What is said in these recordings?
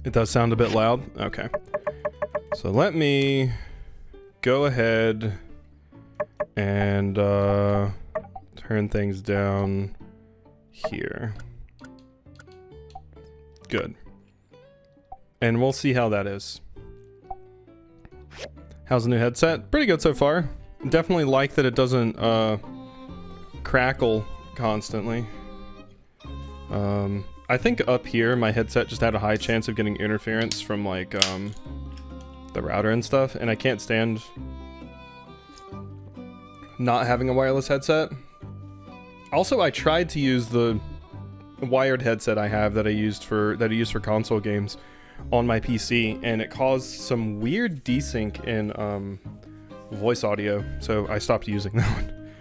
It does sound a bit loud. Okay. So let me go ahead and turn things down here. Good. And we'll see how that is. How's the new headset? Pretty good so far. Definitely like that it doesn't crackle constantly. I think up here my headset just had a high chance of getting interference from like the router and stuff, and I can't stand not having a wireless headset. Also, I tried to use the wired headset I have that I used for console games on my PC, and it caused some weird desync in voice audio, so I stopped using that one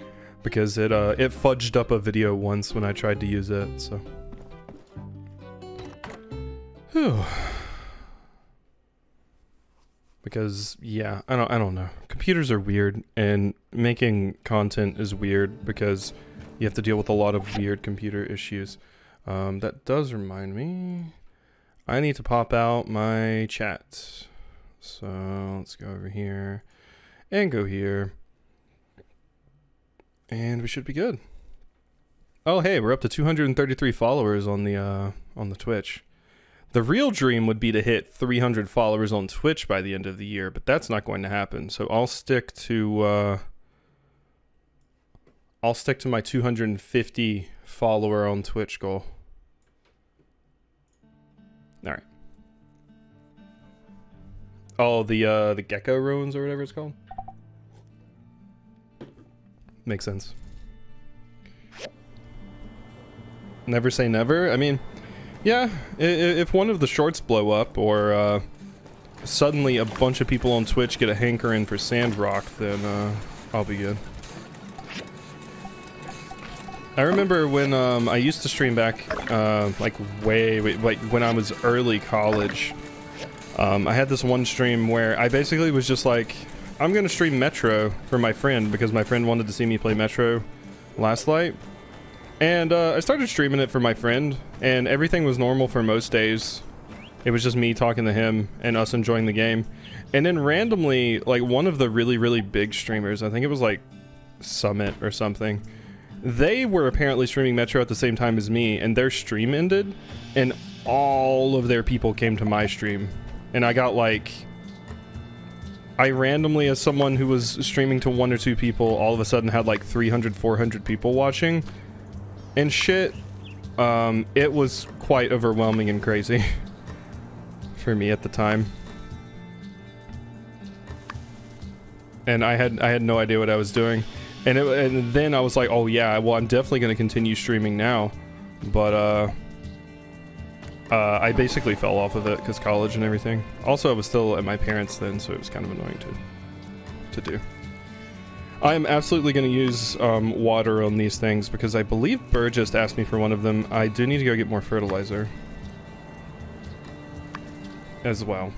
because it fudged up a video once when I tried to use it. So, whew. Because yeah, I don't know. Computers are weird, and making content is weird because you have to deal with a lot of weird computer issues. That does remind me, I need to pop out my chat. So let's go over here and go here, and we should be good. Oh hey, we're up to 233 followers on the Twitch. The real dream would be to hit 300 followers on Twitch by the end of the year, but that's not going to happen. So I'll stick to my 250 follower on Twitch goal. All right. Oh, the gecko ruins or whatever it's called. Makes sense. Never say never. I mean, yeah, if one of the shorts blow up, or suddenly a bunch of people on Twitch get a hankering for Sandrock, then I'll be good. I remember when I used to stream back, like when I was early college. I had this one stream where I basically was just like, I'm gonna stream Metro for my friend because my friend wanted to see me play Metro last night. And I started streaming it for my friend, and everything was normal for most days. It was just me talking to him and us enjoying the game. And then randomly, like one of the really, really big streamers, I think it was like Summit or something, they were apparently streaming Metro at the same time as me, and their stream ended, and all of their people came to my stream. And I got like, I randomly, as someone who was streaming to 1 or 2 people, all of a sudden had like 300, 400 people watching. And shit, it was quite overwhelming and crazy for me at the time. And I had no idea what I was doing. And then I was like, oh yeah, well I'm definitely going to continue streaming now. But I basically fell off of it because college and everything. Also, I was still at my parents' then, so it was kind of annoying to do. I am absolutely going to use water on these things because I believe Burr just asked me for one of them. I do need to go get more fertilizer as well.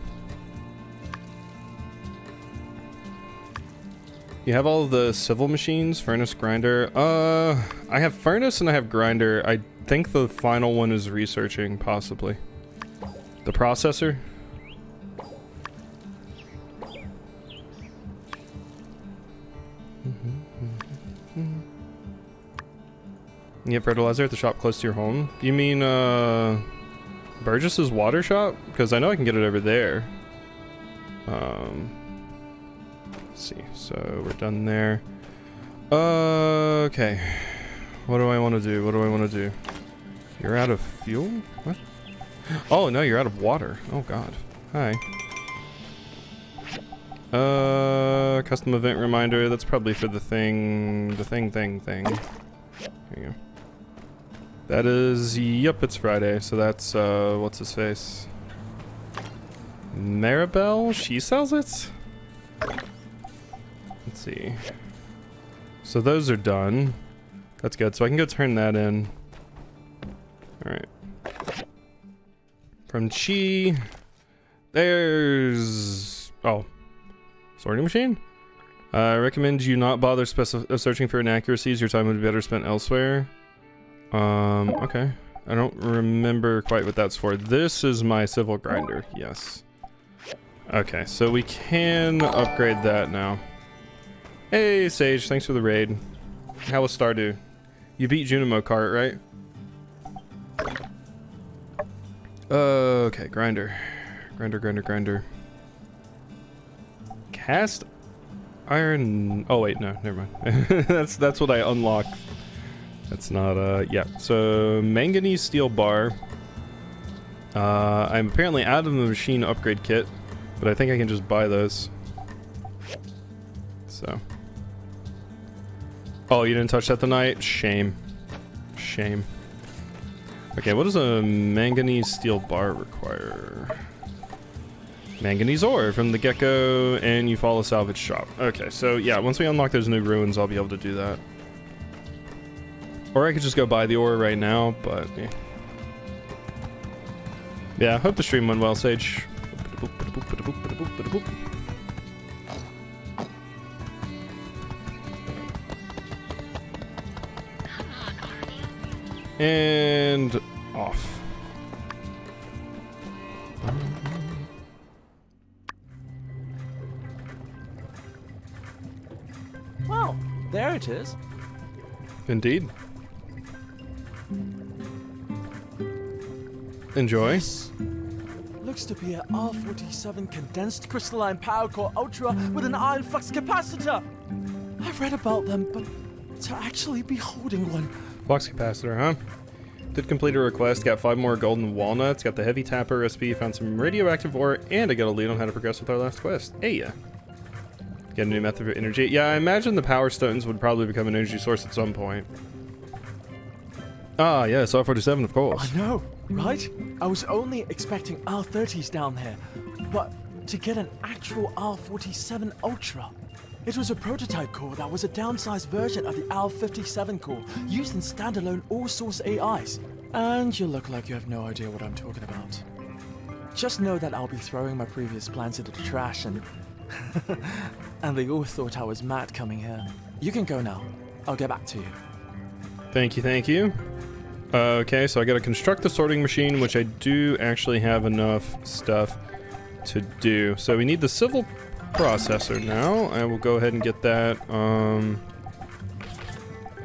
You have all of the civil machines, furnace, grinder. I have furnace and I have grinder. I think the final one is researching, possibly. The processor. You get fertilizer at the shop close to your home? You mean, Burgess's water shop? Because I know I can get it over there. Let's see. So, we're done there. Okay. What do I want to do? What do I want to do? You're out of fuel? What? Oh, no, you're out of water. Oh, God. Hi. Custom event reminder. That's probably for the thing. There you go. That is, yep, it's Friday, so that's, what's his face? Maribel? She sells it? Let's see. So those are done. That's good, so I can go turn that in. Alright. From Chi, there's, oh, sorting machine? I recommend you not bother searching for inaccuracies. Your time would be better spent elsewhere. Okay. I don't remember quite what that's for. This is my civil grinder, yes. Okay, so we can upgrade that now. Hey, Sage, thanks for the raid. How was Stardew? You beat Junimo Cart, right? Okay, grinder. Grinder. Cast iron. Oh wait, no, never mind. that's what I unlocked. That's not yeah. So manganese steel bar. I'm apparently out of the machine upgrade kit, but I think I can just buy those. So. Oh, you didn't touch that tonight? Shame. Shame. Okay, what does a manganese steel bar require? Manganese ore from the gecko, and you follow salvage shop. Okay, so yeah, once we unlock those new ruins, I'll be able to do that. Or I could just go buy the ore right now, but yeah. Yeah, hope the stream went well, Sage. And off. Well, there it is. Indeed. Enjoy. This looks to be an R47 condensed crystalline power core ultra with an iron flux capacitor. I've read about them, but to actually be holding one. Flux capacitor, huh? Did complete a request, got 5 more golden walnuts, got the heavy tapper recipe, found some radioactive ore, and I got a lead on how to progress with our last quest. Hey, yeah. Get a new method of energy. Yeah, I imagine the power stones would probably become an energy source at some point. Ah, yes, R47, of course. I know, right? I was only expecting R30s down here, but to get an actual R47 Ultra. It was a prototype core that was a downsized version of the R57 core, used in standalone all-source AIs. And you look like you have no idea what I'm talking about. Just know that I'll be throwing my previous plans into the trash and... and they all thought I was mad coming here. You can go now. I'll get back to you. Thank you, thank you. Okay, so I gotta construct the sorting machine, which I do actually have enough stuff to do. So we need the civil processor now. I will go ahead and get that. I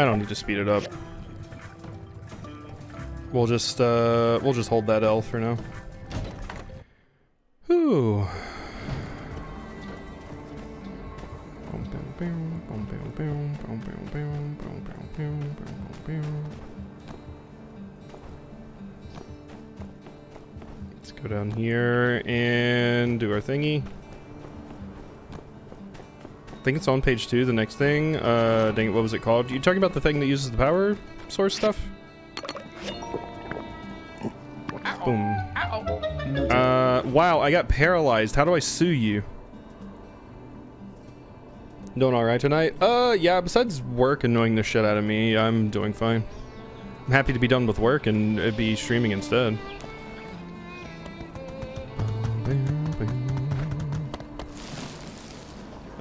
don't need to speed it up. We'll just hold that L for now. Whew. Let's go down here and do our thingy. I think it's on page 2, the next thing. Dang it, what was it called? You talking about the thing that uses the power source stuff? Boom. Wow, I got paralyzed. How do I sue you? Doing alright tonight? Yeah, besides work annoying the shit out of me, I'm doing fine. I'm happy to be done with work and be streaming instead.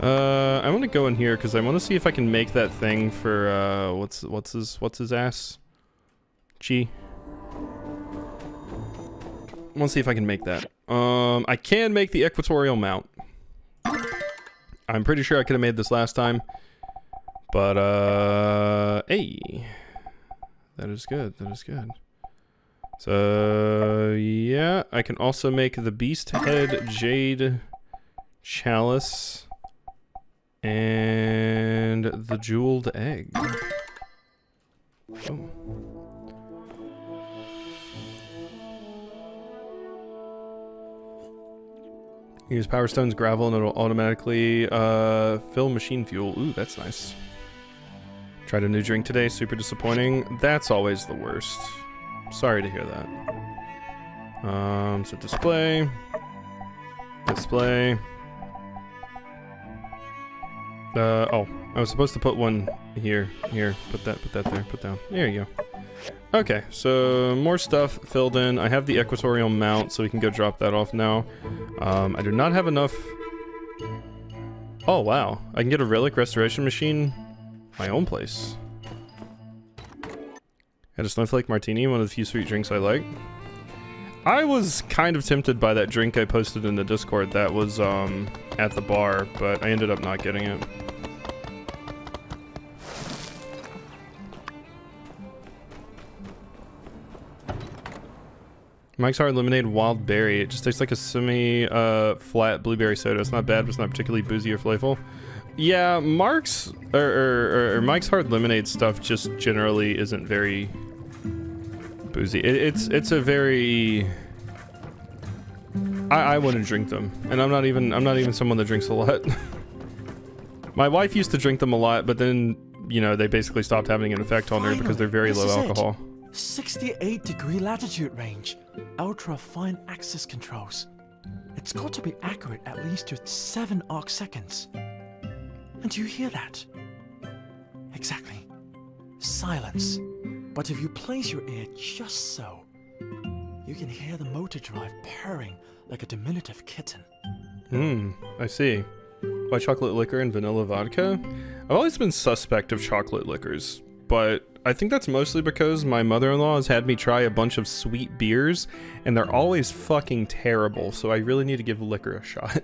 I want to go in here because I want to see if I can make that thing for what's his ass? Chi. I want to see if I can make that. I can make the equatorial mount. I'm pretty sure I could have made this last time, but hey, that is good. That is good. So yeah, I can also make the beast head jade chalice. And the jeweled egg. Oh. Use power stones, gravel, and it'll automatically fill machine fuel. Ooh, that's nice. Tried a new drink today, super disappointing. That's always the worst. Sorry to hear that. So display. Oh, I was supposed to put one here. Here, put that there, put down. There you go. Okay, so more stuff filled in. I have the equatorial mount, so we can go drop that off now. I do not have enough. Oh, wow. I can get a relic restoration machine my own place. Had a snowflake martini, one of the few sweet drinks I like. I was kind of tempted by that drink I posted in the Discord that was at the bar, but I ended up not getting it. Mike's Hard Lemonade Wild Berry. It just tastes like a semi-flat blueberry soda. It's not bad, but it's not particularly boozy or flavorful. Yeah, Mike's Hard Lemonade stuff just generally isn't very boozy. It's a very... I wouldn't drink them, and I'm not even someone that drinks a lot. My wife used to drink them a lot, but then, you know, they basically stopped having an effect on her because they're very low alcohol. 68-degree latitude range. Ultra fine axis controls. It's got to be accurate at least to 7 arc seconds. And you hear that? Exactly. Silence. But if you place your ear just so, you can hear the motor drive purring like a diminutive kitten. I see. Why chocolate liquor and vanilla vodka? I've always been suspect of chocolate liquors, but I think that's mostly because my mother-in-law has had me try a bunch of sweet beers, and they're always fucking terrible, so I really need to give liquor a shot.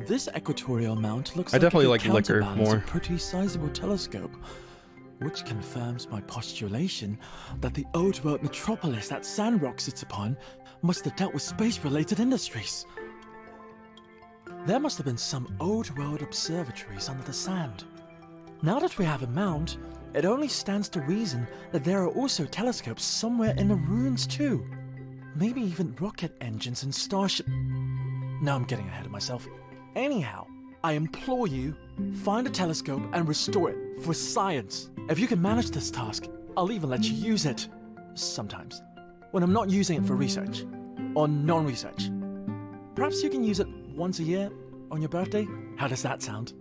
This equatorial mount looks I definitely like liquor counterbalance more. A pretty sizable telescope, which confirms my postulation that the old world metropolis that Sandrock sits upon must have dealt with space-related industries. There must have been some old world observatories under the sand. Now that we have a mount, it only stands to reason that there are also telescopes somewhere in the ruins too. Maybe even rocket engines and starship... No, I'm getting ahead of myself. Anyhow, I implore you, find a telescope and restore it for science. If you can manage this task, I'll even let you use it. Sometimes. When I'm not using it for research. Or non-research. Perhaps you can use it once a year on your birthday? How does that sound?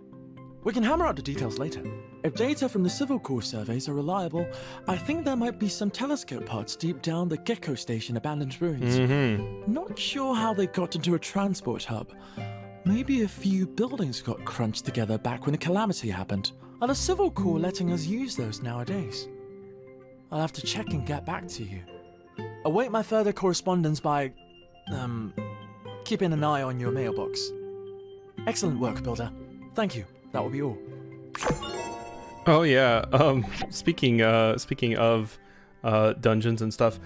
We can hammer out the details later. If data from the Civil Corps surveys are reliable, I think there might be some telescope parts deep down the Gecko Station abandoned ruins. Not sure how they got into a transport hub. Maybe a few buildings got crunched together back when a calamity happened. Are the Civil Corps letting us use those nowadays? I'll have to check and get back to you. Await my further correspondence by... keeping an eye on your mailbox. Excellent work, Builder. Thank you. That will be all. Oh yeah. Speaking of dungeons and stuff.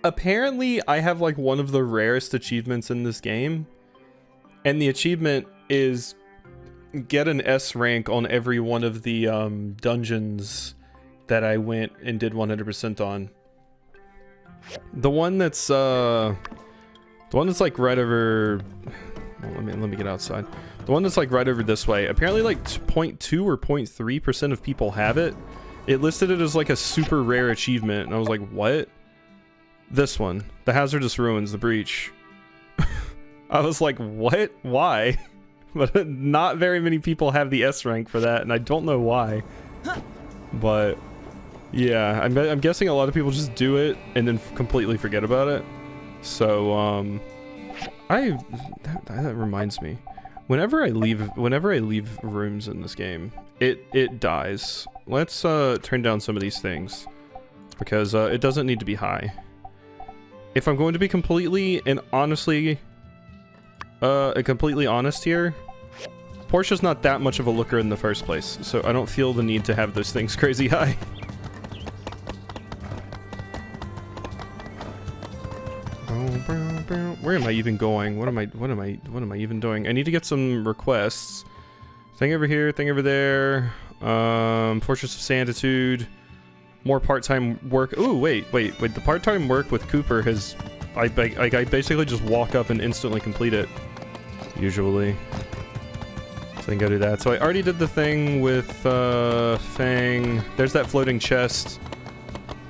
Apparently, I have like one of the rarest achievements in this game, and the achievement is get an S rank on every one of the dungeons that I went and did 100% on. The one that's like right over. Well, let me get outside. The one that's like right over this way. Apparently, like 0.2 or 0.3% of people have it. It listed it as like a super rare achievement, and I was like, what? This one, the Hazardous Ruins, the Breach. I was like, what? Why? But not very many people have the S rank for that, and I don't know why. But yeah, I'm guessing a lot of people just do it and then completely forget about it. So that reminds me. Whenever I leave rooms in this game, it dies. Let's turn down some of these things because it doesn't need to be high. If I'm going to be completely honest here, Portia's not that much of a looker in the first place, so I don't feel the need to have those things crazy high. Where am I even going? What am I even doing? I need to get some requests. Thing over here, thing over there. Fortress of Sanditude. More part-time work. Ooh, wait. The part-time work with Cooper has... I basically just walk up and instantly complete it. Usually. So I can go do that. So I already did the thing with Fang. There's that floating chest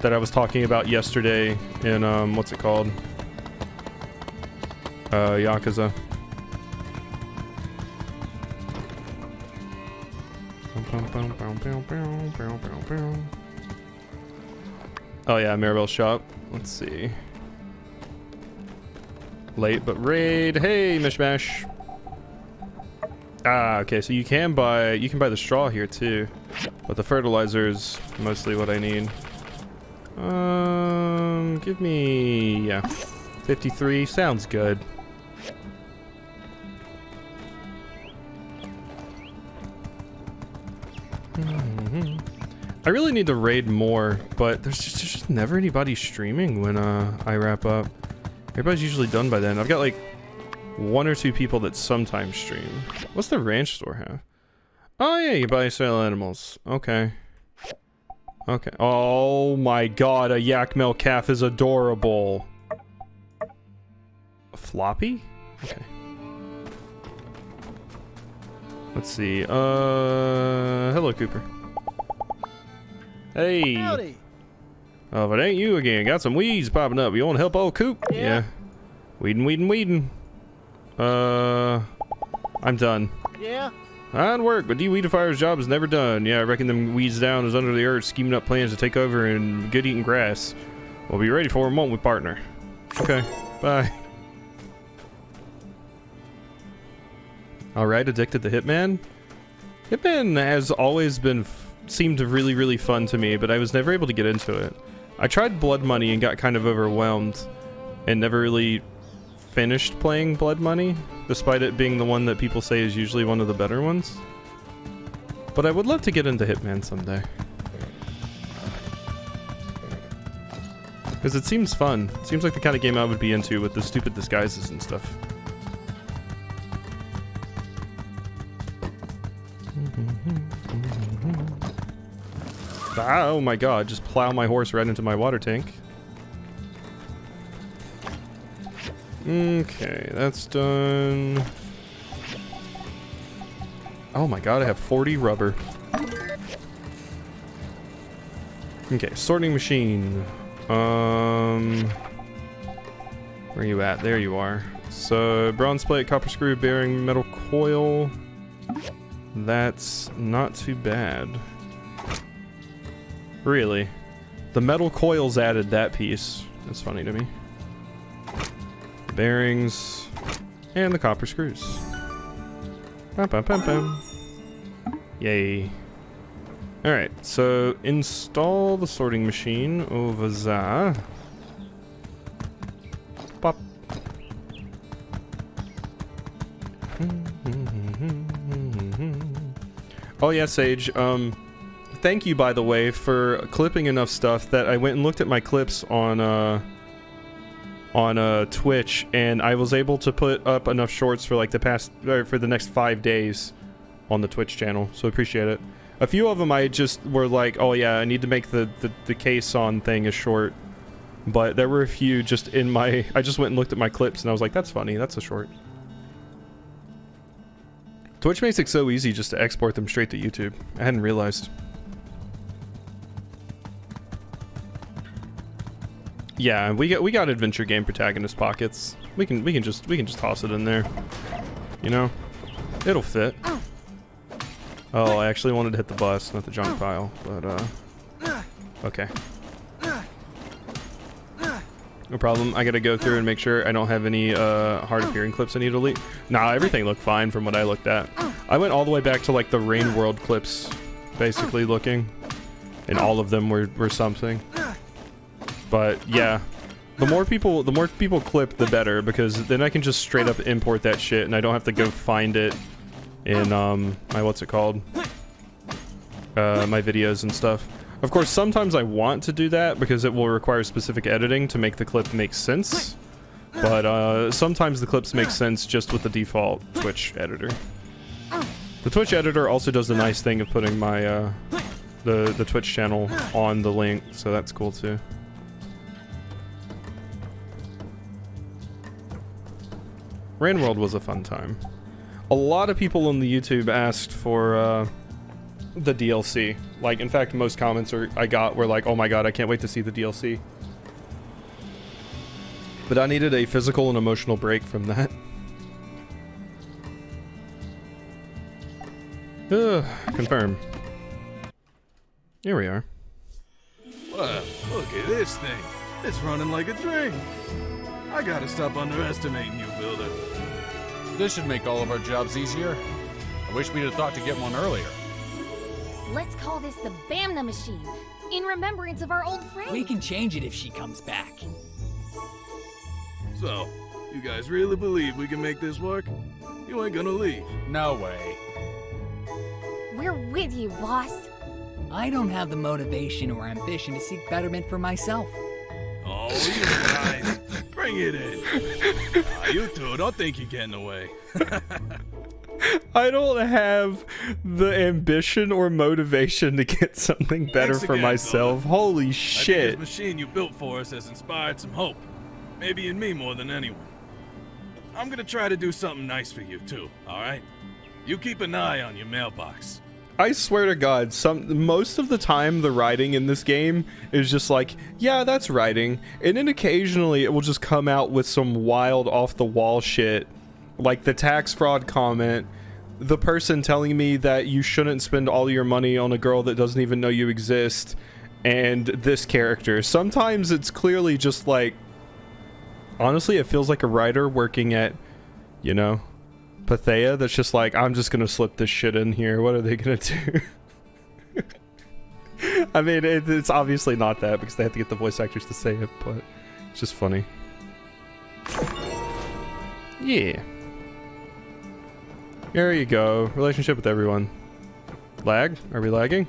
that I was talking about yesterday in, what's it called? Yakuza. Oh yeah, Maribel's shop. Let's see. Late but raid. Hey, Mishmash. Ah, okay, so you can buy the straw here too. But the fertilizer is mostly what I need. Give me, yeah, 53. Sounds good. I really need to raid more, but there's just never anybody streaming when I wrap up. Everybody's usually done by then. I've got like 1 or 2 people that sometimes stream. What's the ranch store have? Oh yeah, you buy and sell animals. Okay. Okay. Oh my god, a yak milk calf is adorable. A floppy? Okay. Let's see. Hello, Cooper. Hey. Howdy. Oh, if it ain't you again. Got some weeds popping up. You want to help old Coop? Yeah. Weedin'. I'm done. Yeah? I'd work, but de-weedifier's job is never done. Yeah, I reckon them weeds down is under the earth, scheming up plans to take over and good eating grass. We'll be ready for 'em, won't we, partner? Okay, bye. Alright, addicted to Hitman? Hitman has always been seemed really, really fun to me, but I was never able to get into it. I tried Blood Money and got kind of overwhelmed and never really finished playing Blood Money, despite it being the one that people say is usually one of the better ones. But I would love to get into Hitman someday. Because it seems fun. It seems like the kind of game I would be into with the stupid disguises and stuff. Ah, oh my god, just plow my horse right into my water tank. Okay, that's done. Oh my god, I have 40 rubber. Okay, sorting machine. Where are you at? There you are. So, bronze plate, copper screw, bearing, metal coil. That's not too bad. Really? The metal coils added that piece. That's funny to me. Bearings. And the copper screws. Bum, bum, bum, bum. Yay. Alright, so install the sorting machine over there. Pop. Oh yeah, Sage, thank you, by the way, for clipping enough stuff that I went and looked at my clips on Twitch, and I was able to put up enough shorts for like for the next 5 days on the Twitch channel, so appreciate it. A few of them I just were like, oh yeah, I need to make the case on thing a short, but there were a few just in my, I just went and looked at my clips and I was like, that's funny, that's a short. Twitch makes it so easy just to export them straight to YouTube. I hadn't realized. Yeah, we got adventure game protagonist pockets. We can just toss it in there. You know, it'll fit. Oh, I actually wanted to hit the bus, not the junk pile, but okay. No problem. I gotta go through and make sure I don't have any hard of hearing clips I need to delete. Nah, everything looked fine from what I looked at. I went all the way back to like the Rain World clips, basically looking, and all of them were something. But yeah, the more people clip, the better, because then I can just straight up import that shit, and I don't have to go find it in my what's it called, my videos and stuff. Of course, sometimes I want to do that because it will require specific editing to make the clip make sense. But sometimes the clips make sense just with the default Twitch editor. The Twitch editor also does the nice thing of putting my the Twitch channel on the link, so that's cool too. Rain World was a fun time. A lot of people on the YouTube asked for the DLC. Like, in fact, most comments I got were like, oh my god, I can't wait to see the DLC. But I needed a physical and emotional break from that. Confirm. Here we are. Wow, look at this thing. It's running like a dream. I gotta stop underestimating you, Builder. This should make all of our jobs easier. I wish we'd have thought to get one earlier. Let's call this the Bamna machine. in remembrance of our old friend. We can change it if she comes back. So, you guys really believe we can make this work? You ain't gonna leave. No way. We're with you, boss. I don't have the motivation or ambition to seek betterment for myself. Oh, you guys, bring it in. You two, don't think you're getting away. I don't have the ambition or motivation to get something better Thanks for again, myself. Nolan. Holy I think shit. this machine you built for us has inspired some hope. Maybe in me more than anyone. I'm gonna try to do something nice for you too, alright? You keep an eye on your mailbox. I swear to God, most of the time the writing in this game is just like, yeah, that's writing. And then occasionally it will just come out with some wild off-the-wall shit. Like the tax fraud comment, the person telling me that you shouldn't spend all your money on a girl that doesn't even know you exist, and this character. Sometimes it's clearly just like, honestly, it feels like a writer working at, you know, Pathea that's just like, I'm just gonna slip this shit in here. What are they gonna do? I mean, it's obviously not that because they have to get the voice actors to say it, but it's just funny. Yeah. There you go. Relationship with everyone. Lag? Are we lagging?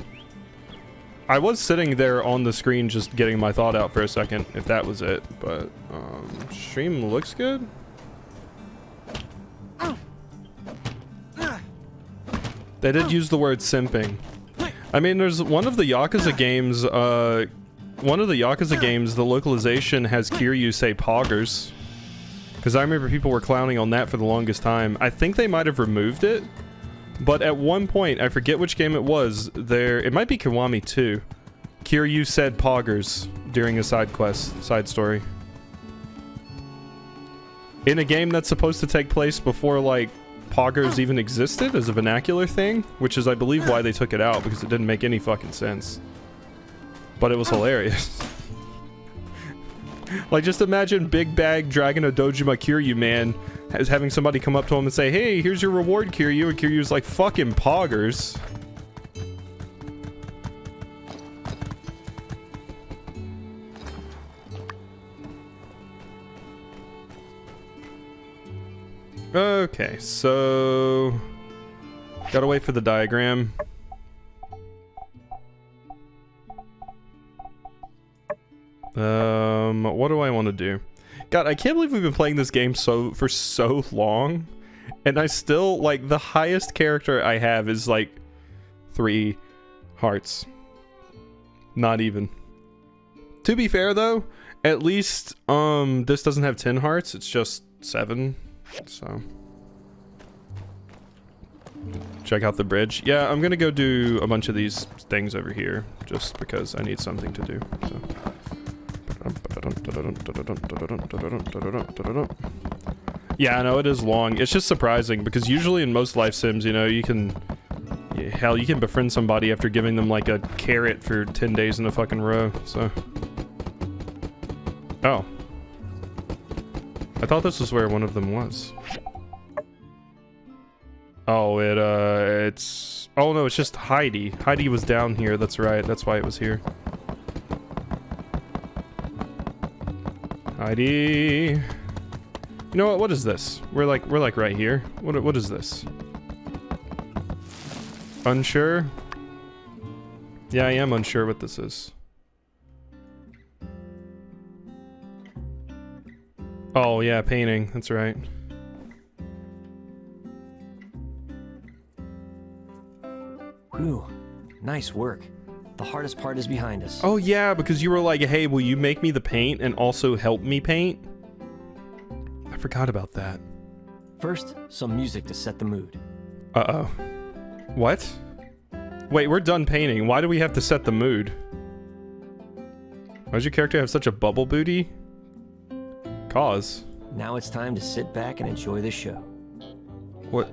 I was sitting there on the screen just getting my thought out for a second, if that was it, but stream looks good. They did use the word simping. I mean, there's one of the Yakuza games, the localization has Kiryu say poggers. Because I remember people were clowning on that for the longest time. I think they might have removed it. But at one point, I forget which game it was, it might be Kiwami 2. Kiryu said poggers during a side story. In a game that's supposed to take place before, like, poggers even existed as a vernacular thing, which is, I believe, why they took it out, because it didn't make any fucking sense. But it was hilarious. Like, just imagine Big Bag dragging a Dojima Kiryu man, having somebody come up to him and say, hey, here's your reward, Kiryu, and Kiryu's like, fucking poggers. Okay, so gotta wait for the diagram. What do I want to do? God, I can't believe we've been playing this game for so long, and I still, like, the highest character I have is like 3 hearts. Not even. To be fair though, at least this doesn't have 10 hearts, it's just 7. So check out the bridge. Yeah, I'm gonna go do a bunch of these things over here just because I need something to do. So. Yeah, I know it is long. It's just surprising because usually in most life sims, you know, you can befriend somebody after giving them like a carrot for 10 days in a fucking row. So oh, I thought this was where one of them was. Oh, it's... Oh, no, it's just Heidi. Heidi was down here, that's right. That's why it was here. Heidi... You know what? What is this? We're like right here. What is this? Unsure? Yeah, I am unsure what this is. Oh, yeah, painting. That's right. Ooh, nice work. The hardest part is behind us. Oh yeah, because you were like, hey, will you make me the paint and also help me paint? I forgot about that. First, some music to set the mood. Uh-oh. What? Wait, we're done painting. Why do we have to set the mood? Why does your character have such a bubble booty? Cause. Now it's time to sit back and enjoy the show. What?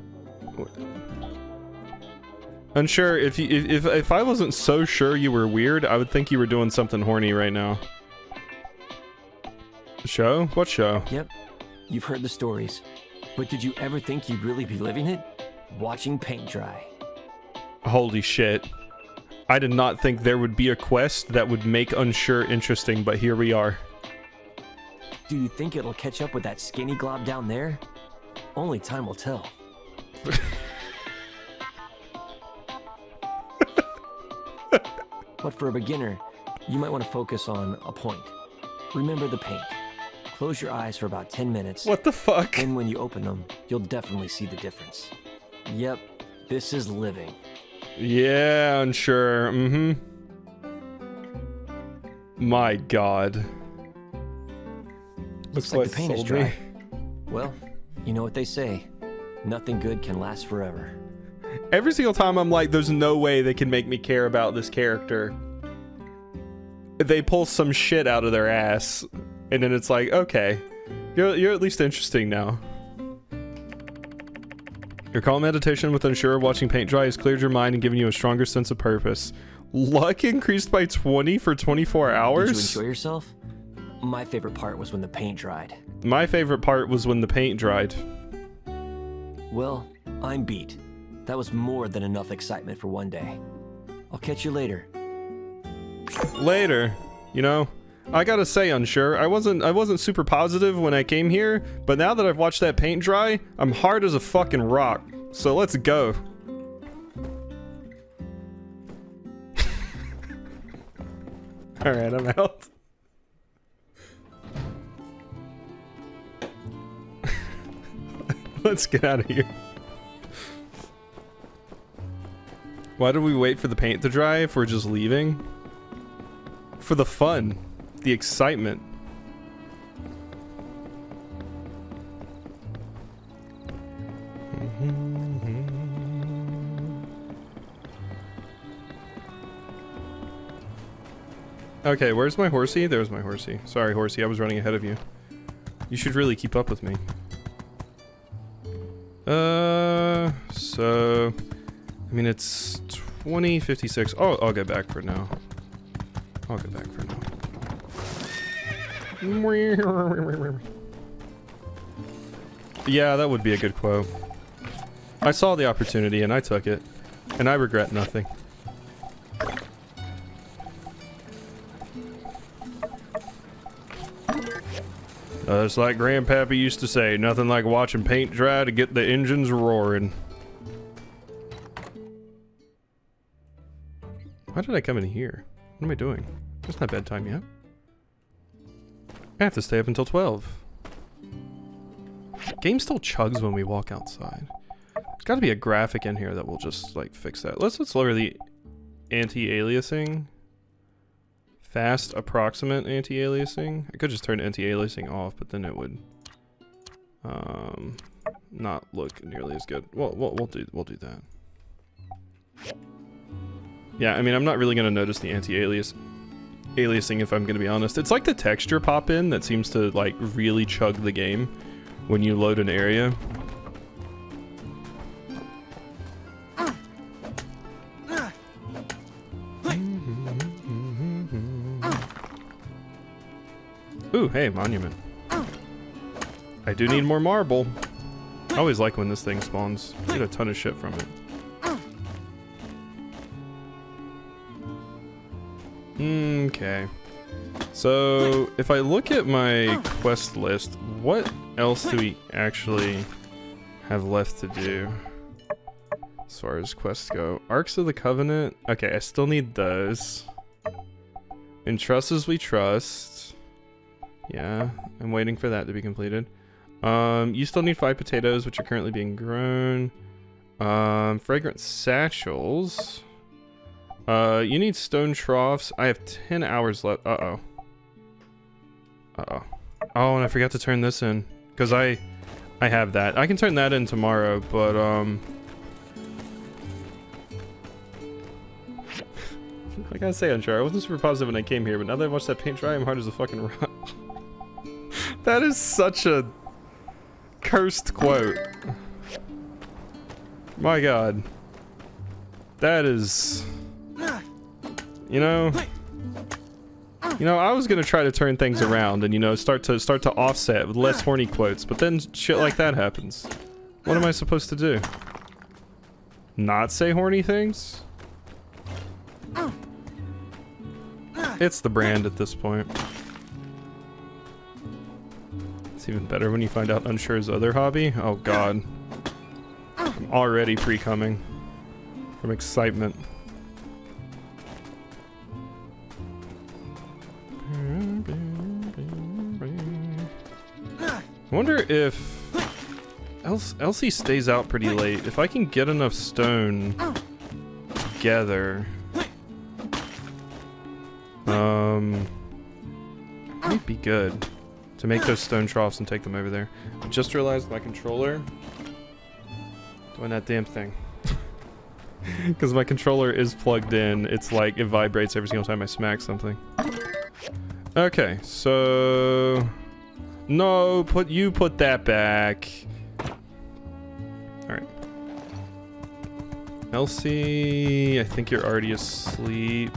Unsure. If I wasn't so sure you were weird, I would think you were doing something horny right now. Show? What show? Yep. You've heard the stories. But did you ever think you'd really be living it? Watching paint dry. Holy shit. I did not think there would be a quest that would make Unsure interesting, but here we are. Do you think it'll catch up with that skinny glob down there? Only time will tell. But for a beginner, you might want to focus on a point. Remember the paint. Close your eyes for about 10 minutes. What the fuck? And when you open them, you'll definitely see the difference. Yep, this is living. Yeah, Unsure. Mm-hmm. My god. Looks like the paint is dry. Well, you know what they say. Nothing good can last forever. Every single time I'm like, there's no way they can make me care about this character. They pull some shit out of their ass, and then it's like, okay, you're at least interesting now. Your calm meditation with Unsure watching paint dry has cleared your mind and given you a stronger sense of purpose. Luck increased by 20 for 24 hours? Did you enjoy yourself? My favorite part was when the paint dried. My favorite part was when the paint dried. Well, I'm beat. That was more than enough excitement for one day. I'll catch you later. Later. You know, I gotta say, Unsure, I wasn't super positive when I came here, but now that I've watched that paint dry, I'm hard as a fucking rock. So let's go. Alright, I'm out. Let's get out of here. Why do we wait for the paint to dry if we're just leaving? For the fun. The excitement. Okay, where's my horsey? There's my horsey. Sorry, horsey, I was running ahead of you. You should really keep up with me. So... I mean, it's 20:56. Oh, I'll get back for now. I'll get back for now. Yeah, that would be a good quote. I saw the opportunity and I took it. And I regret nothing. It's like Grandpappy used to say, nothing like watching paint dry to get the engines roaring. Why did I come in here? What am I doing? It's not bedtime yet. I have to stay up until 12. Game still chugs when we walk outside. There's got to be a graphic in here that will just like fix that. Let's lower the anti-aliasing. Fast approximate anti-aliasing. I could just turn anti-aliasing off, but then it would not look nearly as good. Well, we'll do that. Yeah, I mean, I'm not really gonna notice the anti-aliasing if I'm gonna be honest. It's like the texture pop in that seems to like really chug the game when you load an area. Ooh, hey, monument. I do need more marble. I always like when this thing spawns. I get a ton of shit from it. Okay. So, if I look at my quest list, what else do we actually have left to do? As far as quests go. Arcs of the Covenant. Okay, I still need those. And Trust as We Trust. Yeah, I'm waiting for that to be completed. You still need 5 potatoes, which are currently being grown. Fragrant satchels. You need stone troughs. I have 10 hours left. Uh-oh. Uh-oh. Oh, and I forgot to turn this in. Because I have that. I can turn that in tomorrow, but, I gotta say, Unsure, I wasn't super positive when I came here, but now that I watched that paint dry, I'm hard as a fucking rock. That is such a cursed quote. My god. That is... You know, I was gonna try to turn things around and, you know, start to offset with less horny quotes, but then shit like that happens. What am I supposed to do? Not say horny things? It's the brand at this point. It's even better when you find out Unssure's other hobby. Oh god. I'm already pre-coming from excitement. I wonder if Elsie stays out pretty late. If I can get enough stone together, might be good to make those stone troughs and take them over there. I just realized my controller doing that damn thing. Because my controller is plugged in, it's like it vibrates every single time I smack something. Okay, so no, put that back. All right, Elsie, I think you're already asleep.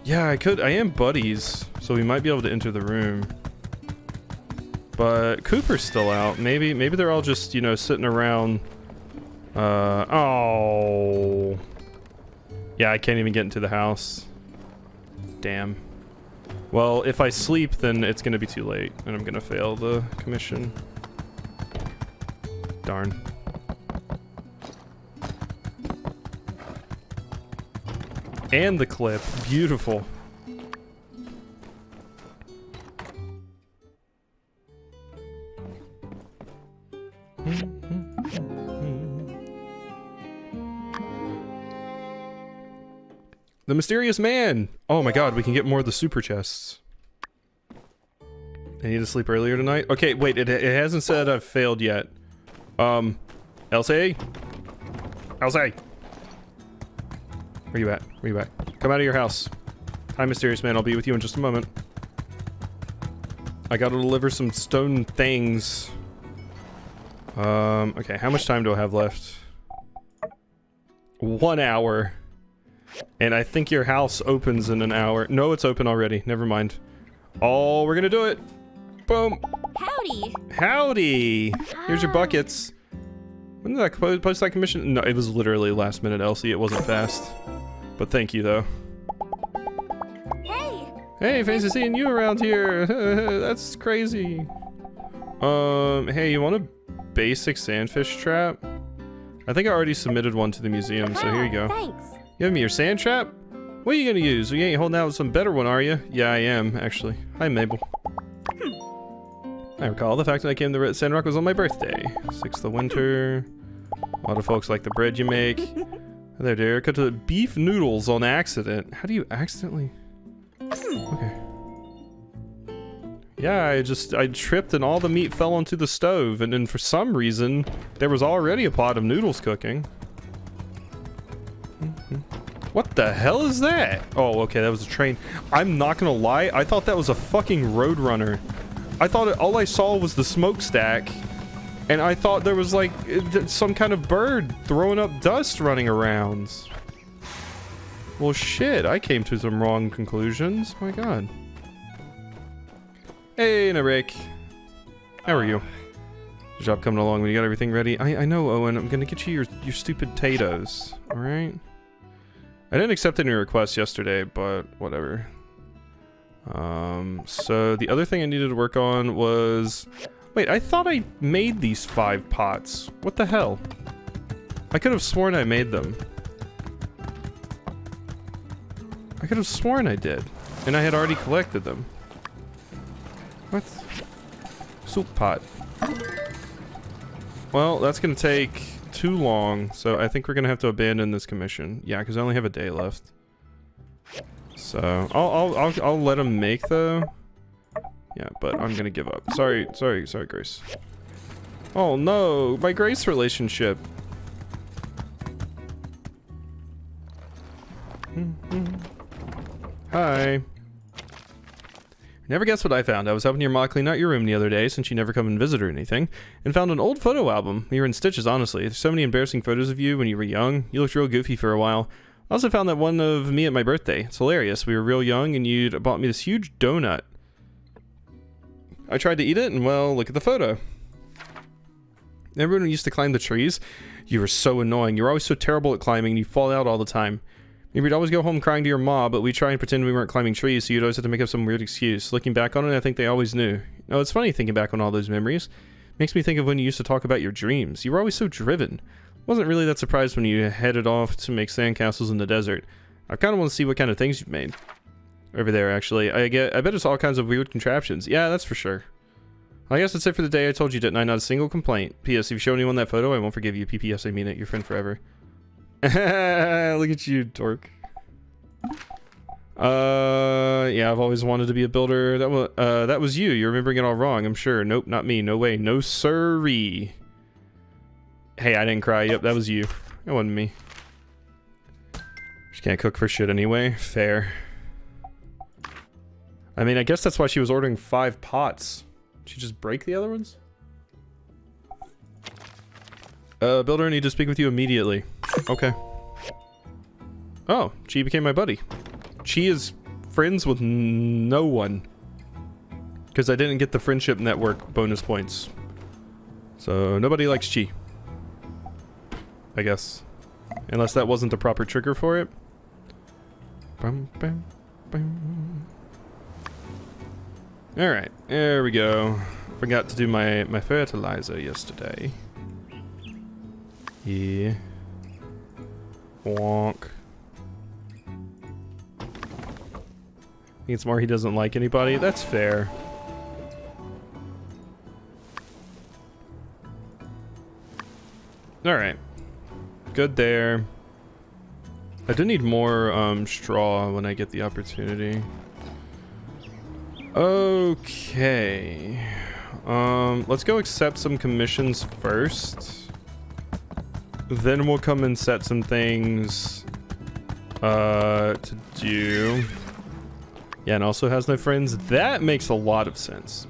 Yeah, I am buddies, so we might be able to enter the room. But Cooper's still out. Maybe they're all just, you know, sitting around. Oh. Yeah, I can't even get into the house. Damn. Well, if I sleep, then it's gonna be too late, and I'm gonna fail the commission. Darn. And the clip. Beautiful. The mysterious man! Oh my god, we can get more of the super chests. I need to sleep earlier tonight? Okay, wait, it hasn't said I've failed yet. Elsie? Elsie! Where you at? Where you at? Come out of your house. Hi, mysterious man, I'll be with you in just a moment. I gotta deliver some stone things. Okay, how much time do I have left? 1 hour. And I think your house opens in an hour. No, it's open already. Never mind. Oh, we're gonna do it. Boom. Howdy. Howdy. Here's your buckets. When did I post that commission? No, it was literally last minute, Elsie. It wasn't fast. But thank you, though. Hey. Hey, fancy seeing you around here. That's crazy. Hey, you want a basic sandfish trap? I think I already submitted one to the museum, so here you go. Thanks. Give me your sand trap? What are you gonna use? You ain't holding out some better one, are you? Yeah, I am, actually. Hi, Mabel. I recall the fact that I came to Sandrock was on my birthday. 6th of winter. A lot of folks like the bread you make. There, dear. Cut to the beef noodles on accident. How do you accidentally? Okay. Yeah, I tripped and all the meat fell onto the stove, and then for some reason, there was already a pot of noodles cooking. What the hell is that? Oh, okay, that was a train. I'm not gonna lie, I thought that was a fucking Roadrunner. I thought all I saw was the smokestack, and I thought there was like some kind of bird throwing up dust running around. Well, shit, I came to some wrong conclusions. My god. Hey, Rick. How are you? Good job coming along when you got everything ready. I know, Owen. I'm gonna get you your stupid potatoes. All right. I didn't accept any requests yesterday, but whatever. So the other thing I needed to work on was... Wait, I thought I made these 5 pots. What the hell? I could have sworn I made them. I could have sworn I did. And I had already collected them. What? Soup pot. Well, that's gonna take too long, so I think we're gonna have to abandon this commission. Yeah, because I only have a day left. So I'll let him make though. Yeah, but I'm gonna give up. Sorry, Grace. Oh no, my Grace relationship. Hi. Never guess what I found. I was helping your ma clean out your room the other day, since you never come and visit or anything, and found an old photo album. We were in stitches, honestly. There's so many embarrassing photos of you when you were young. You looked real goofy for a while. I also found that one of me at my birthday. It's hilarious. We were real young, and you'd bought me this huge donut. I tried to eat it, and well, look at the photo. Everyone used to climb the trees. You were so annoying. You were always so terrible at climbing, and you fall out all the time. We'd always go home crying to your ma, but we try and pretend we weren't climbing trees, so you'd always have to make up some weird excuse. Looking back on it, I think they always knew. Oh, it's funny thinking back on all those memories. Makes me think of when you used to talk about your dreams. You were always so driven. Wasn't really that surprised when you headed off to make sandcastles in the desert. I kind of want to see what kind of things you've made. Over there, actually. I bet it's all kinds of weird contraptions. Yeah, that's for sure. I guess that's it for the day. I told you, didn't I? Not a single complaint. P.S. If you show anyone that photo, I won't forgive you. P.P.S. I mean it. Your friend forever. Look at you, dork. Yeah, I've always wanted to be a builder. That was you. You're remembering it all wrong, I'm sure. Nope, not me. No way. No sirree. Hey, I didn't cry. Yep, that was you. That wasn't me. She can't cook for shit anyway. Fair. I mean, I guess that's why she was ordering 5 pots. Did she just break the other ones? Builder, I need to speak with you immediately. Okay. Oh, she became my buddy. She is friends with no one. Because I didn't get the friendship network bonus points. So, nobody likes Chi. I guess. Unless that wasn't the proper trigger for it. Bum, bum, bum. Alright, there we go. Forgot to do my fertilizer yesterday. Yeah. Wonk. I think it's more he doesn't like anybody. That's fair. Alright. Good there. I do need more straw when I get the opportunity. Okay. Let's go accept some commissions first. Then we'll come and set some things to do. Yeah, and also has no friends. That makes a lot of sense.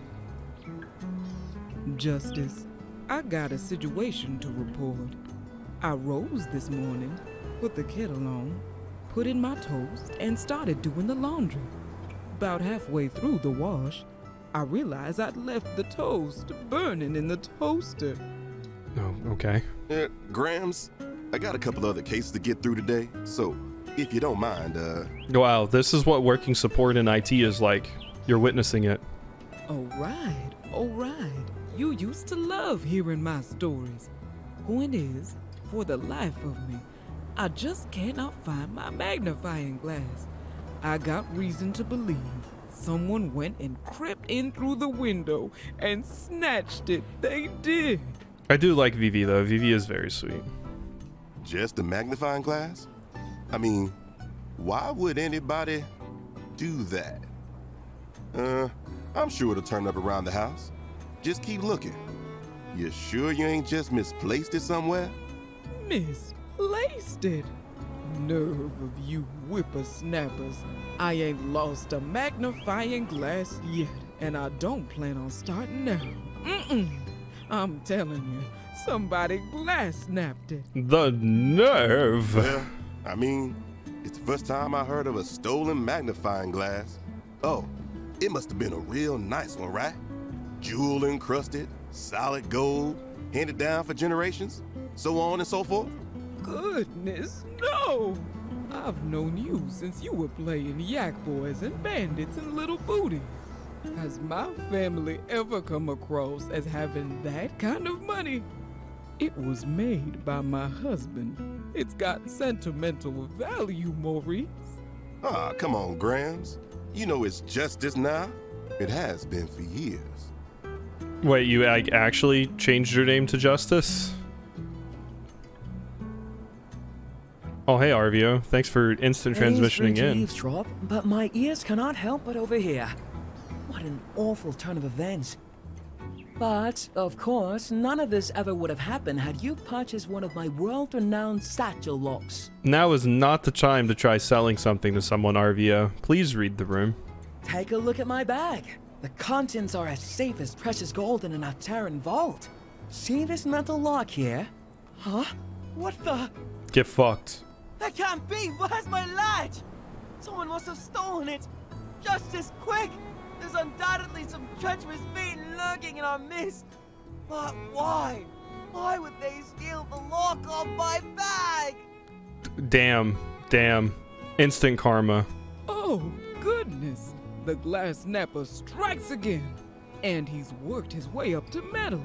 Justice, I got a situation to report. I rose this morning, put the kettle on, put in my toast, and started doing the laundry. About halfway through the wash, I realized I'd left the toast burning in the toaster. Oh, okay. Grams, I got a couple other cases to get through today, so if you don't mind, Wow, this is what working support in IT is like. You're witnessing it. All right. You used to love hearing my stories. Point is, for the life of me, I just cannot find my magnifying glass. I got reason to believe someone went and crept in through the window and snatched it. They did. I do like Vivi though. Vivi is very sweet. just a magnifying glass? I mean, why would anybody do that? I'm sure it'll turn up around the house. Just keep looking. You sure you ain't just misplaced it somewhere? Misplaced it? Nerve of you whippersnappers. I ain't lost a magnifying glass yet, and I don't plan on starting now. I'm telling you, somebody glass snapped it. The nerve! Well, I mean, it's the first time I heard of a stolen magnifying glass. Oh, it must have been a real nice one, right? Jewel encrusted, solid gold, handed down for generations, so on and so forth. Goodness, no! I've known you since you were playing yak boys and bandits and little booties. Has my family ever come across as having that kind of money? It was made by my husband. It's got sentimental value, Maurice. Ah, come on, Grams. You know it's justice now. It has been for years. Wait, you actually changed your name to Justice? Oh, hey, Arvio. Thanks for instant transmissioning in. Eavesdrop, but my ears cannot help but overhear. What an awful turn of events. But, of course, none of this ever would have happened had you purchased one of my world-renowned satchel locks. Now is not the time to try selling something to someone, Arvio. Please read the room. Take a look at my bag. The contents are as safe as precious gold in an Ataran vault. See this metal lock here? Huh? What the? Get fucked. That can't be! Where's my latch? Someone must have stolen it! Justice, quick! There's undoubtedly some treacherous being lurking in our midst. But why? Why would they steal the lock off my bag? Damn. Damn. Instant karma. Oh, goodness. The glass snapper strikes again. And he's worked his way up to metal.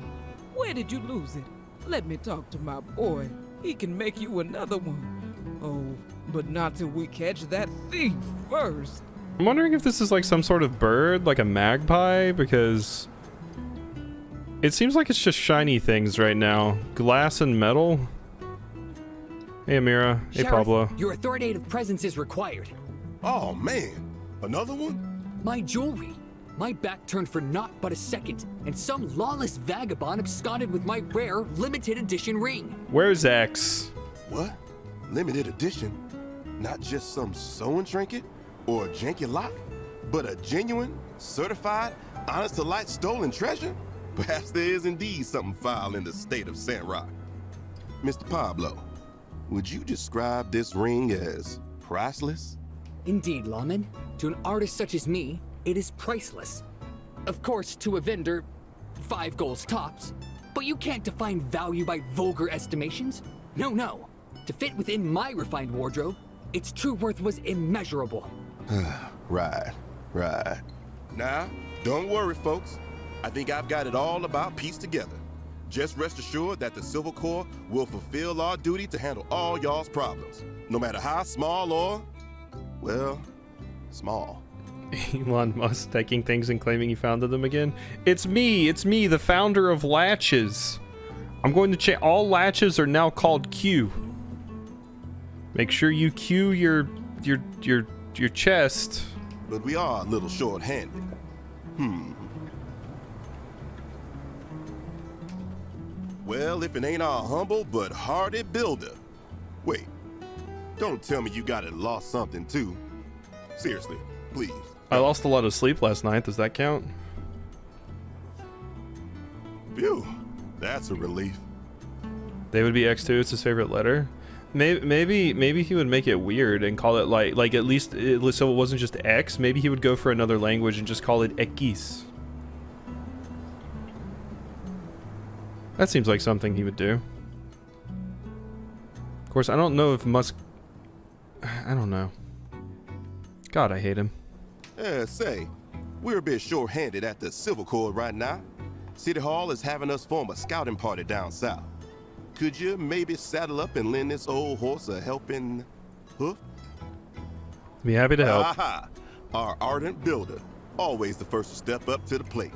Where did you lose it? Let me talk to my boy. He can make you another one. Oh, but not till we catch that thief first. I'm wondering if this is like some sort of bird, like a magpie, because it seems like it's just shiny things right now. Glass and metal. Hey, Amira. Hey, Sheriff, Pablo. Your authoritative presence is required. Oh, man. Another one? My jewelry. My back turned for naught but a second, and some lawless vagabond absconded with my rare limited edition ring. Where's X? What? Limited edition? Not just some sewing trinket or a janky lock, but a genuine, certified, honest-to-light stolen treasure? Perhaps there is indeed something foul in the state of Sandrock. Mr. Pablo, would you describe this ring as priceless? Indeed, lawman. To an artist such as me, it is priceless. Of course, to a vendor, 5 golds tops. But you can't define value by vulgar estimations. No, no. To fit within my refined wardrobe, its true worth was immeasurable. Right. Now, don't worry, folks. I think I've got it all about pieced together. Just rest assured that the Civil Corps will fulfill our duty to handle all y'all's problems, no matter how small or, well, small. Elon Musk taking things and claiming he founded them again. It's me, the founder of latches. I'm going to change. All latches are now called Q. Make sure you Q your chest. But we are a little short-handed. Well, if it ain't our humble but hardy builder. Wait, don't tell me you got it lost something too. Seriously, please. I lost a lot of sleep last night. Does that count? Phew, that's a relief. They would be X2. It's his favorite letter. Maybe he would make it weird and call it like at least so it wasn't just X. Maybe he would go for another language and just call it X. That seems like something he would do. Of course, I don't know if Musk. I don't know. God, I hate him. Say, we're a bit short-handed at the Civil Corps right now. City Hall is having us form a scouting party down south. Could you maybe saddle up and lend this old horse a helping hoof? Be happy to help. Aha! Our ardent builder, always the first to step up to the plate.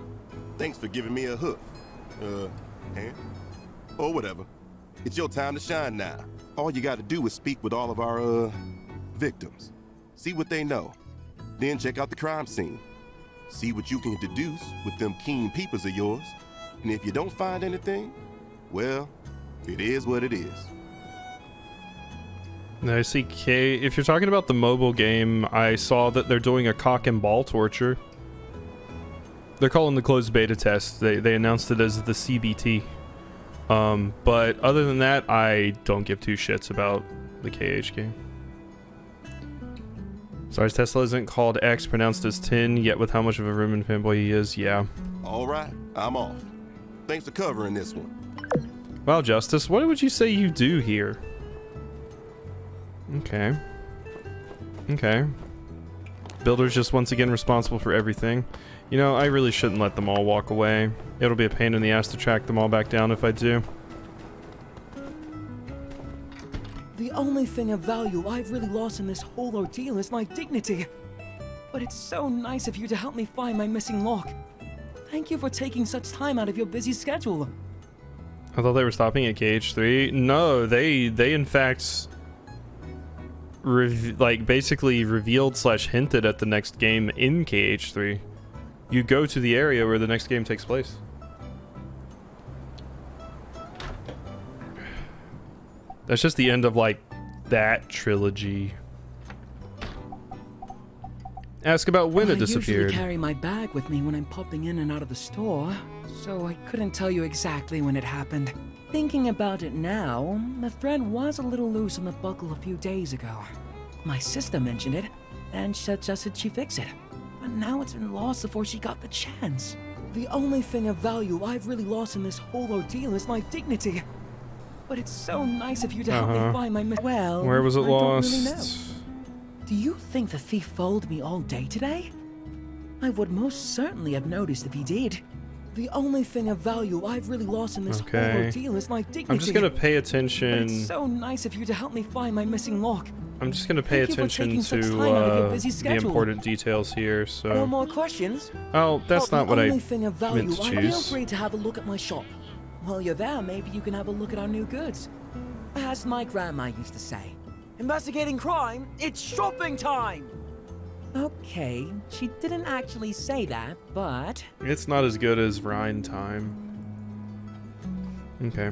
Thanks for giving me a hoof. Hand? Or whatever. It's your time to shine now. All you gotta do is speak with all of our, victims. See what they know. Then check out the crime scene. See what you can deduce with them keen peepers of yours. And if you don't find anything, well, it is what it is. I see K. If you're talking about the mobile game, I saw that they're doing a cock and ball torture. They're calling the closed beta test. They announced it as the CBT. But other than that, I don't give two shits about the KH game. Sorry, Tesla isn't called X, pronounced as tin, yet with how much of a Roman fanboy he is, yeah. All right, I'm off. Thanks for covering this one. Wow, Justice, what would you say you do here? Okay. Builder's just once again responsible for everything. You know, I really shouldn't let them all walk away. It'll be a pain in the ass to track them all back down if I do. The only thing of value I've really lost in this whole ordeal is my dignity. But it's so nice of you to help me find my missing lock. Thank you for taking such time out of your busy schedule. I thought they were stopping at KH3. No, they in fact basically revealed / hinted at the next game in KH3. You go to the area where the next game takes place. That's just the end of like that trilogy. Ask about when it disappeared. I usually carry my bag with me when I'm popping in and out of the store, so I couldn't tell you exactly when it happened. Thinking about it now, the thread was a little loose on the buckle a few days ago. My sister mentioned it, and suggested she fix it. But now it's been lost before she got the chance. The only thing of value I've really lost in this whole ordeal is my dignity. But it's so nice of you to help me find my... Well, where was it I don't lost? really know. Do you think the thief followed me all day today? I would most certainly have noticed if he did. The only thing of value I've really lost in this whole ordeal is my dignity. I'm just gonna pay But attention. it's so nice of you to help me find my missing lock. I'm just gonna pay Thank you for attention taking to such time out of your busy the schedule. important details here. No So, more questions? oh, that's Well, not what the I only thing of value, meant to Feel choose. free to have a look at my shop. While you're there, maybe you can have a look at our new goods. As my grandma used to say, investigating crime, it's shopping time! Okay, she didn't actually say that, but... It's not as good as Rhine time. Okay.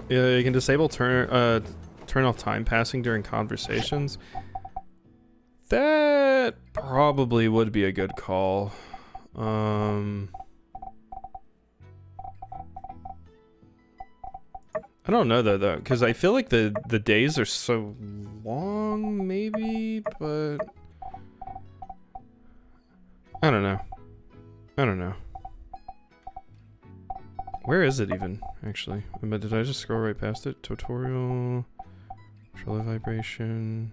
Yeah, you can disable turn off time passing during conversations. That probably would be a good call. I don't know though, because I feel like the days are so long, maybe, but I don't know. I don't know. Where is it even, actually? But did I just scroll right past it? Tutorial, controller vibration,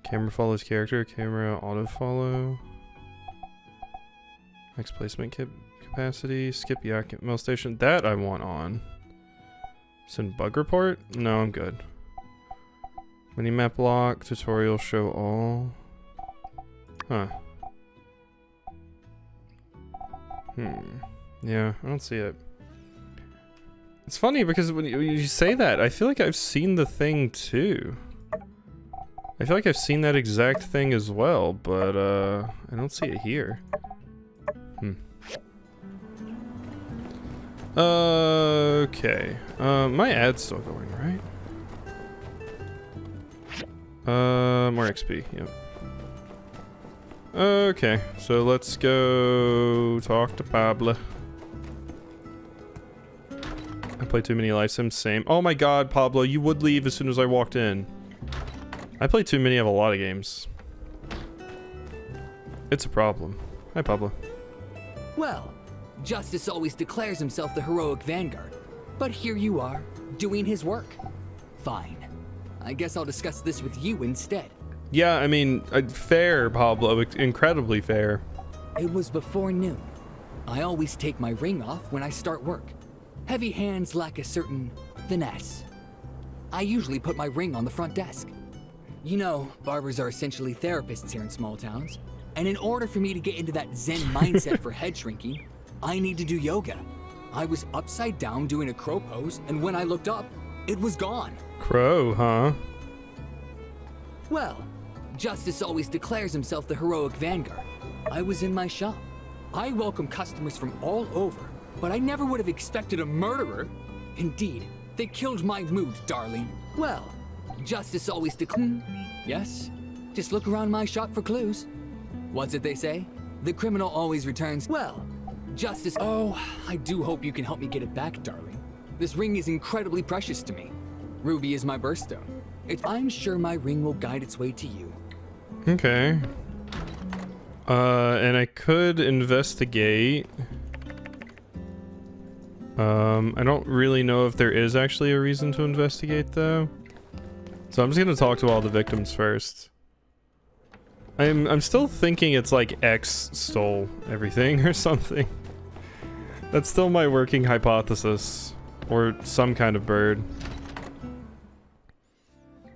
camera follows character, camera auto follow, max placement capacity, skip yak mail station. That I want on. Send bug report? No, I'm good. Minimap lock, tutorial show all. Huh. Yeah, I don't see it. It's funny because when you say that, I feel like I've seen the thing too. I feel like I've seen that exact thing as well, but I don't see it here. Okay. My ad's still going, right? More XP, yep. Okay, so let's go talk to Pablo. I play too many live sims, same. Oh my god, Pablo, you would leave as soon as I walked in. I play too many of a lot of games. It's a problem. Hi, Pablo. Well, Justice always declares himself the heroic vanguard. But here you are, doing his work. Fine. I guess I'll discuss this with you instead. Yeah, I mean, fair, Pablo. Incredibly fair. It was before noon. I always take my ring off when I start work. Heavy hands lack a certain finesse. I usually put my ring on the front desk. You know, barbers are essentially therapists here in small towns. And in order for me to get into that Zen mindset for head shrinking, I need to do yoga. I was upside down doing a crow pose, and when I looked up, it was gone. Crow, huh? Well, Justice always declares himself the heroic vanguard. I was in my shop. I welcome customers from all over, but I never would have expected a murderer. Indeed, they killed my mood, darling. Well, Justice always Yes? Just look around my shop for clues. What's it they say? The criminal always returns. Well, Justice. Oh, I do hope you can help me get it back, darling. This ring is incredibly precious to me. Ruby is my birthstone. I'm sure my ring will guide its way to you. Okay. And I could investigate. I don't really know if there is actually a reason to investigate, though. So I'm just gonna talk to all the victims first. I'm still thinking it's like X stole everything or something. That's still my working hypothesis. Or some kind of bird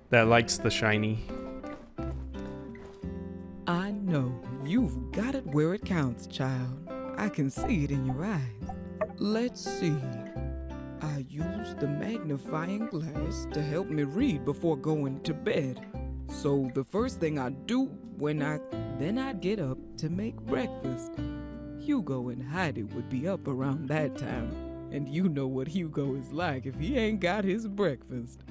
that likes the shiny. I know. You've got it where it counts, child. I can see it in your eyes. Let's see. I used the magnifying glass to help me read before going to bed. So the first thing I'd do then I'd get up to make breakfast. Hugo and Heidi would be up around that time. And you know what Hugo is like if he ain't got his breakfast.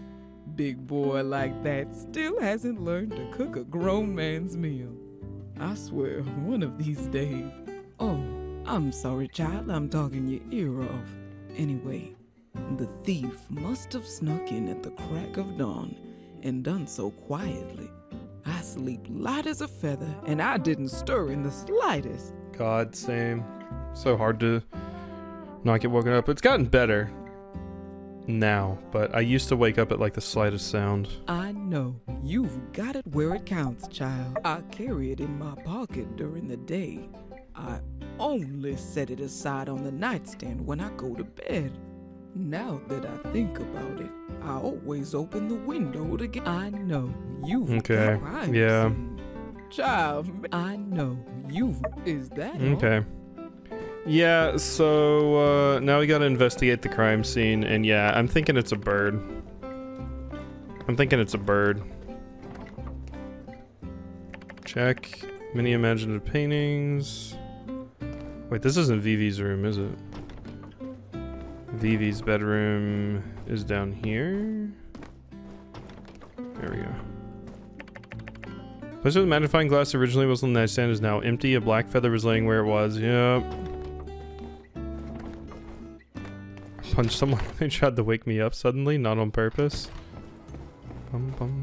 Big boy like that still hasn't learned to cook a grown man's meal. I swear, one of these days. Oh, I'm sorry, child, I'm talking your ear off. Anyway, the thief must have snuck in at the crack of dawn and done so quietly. I sleep light as a feather, and I didn't stir in the slightest. God, same. So hard to not get woken up. It's gotten better. now, but I used to wake up at like the slightest sound. I know. You've got it where it counts, child. I carry it in my pocket during the day. I only set it aside on the nightstand when I go to bed. Now that I think about it, I always open the window to get. I know you've Okay, got privacy. yeah. Child, I know you've. Is that all? Okay. Yeah, so now we gotta investigate the crime scene, and yeah, I'm thinking it's a bird. I'm thinking it's a bird. Check. Many imaginative paintings. Wait, this isn't Vivi's room, is it? Vivi's bedroom is down here. There we go. Place with the magnifying glass originally was on the nightstand is now empty. A black feather was laying where it was. Yep. Punched someone. They tried to wake me up suddenly, not on purpose. Bum, bum.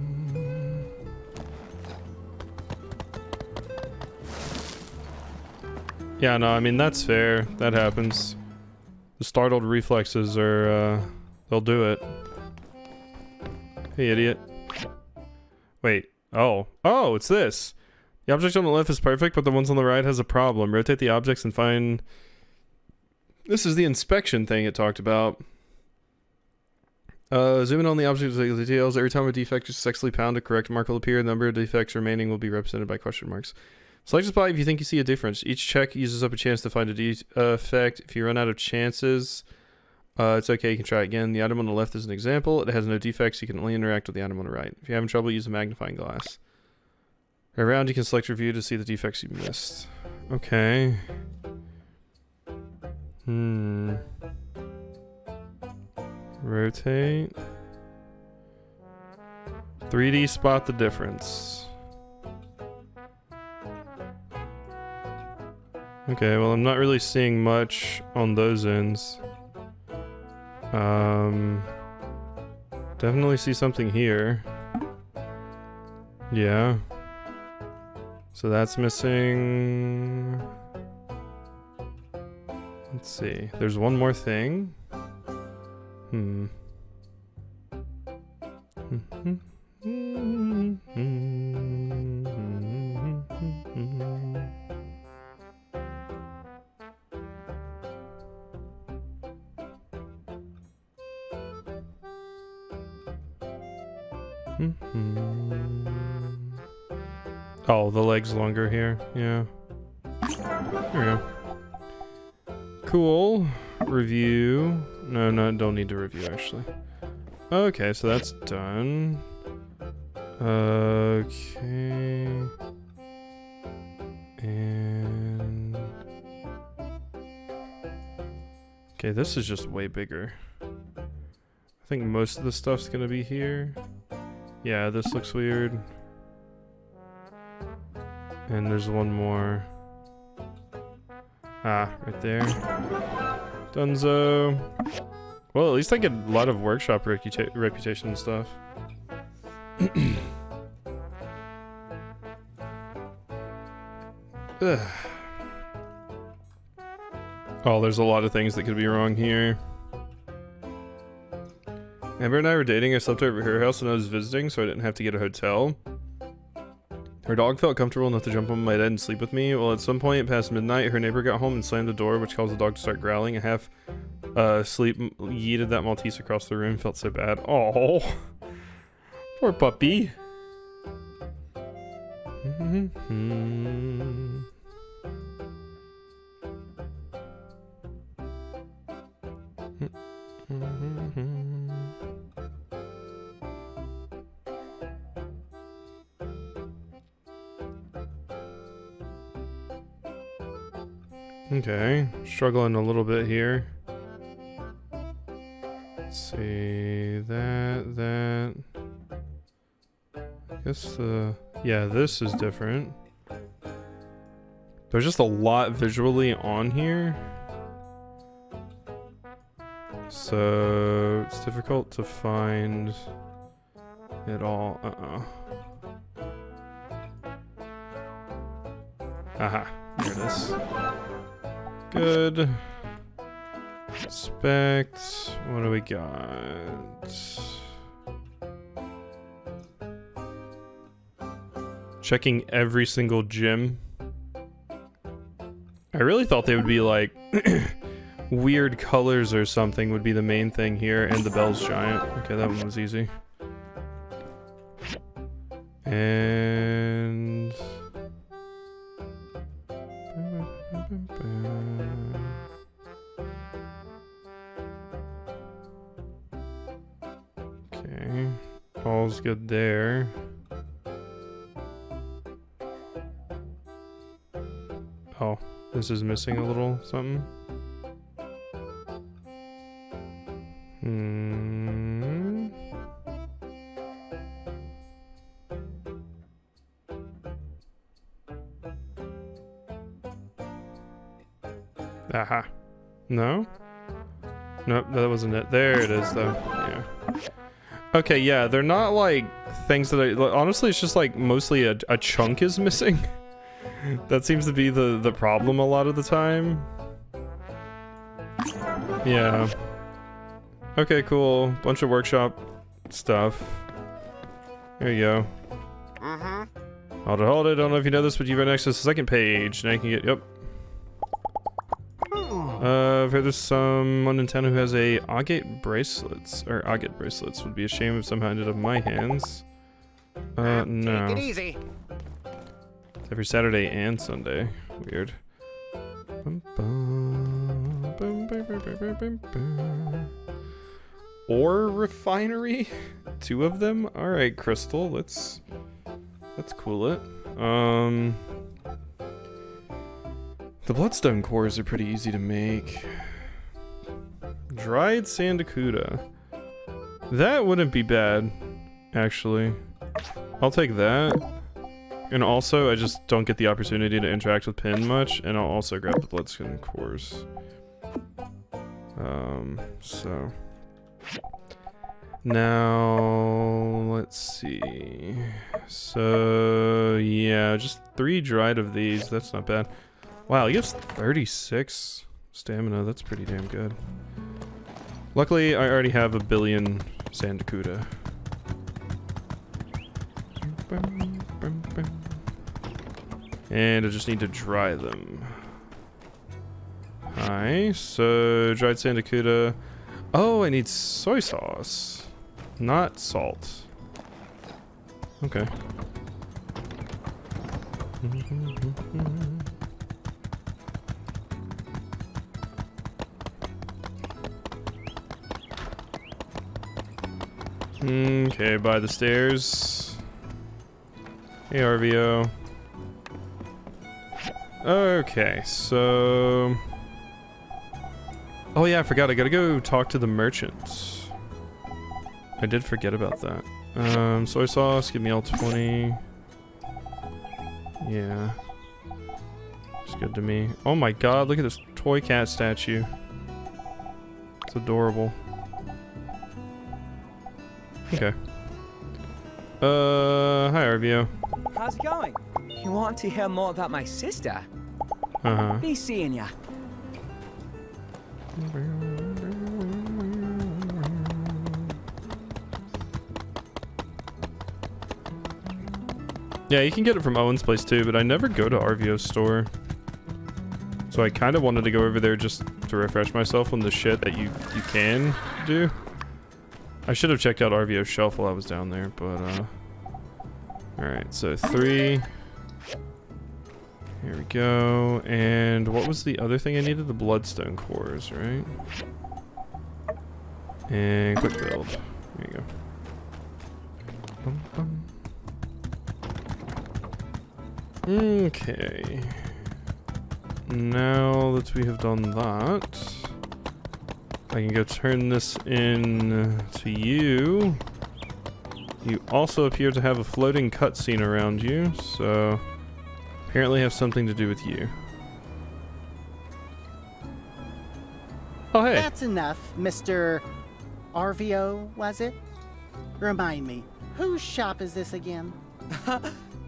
Yeah, no, I mean, that's fair. That happens. The startled reflexes are, they'll do it. Hey, idiot. Wait. Oh. Oh, it's this. The object on the left is perfect, but the ones on the right has a problem. Rotate the objects and find... This is the inspection thing it talked about. Zoom in on the object to take the details. Every time a defect is successfully found, a correct mark will appear. The number of defects remaining will be represented by question marks. Select a spot if you think you see a difference. Each check uses up a chance to find a defect. If you run out of chances, it's okay, you can try again. The item on the left is an example. It has no defects. You can only interact with the item on the right. If you're having trouble, use a magnifying glass. Around, you can select your view to see the defects you missed. Okay. Rotate. 3D spot the difference. Okay, well, I'm not really seeing much on those ends. Definitely see something here. Yeah. So that's missing. Let's see. There's one more thing. Oh, the leg's longer here. Yeah. There we go. Cool. Review. No, don't need to review, actually. Okay, so that's done. Okay. And... Okay, this is just way bigger. I think most of the stuff's gonna be here. Yeah, this looks weird. And there's one more. Ah, right there. Dunzo. Well, at least I get a lot of workshop reputation and stuff. Ugh. Oh, there's a lot of things that could be wrong here. Amber and I were dating. I slept over at her house when I was visiting, so I didn't have to get a hotel. Her dog felt comfortable enough to jump on my bed and sleep with me. Well, at some point past midnight, her neighbor got home and slammed the door, which caused the dog to start growling. A half sleep yeeted that Maltese across the room. Felt so bad. Oh, poor puppy. Okay, struggling a little bit here. Let's see, that. I guess yeah, this is different. There's just a lot visually on here. So, it's difficult to find it all. Aha, there it is. Good. Inspect. What do we got? Checking every single gym. I really thought they would be like weird colors or something would be the main thing here, and the bell's giant. Okay, that one was easy. And okay, all's good there. Oh, this is missing a little something. Aha. No? Nope, that wasn't it. There it is, though. Yeah. Okay, yeah, they're not like things that I... Honestly, it's just like mostly a chunk is missing. That seems to be the problem a lot of the time. Yeah. Okay, cool. Bunch of workshop stuff. There you go. Hold it. I don't know if you know this, but you've got access to the second page. Now you can get... Yep. I've heard there's someone in town who has a agate bracelets. Or agate bracelets. Would be a shame if somehow ended up in my hands. No. Take it easy. Every Saturday and Sunday. Weird. Ore refinery? 2 of them? Alright, Crystal, let's cool it. The bloodstone cores are pretty easy to make. Dried Sandacuda. That wouldn't be bad, actually. I'll take that. And also, I just don't get the opportunity to interact with Pin much, and I'll also grab the bloodstone cores. So... Now, let's see. So, yeah, just 3 dried of these. That's not bad. Wow, he has 36 stamina. That's pretty damn good. Luckily, I already have 1 billion Sandacuda. And I just need to dry them. Hi, so dried Sandacuda. Oh, I need soy sauce, not salt. Okay. Okay, by the stairs. Hey, RVO. Okay, so... Oh yeah, I forgot. I gotta go talk to the merchant. I did forget about that. Soy sauce, give me all 20. Yeah. It's good to me. Oh my god, look at this toy cat statue. It's adorable. Okay. Hi RVO. How's it going? You want to hear more about my sister? Uh-huh. Be seeing ya. Yeah, you can get it from Owen's place too, but I never go to RVO's store. So I kind of wanted to go over there just to refresh myself on the shit that you can do. I should have checked out RVO's shelf while I was down there, but alright, so 3. Here we go. And what was the other thing I needed? The bloodstone cores, right? And quick build. There you go. Bum, bum. Okay. Now that we have done that, I can go turn this in to you. You also appear to have a floating cutscene around you, so apparently have something to do with you. Oh, hey. That's enough, Mr. RVO, was it? Remind me, whose shop is this again?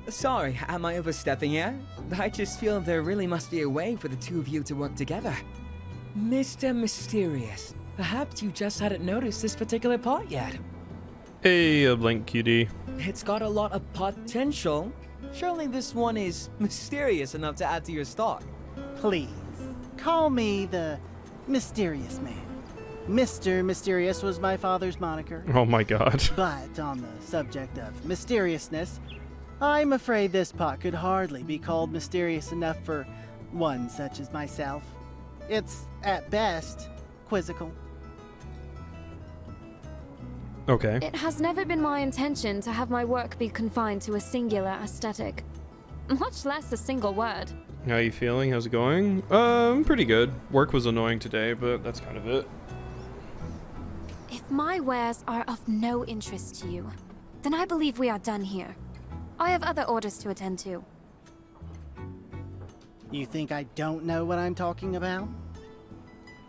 Sorry, am I overstepping here? I just feel there really must be a way for the two of you to work together. Mr. Mysterious, perhaps you just hadn't noticed this particular part yet. Hey, a blank QD. It's got a lot of potential. Surely this one is mysterious enough to add to your stock. Please, call me the Mysterious Man. Mr. Mysterious was my father's moniker. Oh my god. But on the subject of mysteriousness, I'm afraid this pot could hardly be called mysterious enough for one such as myself. It's, at best, quizzical. Okay. It has never been my intention to have my work be confined to a singular aesthetic, much less a single word. How you feeling? How's it going? Pretty good. Work was annoying today, but that's kind of it. If my wares are of no interest to you, then I believe we are done here. I have other orders to attend to. You think I don't know what I'm talking about?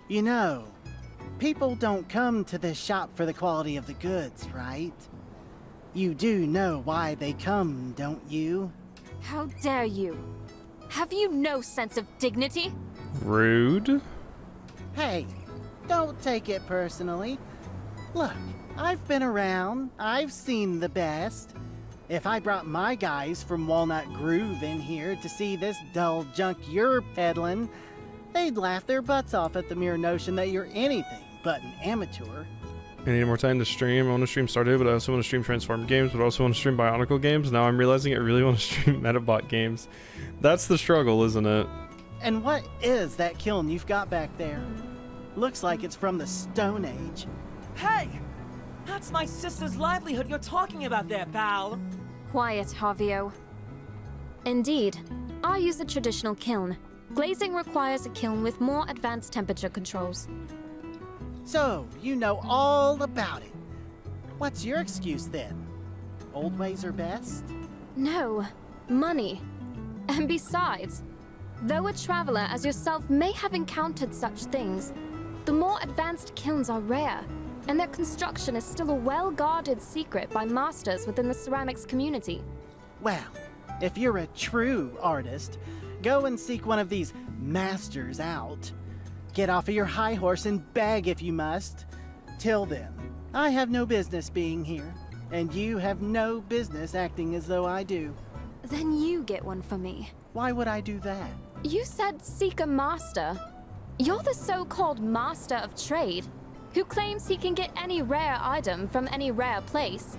You know, people don't come to this shop for the quality of the goods, right? You do know why they come, don't you? How dare you? Have you no sense of dignity? Rude. Hey, don't take it personally. Look, I've been around. I've seen the best. If I brought my guys from Walnut Groove in here to see this dull junk you're peddling, they'd laugh their butts off at the mere notion that you're anything but an amateur. I need more time to stream. I want to stream Stardew, but I also want to stream Transform games, but I also want to stream Bionicle games. Now I'm realizing I really want to stream Metabot games. That's the struggle, isn't it? And what is that kiln you've got back there? Looks like it's from the Stone Age. Hey! That's my sister's livelihood you're talking about there, pal! Quiet, Javio. Indeed, I use a traditional kiln. Glazing requires a kiln with more advanced temperature controls. So, you know all about it. What's your excuse then? Old ways are best? No, money. And besides, though a traveler as yourself may have encountered such things, the more advanced kilns are rare, and their construction is still a well-guarded secret by masters within the ceramics community. Well, if you're a true artist, go and seek one of these masters out. Get off of your high horse and beg if you must. Till then, I have no business being here, and you have no business acting as though I do. Then you get one for me. Why would I do that? You said seek a master. You're the so-called master of trade, who claims he can get any rare item from any rare place.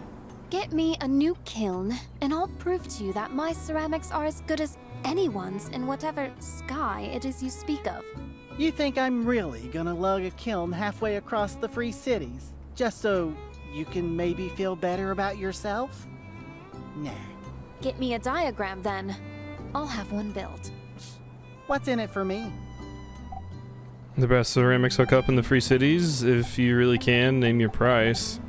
Get me a new kiln, and I'll prove to you that my ceramics are as good as anyone's in whatever sky it is you speak of. You think I'm really gonna lug a kiln halfway across the free cities, just so you can maybe feel better about yourself? Nah. Get me a diagram then. I'll have one built. What's in it for me? The best ceramics hookup in the free cities. If you really can, name your price.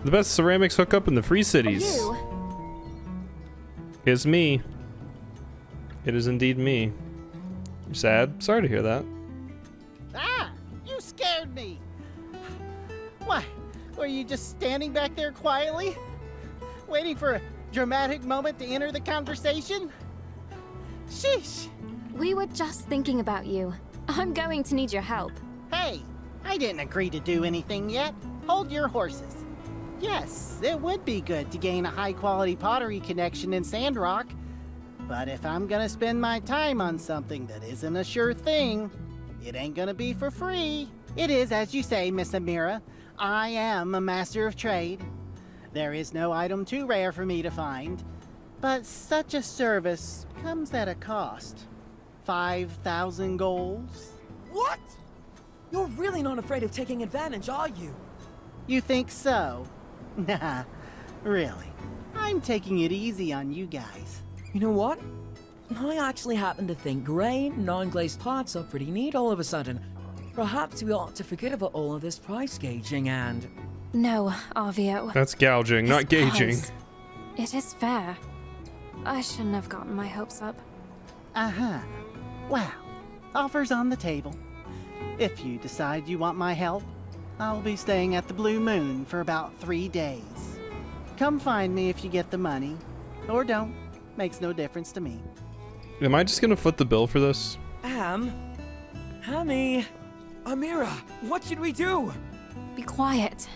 The best ceramics hookup in the free cities. You? Is me. It is indeed me. You're sad? Sorry to hear that. Ah! You scared me! Why? Were you just standing back there quietly? Waiting for a dramatic moment to enter the conversation? Sheesh! We were just thinking about you. I'm going to need your help. Hey! I didn't agree to do anything yet. Hold your horses. Yes, it would be good to gain a high-quality pottery connection in Sandrock. But if I'm gonna spend my time on something that isn't a sure thing, it ain't gonna be for free. It is, as you say, Miss Amira. I am a master of trade. There is no item too rare for me to find. But such a service comes at a cost. 5,000 golds. What? You're really not afraid of taking advantage, are you? You think so? Nah, really. I'm taking it easy on you guys. You know what? I actually happen to think gray, non-glazed parts are pretty neat all of a sudden. Perhaps we ought to forget about all of this price gauging and... No, Arvio. That's gouging, not gauging. It is fair. I shouldn't have gotten my hopes up. Uh-huh. Well, offers on the table. If you decide you want my help, I'll be staying at the Blue Moon for about 3 days. Come find me if you get the money. Or don't. Makes no difference to me. Am I just gonna foot the bill for this? Hammy, Amira, what should we do? Be quiet.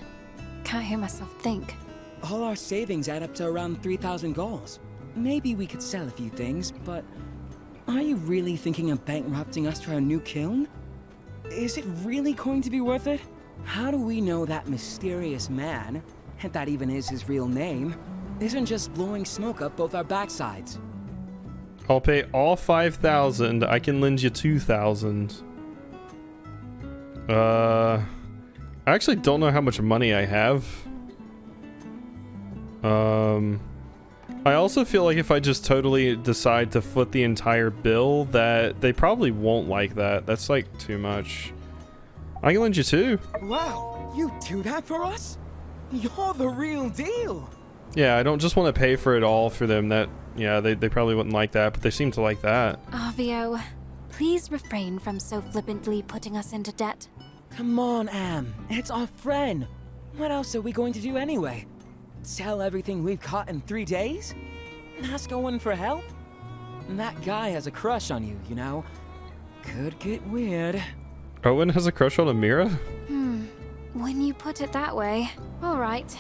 Can't hear myself think. All our savings add up to around 3,000 goals. Maybe we could sell a few things, but are you really thinking of bankrupting us for our new kiln? Is it really going to be worth it? How do we know that mysterious man, if that even is his real name, isn't just blowing smoke up both our backsides? I'll pay all 5,000. I can lend you 2,000. I actually don't know how much money I have. I also feel like if I just totally decide to foot the entire bill, that they probably won't like that. That's like too much. I can lend you 2. Wow, you do that for us? You're the real deal. Yeah, I don't just want to pay for it all for them. That, yeah, they probably wouldn't like that, but they seem to like that. Arvio, please refrain from so flippantly putting us into debt. Come on, Am. It's our friend. What else are we going to do anyway? Sell everything we've caught in 3 days? Ask Owen for help? That guy has a crush on you, you know? Could get weird. Owen has a crush on Amira? When you put it that way. Alright.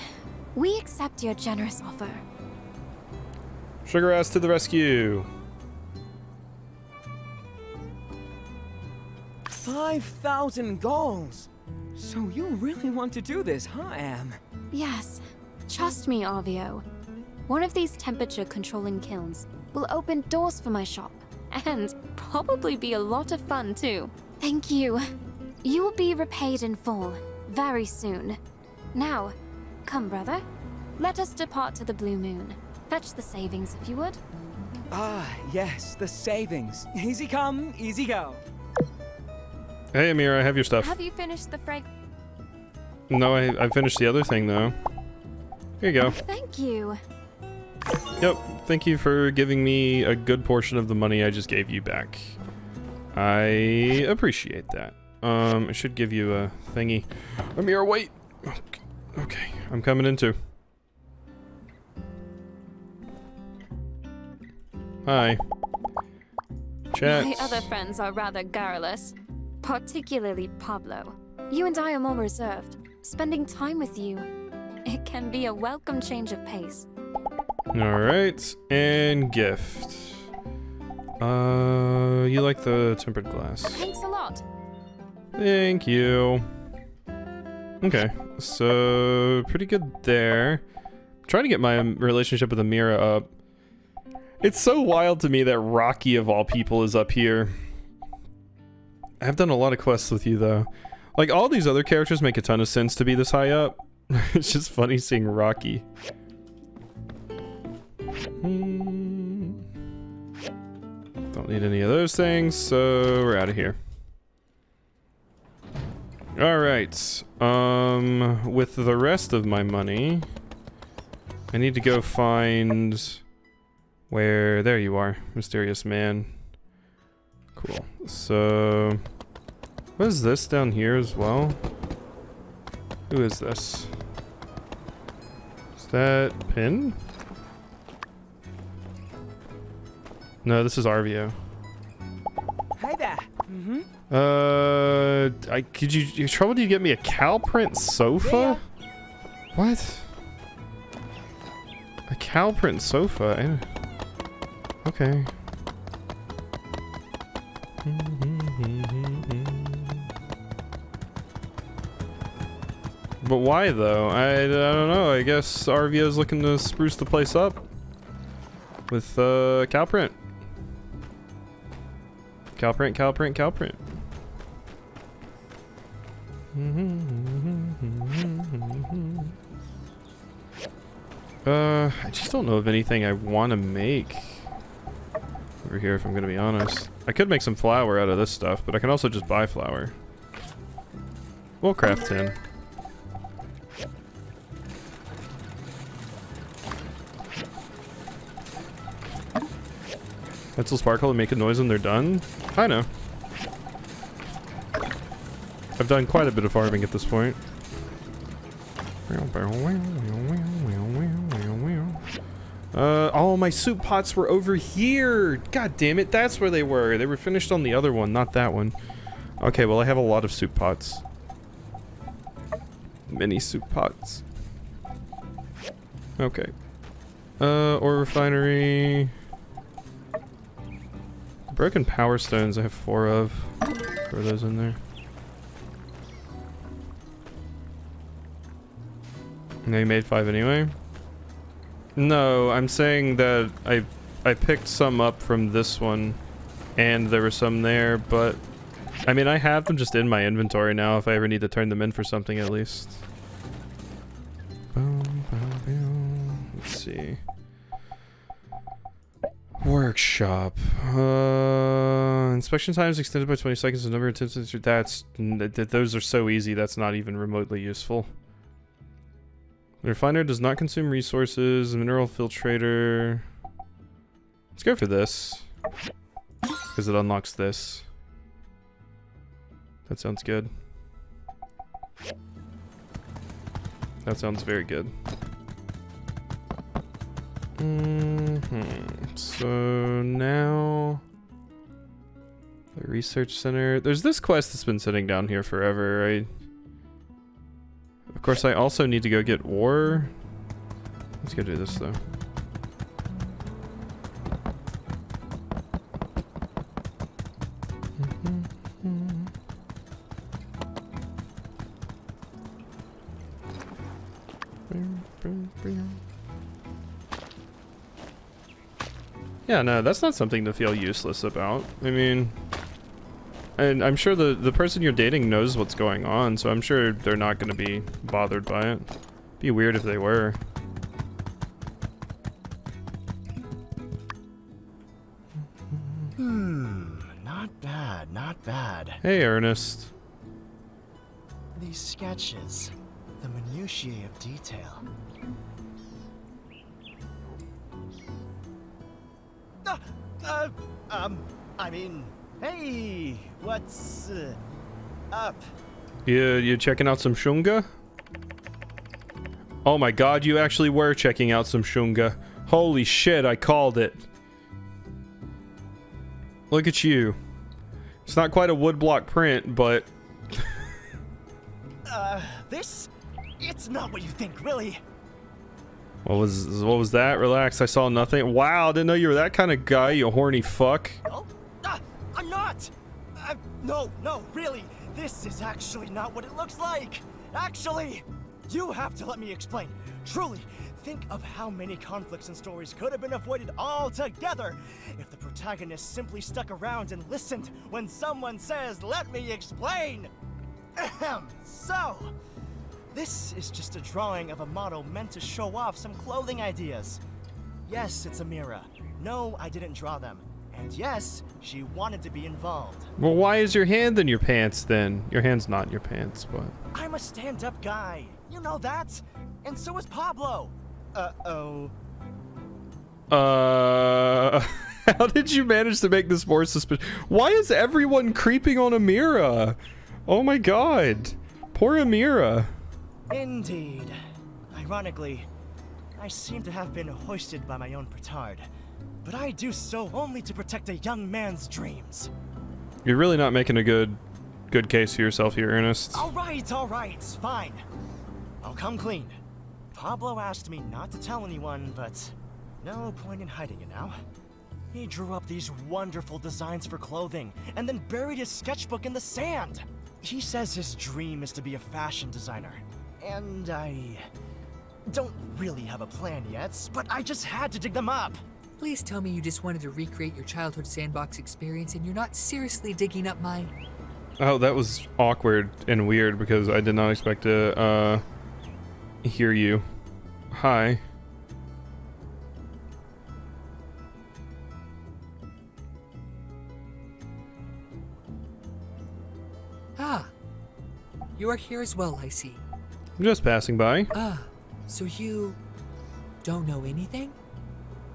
We accept your generous offer. Sugar ass to the rescue. 5,000 goals! So you really want to do this, huh, Am? Yes. Trust me, Arvio. One of these temperature-controlling kilns will open doors for my shop. And probably be a lot of fun, too. Thank you. You will be repaid in full, very soon. Now, come, brother. Let us depart to the Blue Moon. Fetch the savings, if you would. Ah, yes, the savings. Easy come, easy go. Hey, Amira, I have your stuff. Have you finished the frag? No, I finished the other thing, though. Here you go. Thank you. Yep, thank you for giving me a good portion of the money I just gave you back. I appreciate that. I should give you a thingy. Amira, wait! Okay, I'm coming in too. Hi. Chat. My other friends are rather garrulous. Particularly Pablo. You and I are more reserved. Spending time with you, it can be a welcome change of pace. Alright, and gift. You like the tempered glass. Thanks a lot. Thank you. Okay, so pretty good there. I'm trying to get my relationship with Amira up. It's so wild to me that Rocky of all people is up here. I've done a lot of quests with you though. Like all these other characters make a ton of sense to be this high up. It's just funny seeing Rocky. Don't need any of those things, so we're out of here. Alright, with the rest of my money, I need to go find where, there you are, mysterious man. Cool, so, what is this down here as well? Who is this? Is that Pin? No, this is Arvio. Hey there. Could you trouble do you get me a cow print sofa? What? A cow print sofa? Okay. But why though? I don't know. I guess Arvio's looking to spruce the place up with cow print. Cow print, cow print, cow print. I just don't know of anything I want to make over here, if I'm gonna be honest. I could make some flour out of this stuff, but I can also just buy flour. We'll craft 10. Pencil sparkle and make a noise when they're done? I know. I've done quite a bit of farming at this point. Oh, my soup pots were over here! God damn it, that's where they were! They were finished on the other one, not that one. Okay, well I have a lot of soup pots. Mini soup pots. Okay. Ore refinery. Broken power stones I have 4 of. Throw those in there. No, you made 5 anyway? No, I'm saying that I picked some up from this one, and there were some there, but I mean, I have them just in my inventory now if I ever need to turn them in for something at least. Let's see. Workshop. Inspection times extended by 20 seconds. The number of attempts. Those are so easy. That's not even remotely useful. The refiner does not consume resources. Mineral filtrator. Let's go for this, because it unlocks this. That sounds good. That sounds very good. So now the research center. There's this quest that's been sitting down here forever. Of course, I also need to go get ore. Let's go do this though. Yeah, no, that's not something to feel useless about. I mean, and I'm sure the person you're dating knows what's going on, so I'm sure they're not going to be bothered by it. Be weird if they were. Not bad, not bad. Hey, Ernest. These sketches, the minutiae of detail. I mean, hey, what's up? You checking out some shunga? Oh my god, you actually were checking out some shunga. Holy shit, I called it. Look at you. It's not quite a woodblock print, but... It's not what you think, really. What was that? Relax, I saw nothing. Wow, didn't know you were that kind of guy, you horny fuck. Oh, I'm not! No, really, this is actually not what it looks like. Actually, you have to let me explain. Truly, think of how many conflicts and stories could have been avoided altogether if the protagonist simply stuck around and listened when someone says, "Let me explain." Ahem. So, this is just a drawing of a model meant to show off some clothing ideas. Yes, it's Amira. No, I didn't draw them. And yes, she wanted to be involved. Well, why is your hand in your pants then? Your hand's not in your pants, but... I'm a stand-up guy. You know that? And so is Pablo. Uh-oh. How did you manage to make this more suspicious? Why is everyone creeping on Amira? Oh my god. Poor Amira. Indeed. Ironically, I seem to have been hoisted by my own petard. But I do so only to protect a young man's dreams. You're really not making a good case for yourself here, Ernest. All right, fine. I'll come clean. Pablo asked me not to tell anyone, but no point in hiding it now. He drew up these wonderful designs for clothing, and then buried his sketchbook in the sand. He says his dream is to be a fashion designer, and I don't really have a plan yet, but I just had to dig them up. Please tell me you just wanted to recreate your childhood sandbox experience and you're not seriously digging up my... Oh, that was awkward and weird because I did not expect to, hear you. Hi. Ah. You are here as well, I see. I'm just passing by. Ah. So you... don't know anything?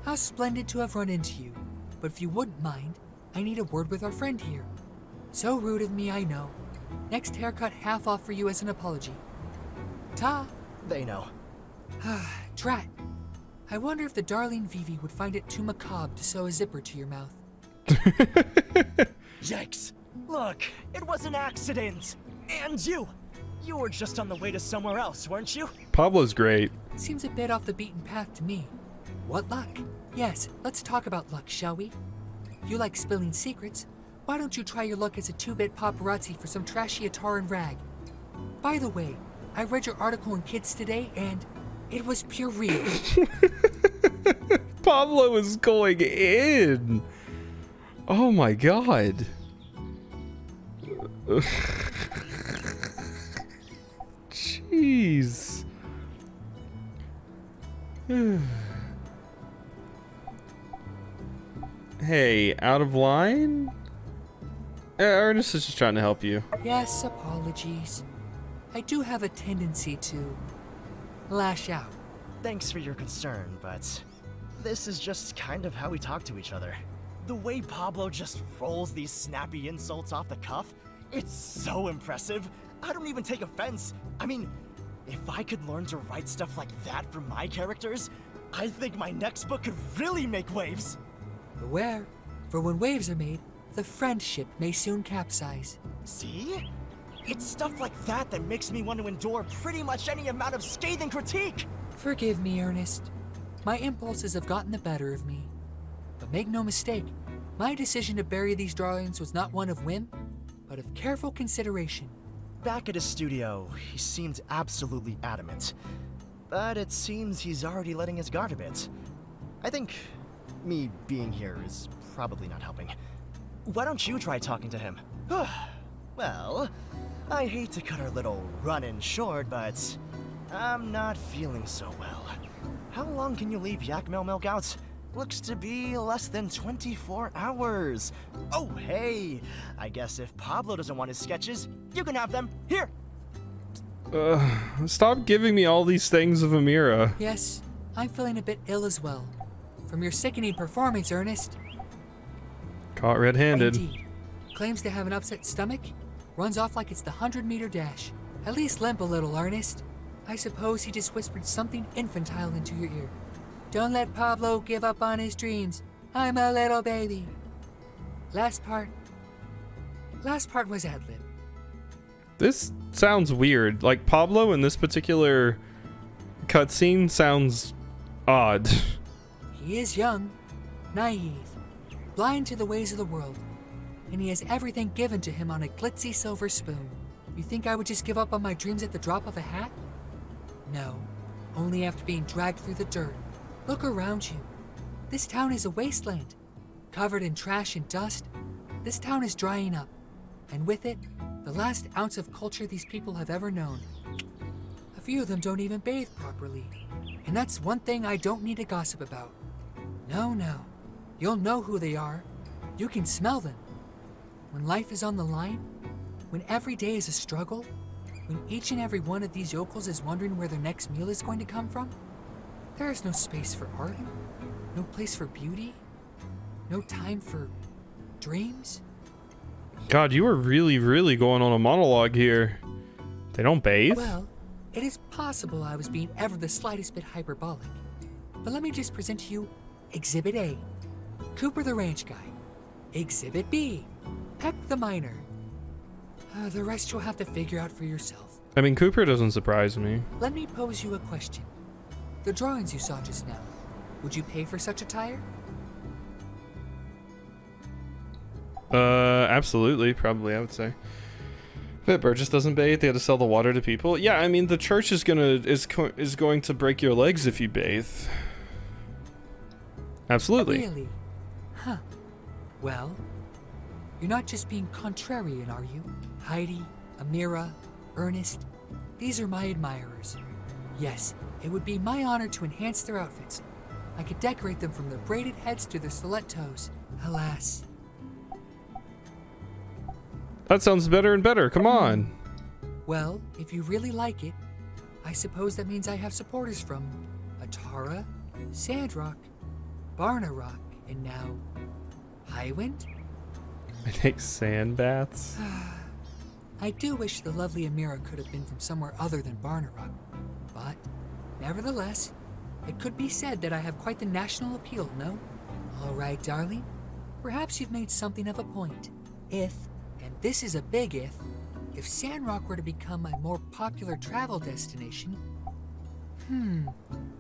How splendid to have run into you. But if you wouldn't mind, I need a word with our friend here. So rude of me, I know. Next haircut half off for you as an apology. Ta! They know. Drat. I wonder if the darling Vivi would find it too macabre to sew a zipper to your mouth. Yikes! Look, it was an accident. And you were just on the way to somewhere else, weren't you? Pablo's great. Seems a bit off the beaten path to me. What luck? Yes, let's talk about luck, shall we? You like spilling secrets. Why don't you try your luck as a 2-bit paparazzi for some trashy attire and rag? By the way, I read your article in Kids Today, and it was pure real. Pablo is going in. Oh my god. Jeez. Hey, out of line? Ernest is just trying to help you. Yes, apologies. I do have a tendency to lash out. Thanks for your concern, but this is just kind of how we talk to each other. The way Pablo just rolls these snappy insults off the cuff, it's so impressive. I don't even take offense. I mean, if I could learn to write stuff like that for my characters, I think my next book could really make waves. Beware, for when waves are made, the friendship may soon capsize. See? It's stuff like that that makes me want to endure pretty much any amount of scathing critique. Forgive me, Ernest. My impulses have gotten the better of me. But make no mistake, my decision to bury these drawings was not one of whim, but of careful consideration. Back at his studio, he seemed absolutely adamant. But it seems he's already letting his guard a bit. I think me being here is probably not helping. Why don't you try talking to him? Well, I hate to cut our little run-in short, but I'm not feeling so well. How long can you leave Yakmel milk out? Looks to be less than 24 hours. Oh, hey! I guess if Pablo doesn't want his sketches, you can have them. Here! Stop giving me all these things of Amira. Yes, I'm feeling a bit ill as well. From your sickening performance, Ernest. Caught red-handed. Indeed. Claims to have an upset stomach. Runs off like it's the 100-meter dash. At least limp a little, Ernest. I suppose he just whispered something infantile into your ear. Don't let Pablo give up on his dreams. I'm a little baby. Last part was ad-lib. This sounds weird. Like, Pablo in this particular cutscene sounds odd. He is young, naive, blind to the ways of the world, and he has everything given to him on a glitzy silver spoon. You think I would just give up on my dreams at the drop of a hat? No, only after being dragged through the dirt. Look around you. This town is a wasteland, covered in trash and dust. This town is drying up, and with it, the last ounce of culture these people have ever known. A few of them don't even bathe properly, and that's one thing I don't need to gossip about. No, you'll know who they are. You can smell them. When life is on the line, when every day is a struggle, when each and every one of these yokels is wondering where their next meal is going to come from, there is no space for art, no place for beauty, no time for dreams. God, you are really, really going on a monologue here. They don't bathe? Well, it is possible I was being ever the slightest bit hyperbolic. But let me just present to you Exhibit A, Cooper the ranch guy. Exhibit B, Pep the miner. The rest you'll have to figure out for yourself. I mean, Cooper doesn't surprise me. Let me pose you a question. The drawings you saw just now, would you pay for such attire? Absolutely, probably, I would say. But Burgess doesn't bathe. They had to sell the water to people. Yeah, I mean, the church is going to break your legs if you bathe. Absolutely. Really? Huh. Well, you're not just being contrarian, are you? Heidi, Amira, Ernest, these are my admirers. Yes, it would be my honor to enhance their outfits. I could decorate them from their braided heads to their stiletto toes. Alas. That sounds better and better. Come on. Well, if you really like it, I suppose that means I have supporters from Atara, Sandrock, Barnarock, and now Highwind? I take sand baths. I do wish the lovely Amira could have been from somewhere other than Barnarock, but nevertheless, it could be said that I have quite the national appeal, no? All right, darling. Perhaps you've made something of a point. If, and this is a big if. If Sandrock were to become a more popular travel destination,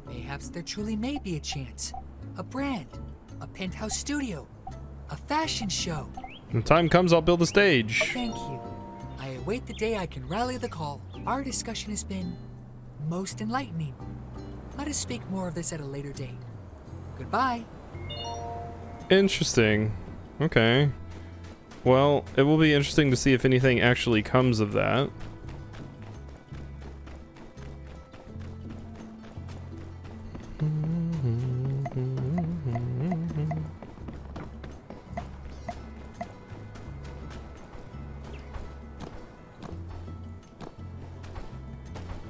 perhaps there truly may be a chance. A brand, a penthouse studio, a fashion show. When the time comes, I'll build a stage. Thank you. I await the day I can rally the call. Our discussion has been most enlightening. Let us speak more of this at a later date. Goodbye. Interesting. Okay. Well, it will be interesting to see if anything actually comes of that.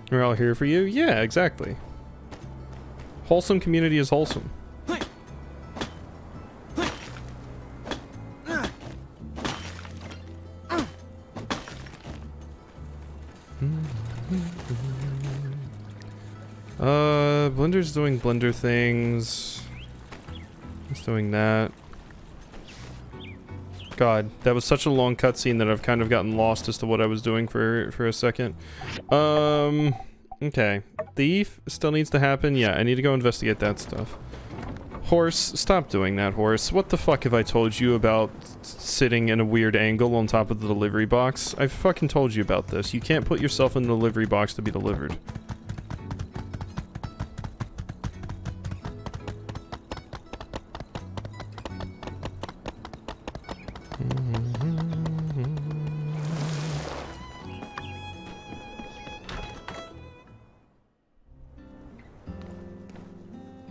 We're all here for you? Yeah, exactly. Wholesome community is wholesome. Blender's doing Blender things. He's doing that. God, that was such a long cutscene that I've kind of gotten lost as to what I was doing for a second. Okay. Thief still needs to happen. Yeah, I need to go investigate that stuff. Horse, stop doing that, horse. What the fuck have I told you about sitting in a weird angle on top of the delivery box? I've fucking told you about this. You can't put yourself in the delivery box to be delivered.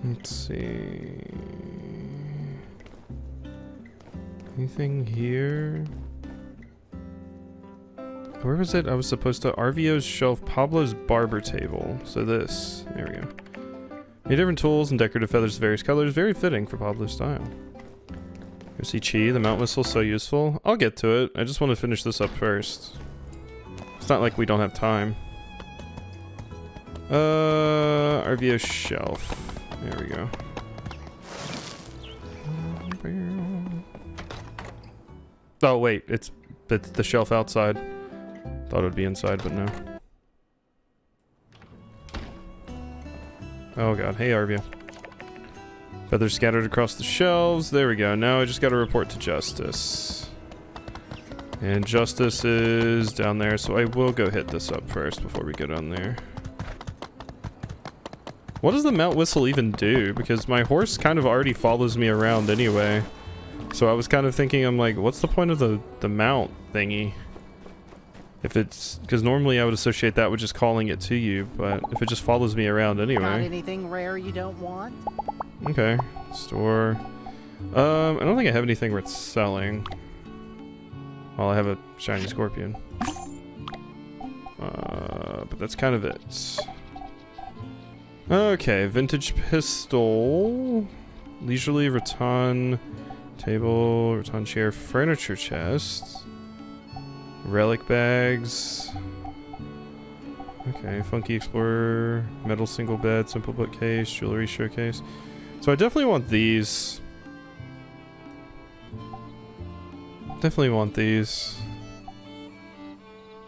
Let's see. Anything here? Where was it? I was supposed to RVO's shelf, Pablo's barber table. So this. There we go. Many different tools and decorative feathers of various colors. Very fitting for Pablo's style. Go see Chi. The mount whistle, so useful. I'll get to it. I just want to finish this up first. It's not like we don't have time. RVO shelf. There we go. Oh wait, it's the shelf outside. Thought it would be inside, but no. Oh god, hey RVO. Feathers scattered across the shelves. There we go. Now I just gotta report to Justice. And Justice is down there, so I will go hit this up first before we go down there. What does the mount whistle even do? Because my horse kind of already follows me around anyway. So I was kind of thinking, I'm like, what's the point of the mount thingy? If it's... Because normally I would associate that with just calling it to you, but if it just follows me around Got anyway. anything rare you don't want? Okay. Store. I don't think I have anything worth selling. Well, I have a shiny scorpion. But that's kind of it. Okay, vintage pistol, leisurely rattan table, rattan chair, furniture chest, relic bags. Okay, funky explorer, metal single bed, simple bookcase, jewelry showcase. So I definitely want these. Definitely want these.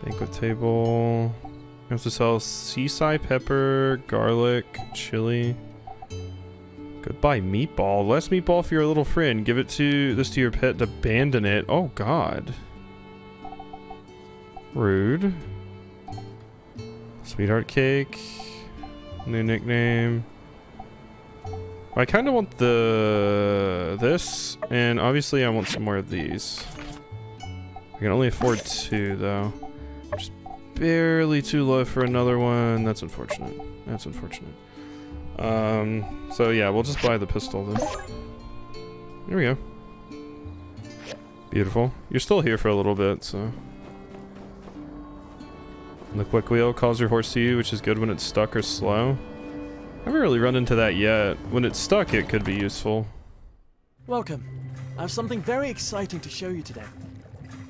Banquet table. I have to sell seaside pepper, garlic, chili. Goodbye meatball. Less meatball for your little friend. Give it to this to your pet to abandon it. Oh god. Rude. Sweetheart cake. New nickname. I kind of want this, and obviously I want some more of these. I can only afford 2 though. Just barely too low for another one. That's unfortunate. That's unfortunate. So yeah, we'll just buy the pistol then. There we go. Beautiful. You're still here for a little bit, so. And the quick wheel calls your horse to you, which is good when it's stuck or slow. I haven't really run into that yet. When it's stuck, it could be useful. Welcome. I have something very exciting to show you today.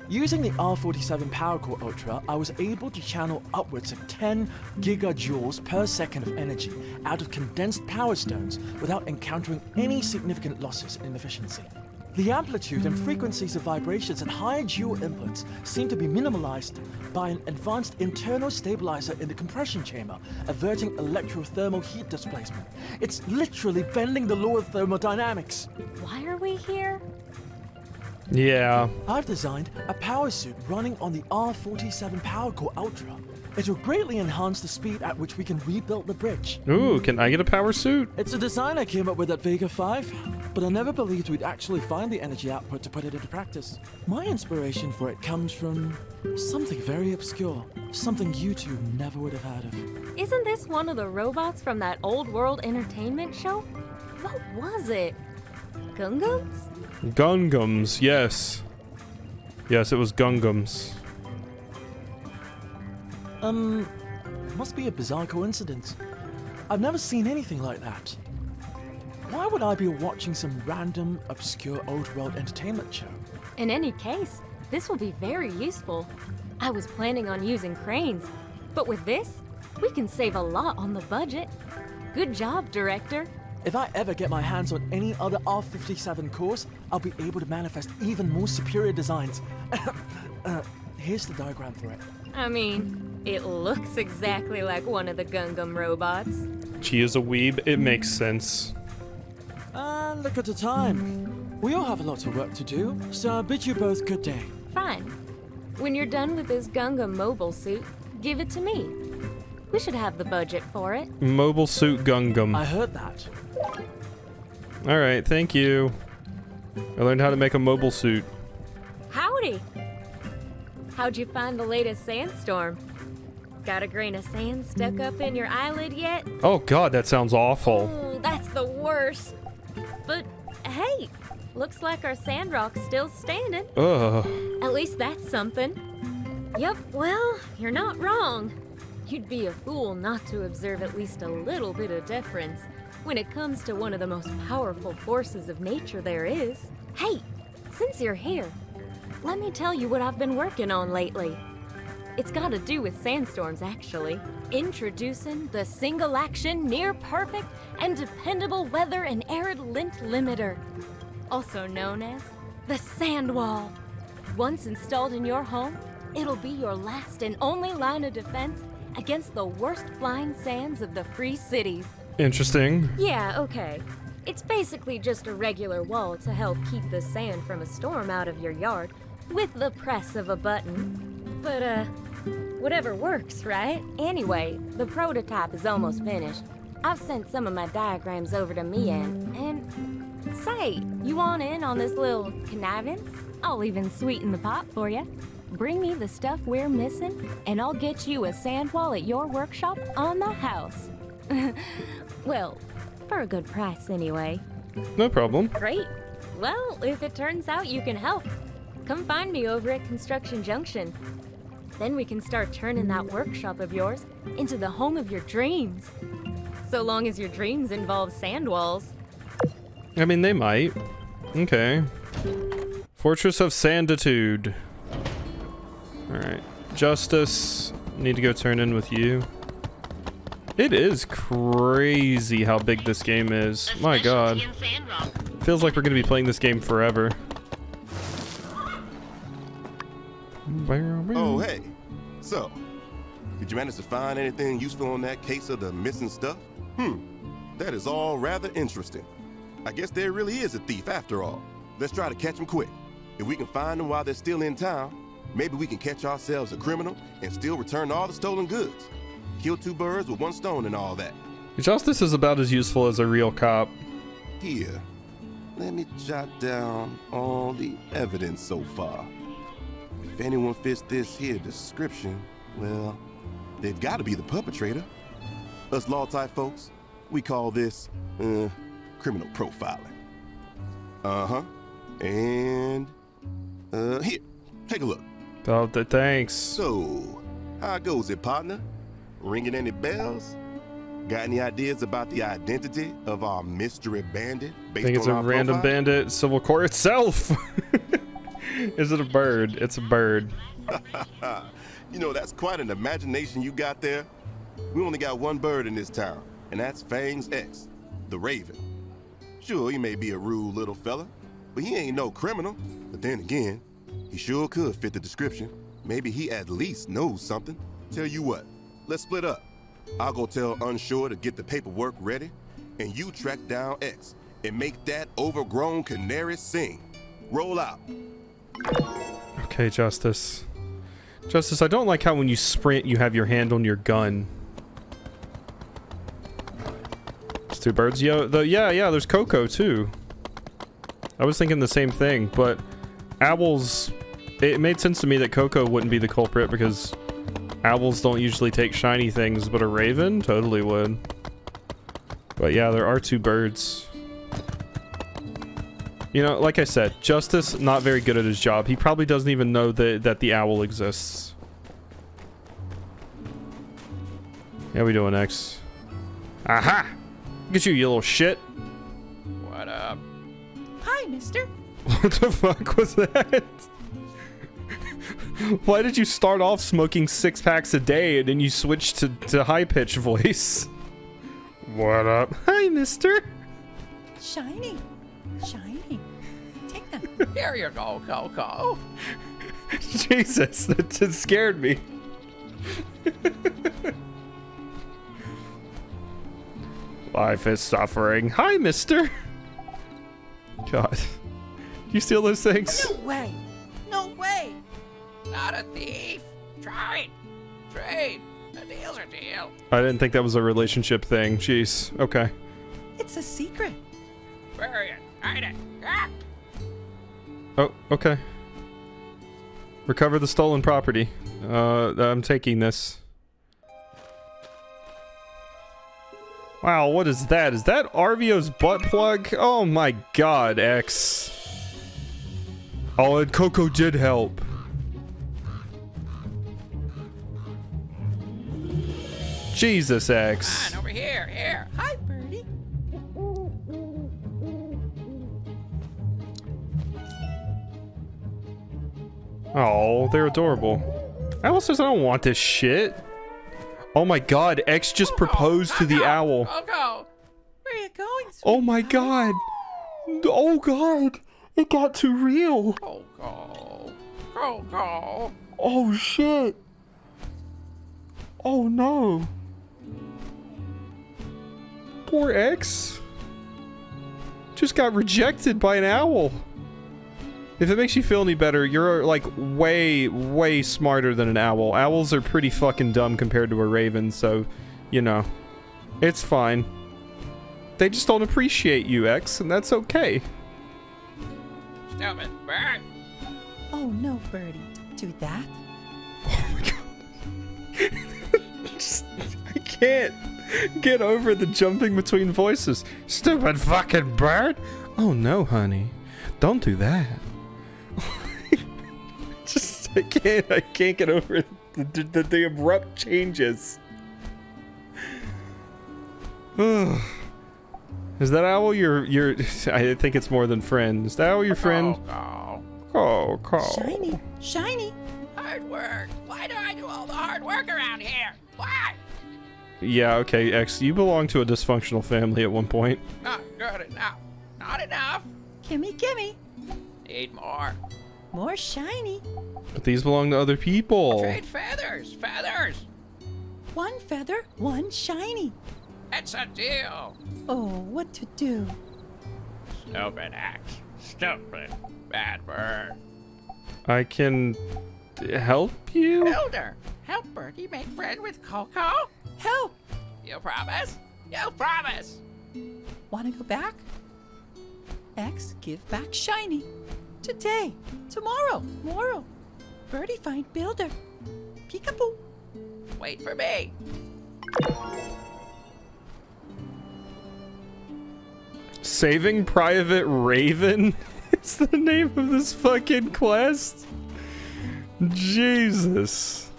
Using the R47 Power Core Ultra, I was able to channel upwards of 10 gigajoules per second of energy out of condensed power stones without encountering any significant losses in efficiency. The amplitude and frequencies of vibrations at high dual inputs seem to be minimalized by an advanced internal stabilizer in the compression chamber, averting electrothermal heat displacement. It's literally bending the law of thermodynamics. Why are we here? Yeah. I've designed a power suit running on the R47 Power Core Ultra. It will greatly enhance the speed at which we can rebuild the bridge. Ooh, can I get a power suit? It's a design I came up with at Vega 5, but I never believed we'd actually find the energy output to put it into practice. My inspiration for it comes from something very obscure, something you two never would have heard of. Isn't this one of the robots from that old world entertainment show? What was it? Gungams? Gungams, yes. Yes, it was Gungams. Must be a bizarre coincidence. I've never seen anything like that. Why would I be watching some random, obscure old world entertainment show? In any case, this will be very useful. I was planning on using cranes, but with this, we can save a lot on the budget. Good job, Director. If I ever get my hands on any other R57 cores, I'll be able to manifest even more superior designs. Here's the diagram for it. I mean, it looks exactly like one of the Gungam robots. She is a weeb. It makes sense. Look at the time. We all have a lot of work to do, so I bid you both good day. Fine. When you're done with this Gungam mobile suit, give it to me. We should have the budget for it. Mobile suit Gungam. I heard that. Alright, thank you. I learned how to make a mobile suit. Howdy! How'd you find the latest sandstorm? Got a grain of sand stuck up in your eyelid yet? Oh god, that sounds awful. Oh, that's the worst. But hey, looks like our Sandrock's still standing. Ugh. At least that's something. Yep, well, you're not wrong. You'd be a fool not to observe at least a little bit of deference when it comes to one of the most powerful forces of nature there is. Hey, since you're here, let me tell you what I've been working on lately. It's got to do with sandstorms, actually. Introducing the single-action, near-perfect, and dependable weather and arid lint limiter, also known as the sand wall. Once installed in your home, it'll be your last and only line of defense against the worst flying sands of the free cities. Interesting. Yeah, okay. It's basically just a regular wall to help keep the sand from a storm out of your yard with the press of a button. But, whatever works, right? Anyway, the prototype is almost finished. I've sent some of my diagrams over to Mian, and say, you want in on this little connivance? I'll even sweeten the pot for you. Bring me the stuff we're missing, and I'll get you a sand wall at your workshop on the house. Well, for a good price anyway. No problem. Great. Well, if it turns out you can help, come find me over at Construction Junction. Then we can start turning that workshop of yours into the home of your dreams. So long as your dreams involve sand walls. I mean, they might. Okay. Fortress of Sanditude. Alright. Justice. Need to go turn in with you. It is crazy how big this game is. My god. Feels like we're going to be playing this game forever. Oh, hey. So, did you manage to find anything useful on that case of the missing stuff? That is all rather interesting. I guess there really is a thief after all. Let's try to catch him quick. If we can find him while they're still in town, maybe we can catch ourselves a criminal and still return all the stolen goods. Kill two birds with one stone and all that. Justice is about as useful as a real cop. Here, let me jot down all the evidence so far. If anyone fits this here description, well, they've got to be the perpetrator. Us law-type folks, we call this, criminal profiling. Uh-huh. And, here, take a look. Oh, thanks. So, how goes it, partner? Ringing any bells? Got any ideas about the identity of our mystery bandit? I think it's a random bandit. Civil Court itself. Is it a bird? It's a bird. You know, that's quite an imagination you got there. We only got one bird in this town, and that's Fang's ex, the Raven. Sure, he may be a rude little fella, but he ain't no criminal. But then again, he sure could fit the description. Maybe he at least knows something. Tell you what, let's split up. I'll go tell Unsure to get the paperwork ready, and you track down X and make that overgrown canary sing. Roll out. Okay, Justice. Justice, I don't like how when you sprint, you have your hand on your gun. It's two birds. Yeah, there's Coco, too. I was thinking the same thing, but owls... It made sense to me that Coco wouldn't be the culprit because owls don't usually take shiny things, but a raven totally would. But yeah, there are two birds. You know, like I said, Justice, not very good at his job. He probably doesn't even know that the owl exists. How we doing, X? Aha! Look at you, you little shit. What up? Hi, mister. What the fuck was that? Why did you start off smoking 6 packs a day and then you switched to high-pitched voice? What up? Hi, mister. Shiny. Shiny. Take them. Here you go, Coco. Jesus, that just scared me. Life is suffering. Hi, mister. God. You steal those things? No way. No way. Not a thief. Trade. Trade. A deal's a deal. I didn't think that was a relationship thing. Jeez. Okay. It's a secret. Bury it. Hide it. Ah! Oh, okay. Recover the stolen property. I'm taking this. Wow, what is that? Is that Arvio's butt plug? Oh my god, X. Oh, and Coco did help. Jesus, X. Come on, over here. Here. Hi, birdie. Oh, they're adorable. Owl says I don't want this shit. Oh my god, X just proposed to the owl. Coco. Where are you going, sweetheart? Oh my god. Oh god. It got too real. Coco. Coco. Oh shit. Oh no. Poor X. Just got rejected by an owl. If it makes you feel any better, you're like way smarter than an owl. Owls are pretty fucking dumb compared to a raven, so, you know, it's fine. They just don't appreciate you, X, and that's okay. Stupid bird. Oh, no, birdie. Don't do that. Oh my god. I can't get over the jumping between voices. Stupid fucking bird. Oh no, honey. Don't do that. I can't get over the abrupt changes. Is that owl your I think it's more than friend. Is that owl your friend? Oh, Shiny. Shiny. Hard work. Why do I do all the hard work around here? Why? Yeah, okay, X, you belong to a dysfunctional family at one point. Not good enough. Not enough. Gimme, gimme. Need more. More shiny. But these belong to other people. Trade feathers. Feathers. One feather, one shiny. It's a deal. Oh, what to do? Stupid axe. Stupid. Bad bird. I can help you? Builder. Help Birdie make friend with Coco. Help! You promise? You promise? Wanna go back? X, give back shiny. Today, tomorrow. Birdie find builder. Peekaboo. Wait for me. Saving Private Raven is the name of this fucking quest. Jesus.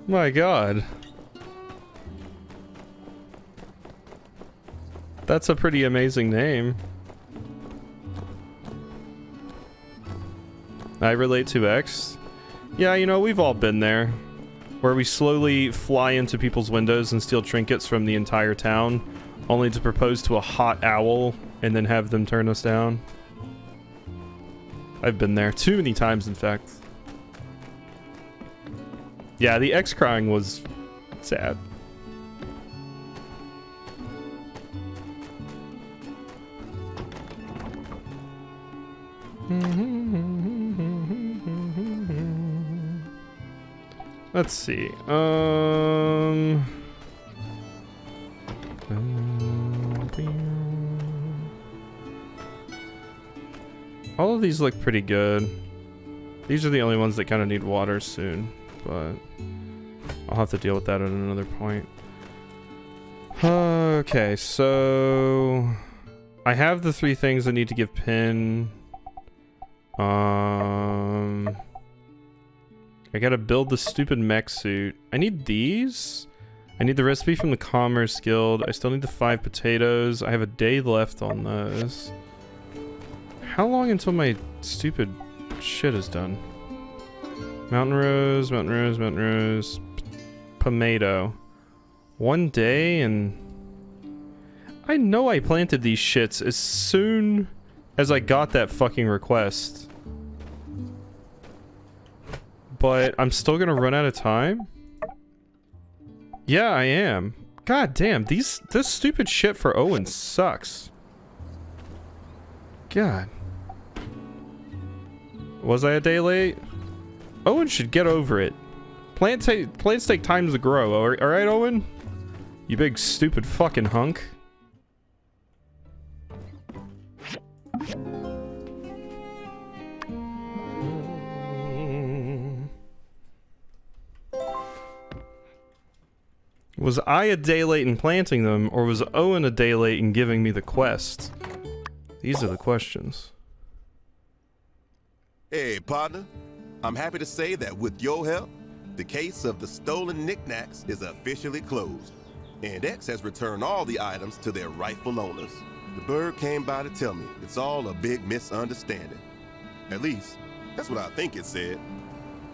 My god. That's a pretty amazing name. I relate to X. Yeah, you know, we've all been there. Where we slowly fly into people's windows and steal trinkets from the entire town, only to propose to a hot owl and then have them turn us down. I've been there too many times, in fact. Yeah, the X crying was sad. Let's see. All of these look pretty good. These are the only ones that kind of need water soon, but I'll have to deal with that at another point. Okay, so I have the 3 things I need to give Pin. I gotta build the stupid mech suit. I need these. I need the recipe from the Commerce Guild. I still need the 5 potatoes. I have a day left on those. How long until my stupid shit is done? Mountain rose, mountain rose, mountain rose. Pomato. 1 day and... I know I planted these shits as soon as I got that fucking request. But I'm still gonna run out of time? Yeah, I am. God damn, this stupid shit for Owen sucks. God. Was I a day late? Owen should get over it. Plants take time to grow, alright, Owen? You big stupid fucking hunk. Was I a day late in planting them, or was Owen a day late in giving me the quest? These are the questions. Hey, partner. I'm happy to say that with your help, the case of the stolen knickknacks is officially closed, and X has returned all the items to their rightful owners. The bird came by to tell me it's all a big misunderstanding. At least, that's what I think it said.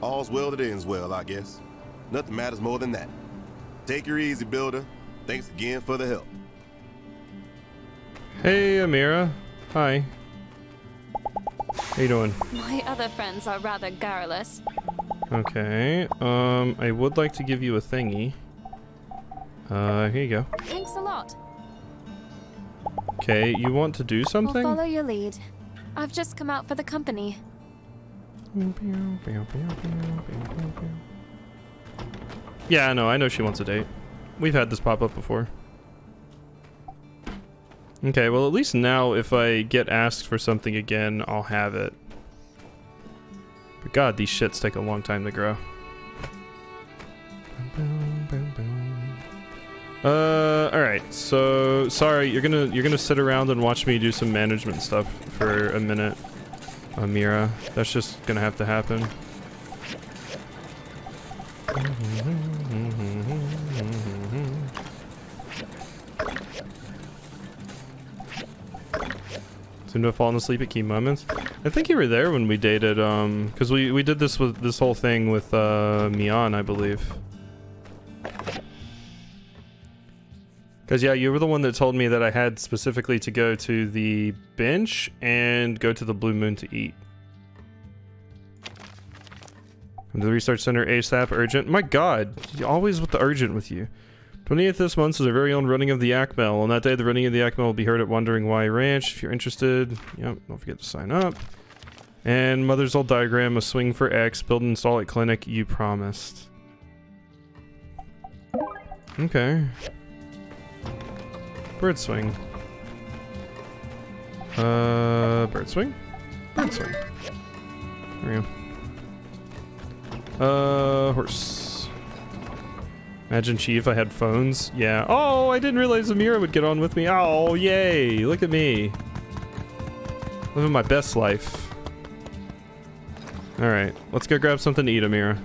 All's well that ends well, I guess. Nothing matters more than that. Take her easy, builder. Thanks again for the help. Hey, Amira. Hi. How you doing? My other friends are rather garrulous. Okay, I would like to give you a thingy. Here you go. Thanks a lot. Okay, you want to do something? I'll follow your lead. I've just come out for the company. Yeah, no, I know she wants a date. We've had this pop up before. Okay, well at least now if I get asked for something again, I'll have it. But god, these shits take a long time to grow. Alright, so sorry, you're gonna sit around and watch me do some management stuff for a minute, Amira. That's just gonna have to happen. Seem to have fallen asleep at key moments. I think you were there when we dated, because we did this with this whole thing with Mian, I believe. Because yeah, you were the one that told me that I had specifically to go to the bench and go to the Blue Moon to eat. Come to the research center ASAP, urgent. My god, always with the urgent with you. 28th this month is our very own running of the Yak Mill. On that day, the running of the Yak Mill will be heard at Wandering Y Ranch. If you're interested, yep, don't forget to sign up. And Mother's old diagram, a swing for X, build and install at clinic, you promised. Okay. Bird swing. Bird swing? Bird swing. There we go. Horse. Imagine Chief, I had phones. Yeah. Oh, I didn't realize Amira would get on with me. Oh, yay. Look at me. Living my best life. Alright, let's go grab something to eat, Amira.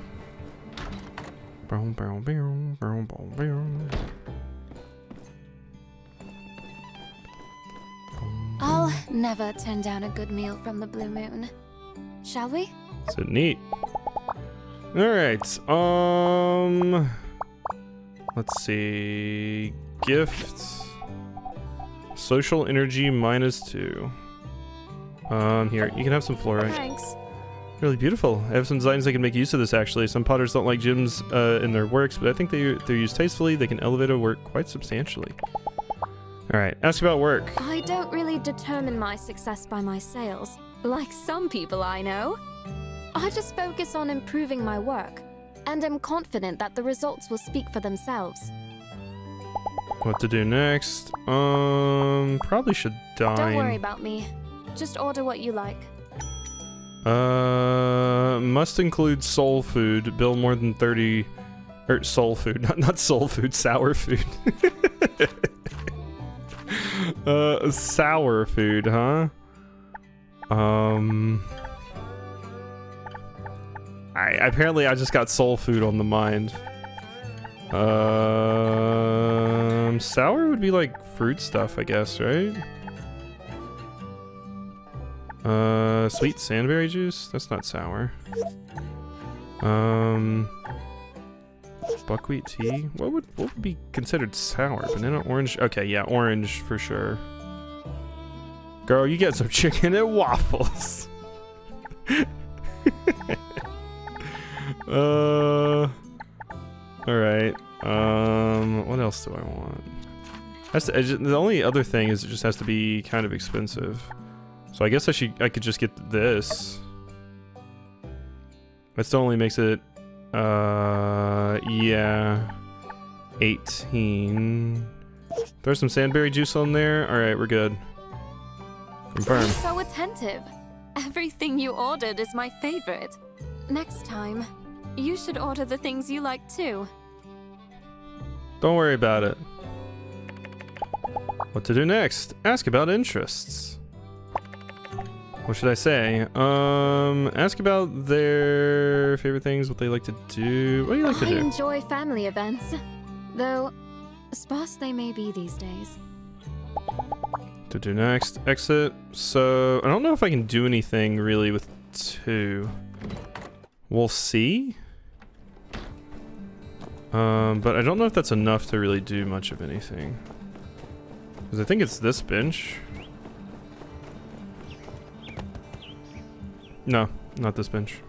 I'll never turn down a good meal from the Blue Moon. Shall we? So neat. Alright, let's see. Gift. Social energy -2. Here, you can have some fluorite. Thanks. Really beautiful. I have some designs that can make use of this, actually. Some potters don't like gems in their works, but I think they're used tastefully. They can elevate a work quite substantially. Alright, ask about work. I don't really determine my success by my sales, like some people I know. I just focus on improving my work, and am confident that the results will speak for themselves. What to do next? Probably should dine. Don't worry about me. Just order what you like. Must include soul food. Bill more than 30... soul food. Not soul food, sour food. Sour food, huh? Apparently I just got soul food on the mind. Sour would be like fruit stuff, I guess, right? Sweet sandberry juice? That's not sour. Buckwheat tea? What would be considered sour? Banana, orange? Okay, yeah, orange for sure. Girl, you get some chicken and waffles. Alright. What else do I want? The only other thing is it just has to be kind of expensive. So I guess I could just get this. That still only makes it, yeah, 18. Throw some sandberry juice on there. All right, we're good. Confirm. You're so attentive. Everything you ordered is my favorite. Next time, you should order the things you like too. Don't worry about it. What to do next? Ask about interests. What should I say? Ask about their favorite things, what they like to do. What do you like to do? I enjoy family events, though sparse they may be these days. To do next, exit. So I don't know if I can do anything really with 2. We'll see. But I don't know if that's enough to really do much of anything. Because I think it's this bench. No, not this bench.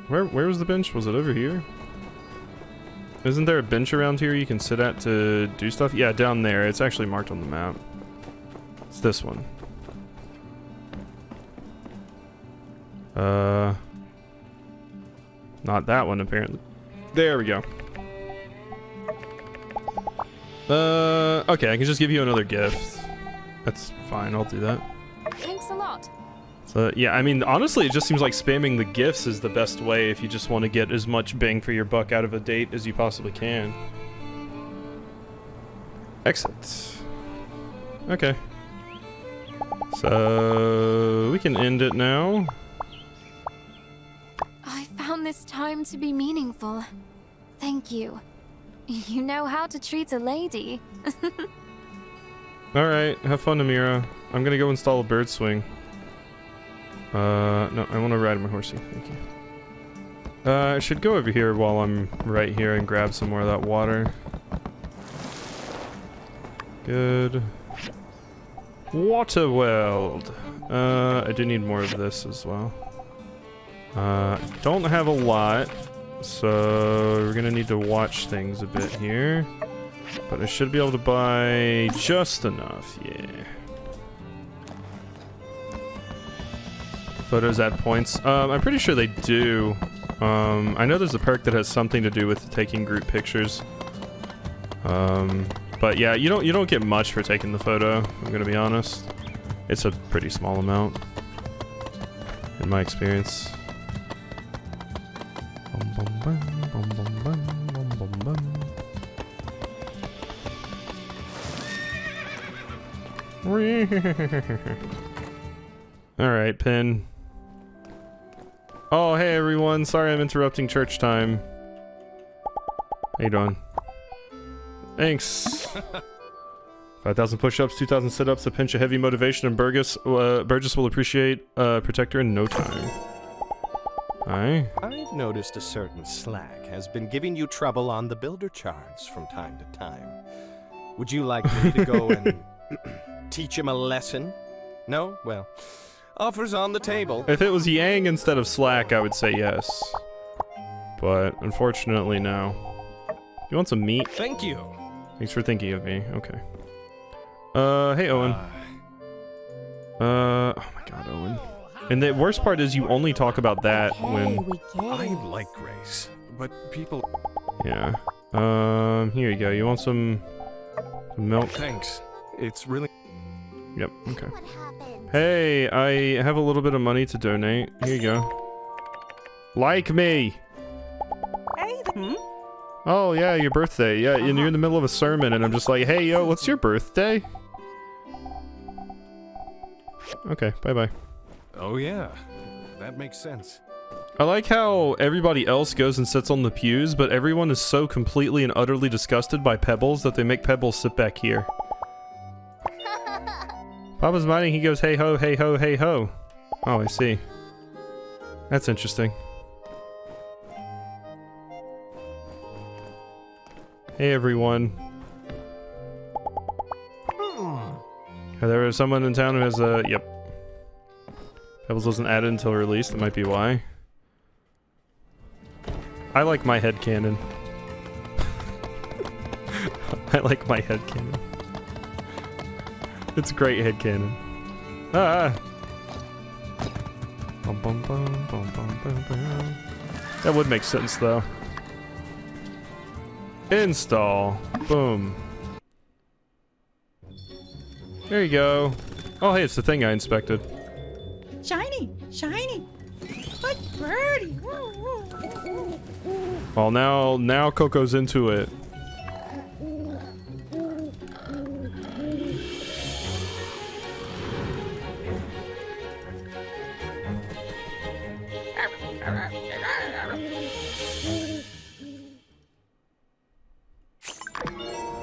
Where was the bench? Was it over here? Isn't there a bench around here you can sit at to do stuff? Yeah, down there. It's actually marked on the map. It's this one. Not that one, apparently. There we go. Okay, I can just give you another gift. That's fine, I'll do that. Thanks a lot. So, yeah, I mean, honestly, it just seems like spamming the gifts is the best way if you just want to get as much bang for your buck out of a date as you possibly can. Exit. Okay. So, we can end it now. I found this time to be meaningful. Thank you. You know how to treat a lady. Alright, have fun, Amira. I'm gonna go install a bird swing. No, I want to ride my horsey. Thank you. I should go over here while I'm right here and grab some more of that water. Good. Water world. I do need more of this as well. Don't have a lot, so we're gonna need to watch things a bit here. But I should be able to buy just enough, yeah. Photos add points. I'm pretty sure they do. I know there's a perk that has something to do with taking group pictures. But yeah, you don't get much for taking the photo, I'm gonna be honest. It's a pretty small amount, in my experience. Alright, Pin. Oh, hey everyone. Sorry I'm interrupting church time. How you doing? Thanks. 5,000 push-ups, 2,000 sit-ups, a pinch of heavy motivation, and Burgess will appreciate Protector in no time. Aye. I've noticed a certain Slack has been giving you trouble on the builder charts from time to time. Would you like me to go and Teach him a lesson? No? Well, offers on the table. If it was Yang instead of Slack, I would say yes. But unfortunately, no. You want some meat? Thank you. Thanks for thinking of me. Okay. Hey, Owen. Oh my god, Owen. And the worst part is you only talk about that when... I like Grace, but people... Yeah. Here you go. You want some milk? Thanks. It's really... Yep, okay. Hey, I have a little bit of money to donate. Here you go. Like me! Hey, Oh, yeah, your birthday. Yeah, and you're in the middle of a sermon, and I'm just like, hey, yo, what's your birthday? Okay, bye-bye. Oh, yeah. That makes sense. I like how everybody else goes and sits on the pews, but everyone is so completely and utterly disgusted by Pebbles that they make Pebbles sit back here. Papa's mining, he goes, hey ho, hey ho, hey ho. Oh, I see. That's interesting. Hey everyone. There is someone in town who has a... Yep. Pebbles wasn't added until release, that might be why. I like my headcanon. I like my headcanon. It's a great headcanon. Ah! Bum, bum, bum, bum, bum, bum, bum. That would make sense though. Install. Boom. There you go. Oh hey, it's the thing I inspected. Shiny! Shiny! But birdie! Well, now Coco's into it.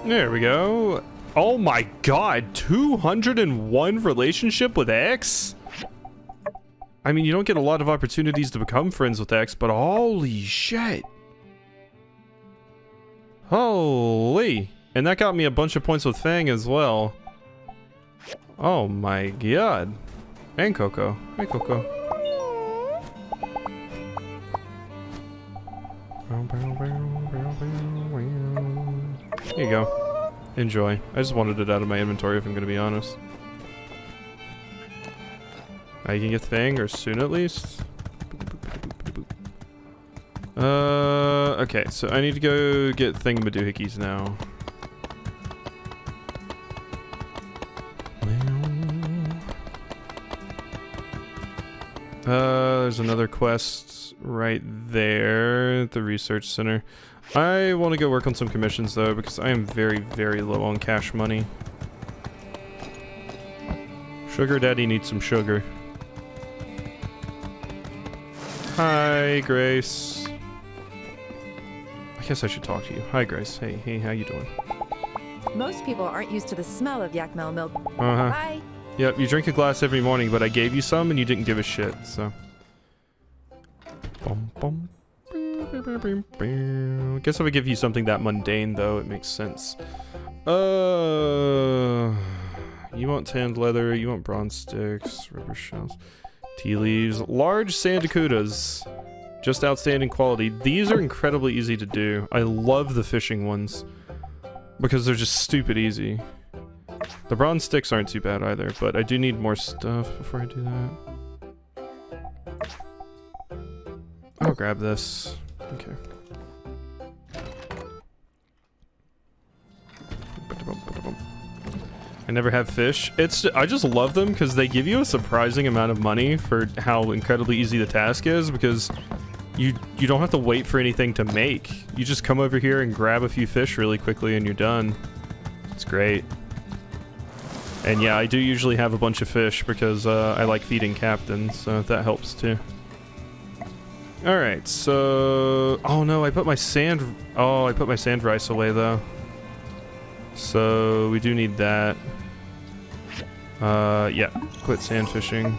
There we go. Oh my god, 201 relationship with X? I mean, you don't get a lot of opportunities to become friends with X, but holy shit. Holy. And that got me a bunch of points with Fang as well. Oh my god. And Coco. Hi, Coco. Here you go. Enjoy. I just wanted it out of my inventory if I'm gonna be honest. I can get Fang, or soon at least. Okay, so I need to go get thingamadoohickeys now. There's another quest right there at the research center. I want to go work on some commissions though, because I am very, very low on cash money. Sugar Daddy needs some sugar. Hi, Grace. I guess I should talk to you. Hi, Grace. Hey, how you doing? Most people aren't used to the smell of Yakmel milk. Uh-huh. Bye. Yep, you drink a glass every morning, but I gave you some and you didn't give a shit, so... Bum, bum. I guess if I give you something that mundane, though, it makes sense. You want tanned leather, you want bronze sticks, rubber shells, tea leaves, large sandakutas. Just outstanding quality. These are incredibly easy to do. I love the fishing ones because they're just stupid easy. The bronze sticks aren't too bad either, but I do need more stuff before I do that. I'll grab this. Okay. I never have fish. I just love them because they give you a surprising amount of money for how incredibly easy the task is, because you don't have to wait for anything to make. You just come over here and grab a few fish really quickly and you're done. It's great. And yeah, I do usually have a bunch of fish because I like feeding captains, so that helps too. Alright, so... Oh no, I put my sand rice away though. So we do need that. Yeah, quit sand fishing.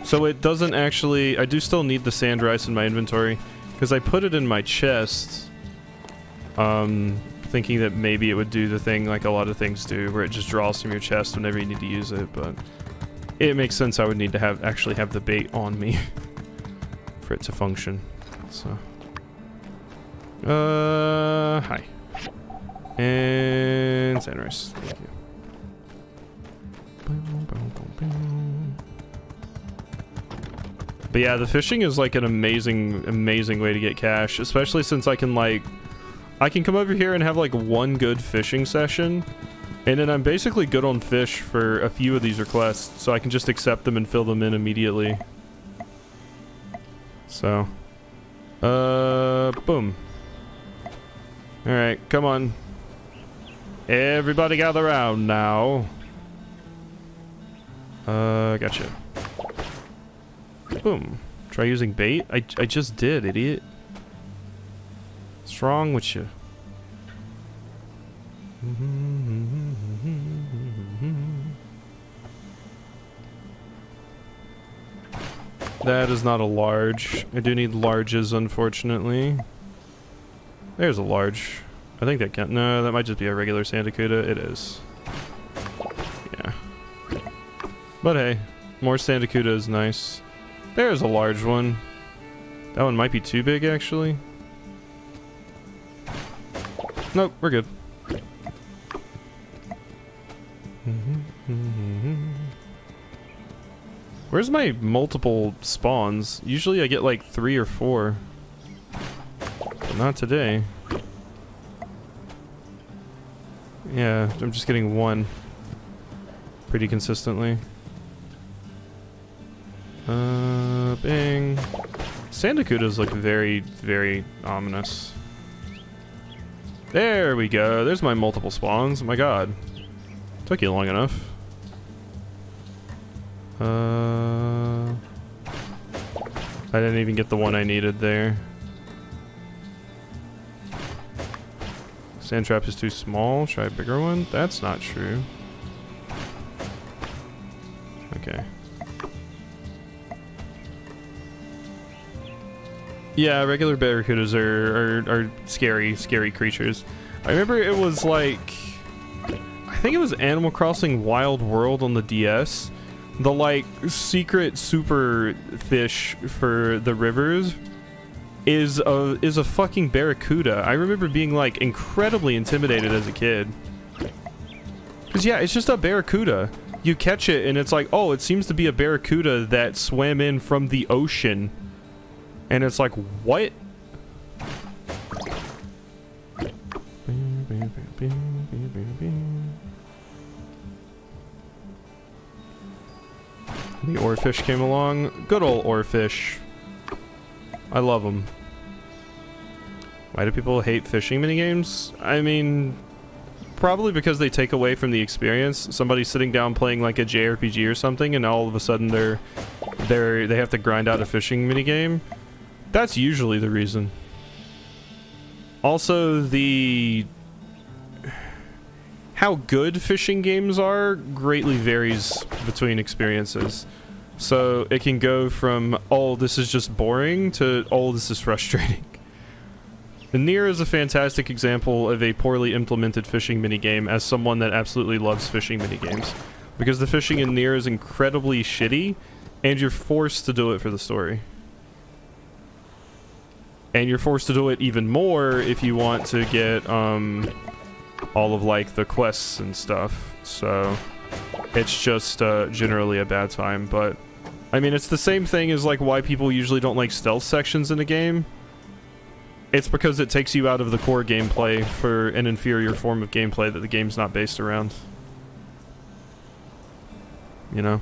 So it doesn't actually... I do still need the sand rice in my inventory because I put it in my chest. thinking that maybe it would do the thing like a lot of things do, where it just draws from your chest whenever you need to use it, but it makes sense I would need to actually have the bait on me for it to function. So, hi. And Sunrise, thank you. But yeah, the fishing is like an amazing way to get cash, especially since I can come over here and have like one good fishing session, and then I'm basically good on fish for a few of these requests, so I can just accept them and fill them in immediately. So, boom. Alright, come on. Everybody gather around now. Gotcha. Boom. Try using bait? I just did, idiot. What's wrong with you? That is not a large. I do need larges, unfortunately. There's a large. I think that can't. No, that might just be a regular Sandacuda. It is. Yeah. But hey, more Sandacuda is nice. There's a large one. That one might be too big, actually. Nope, we're good. Where's my multiple spawns? Usually I get like 3 or 4. But not today. Yeah, I'm just getting 1. Pretty consistently. Bing. Sandacudas look very, very ominous. There we go. There's my multiple spawns. My god. Took you long enough. I didn't even get the one I needed there. Sand trap is too small. Try a bigger one? That's not true. Okay. Yeah, regular barracudas are scary creatures. I remember it was like, I think it was Animal Crossing Wild World on the DS. The like secret super fish for the rivers is a fucking barracuda. I remember being like incredibly intimidated as a kid. Cause yeah, it's just a barracuda. You catch it and it's like, oh, it seems to be a barracuda that swam in from the ocean. And it's like, what? The oarfish came along. Good old oarfish. I love them. Why do people hate fishing minigames? I mean, probably because they take away from the experience. Somebody's sitting down playing like a JRPG or something, and all of a sudden they have to grind out a fishing minigame. That's usually the reason. Also, how good fishing games are greatly varies between experiences. So it can go from, oh, this is just boring, to, oh, this is frustrating. Nier is a fantastic example of a poorly implemented fishing minigame as someone that absolutely loves fishing minigames. Because the fishing in Nier is incredibly shitty, and you're forced to do it for the story. And you're forced to do it even more if you want to get, all of, like, the quests and stuff. So, it's just, generally a bad time. But, I mean, it's the same thing as, like, why people usually don't like stealth sections in a game. It's because it takes you out of the core gameplay for an inferior form of gameplay that the game's not based around. You know?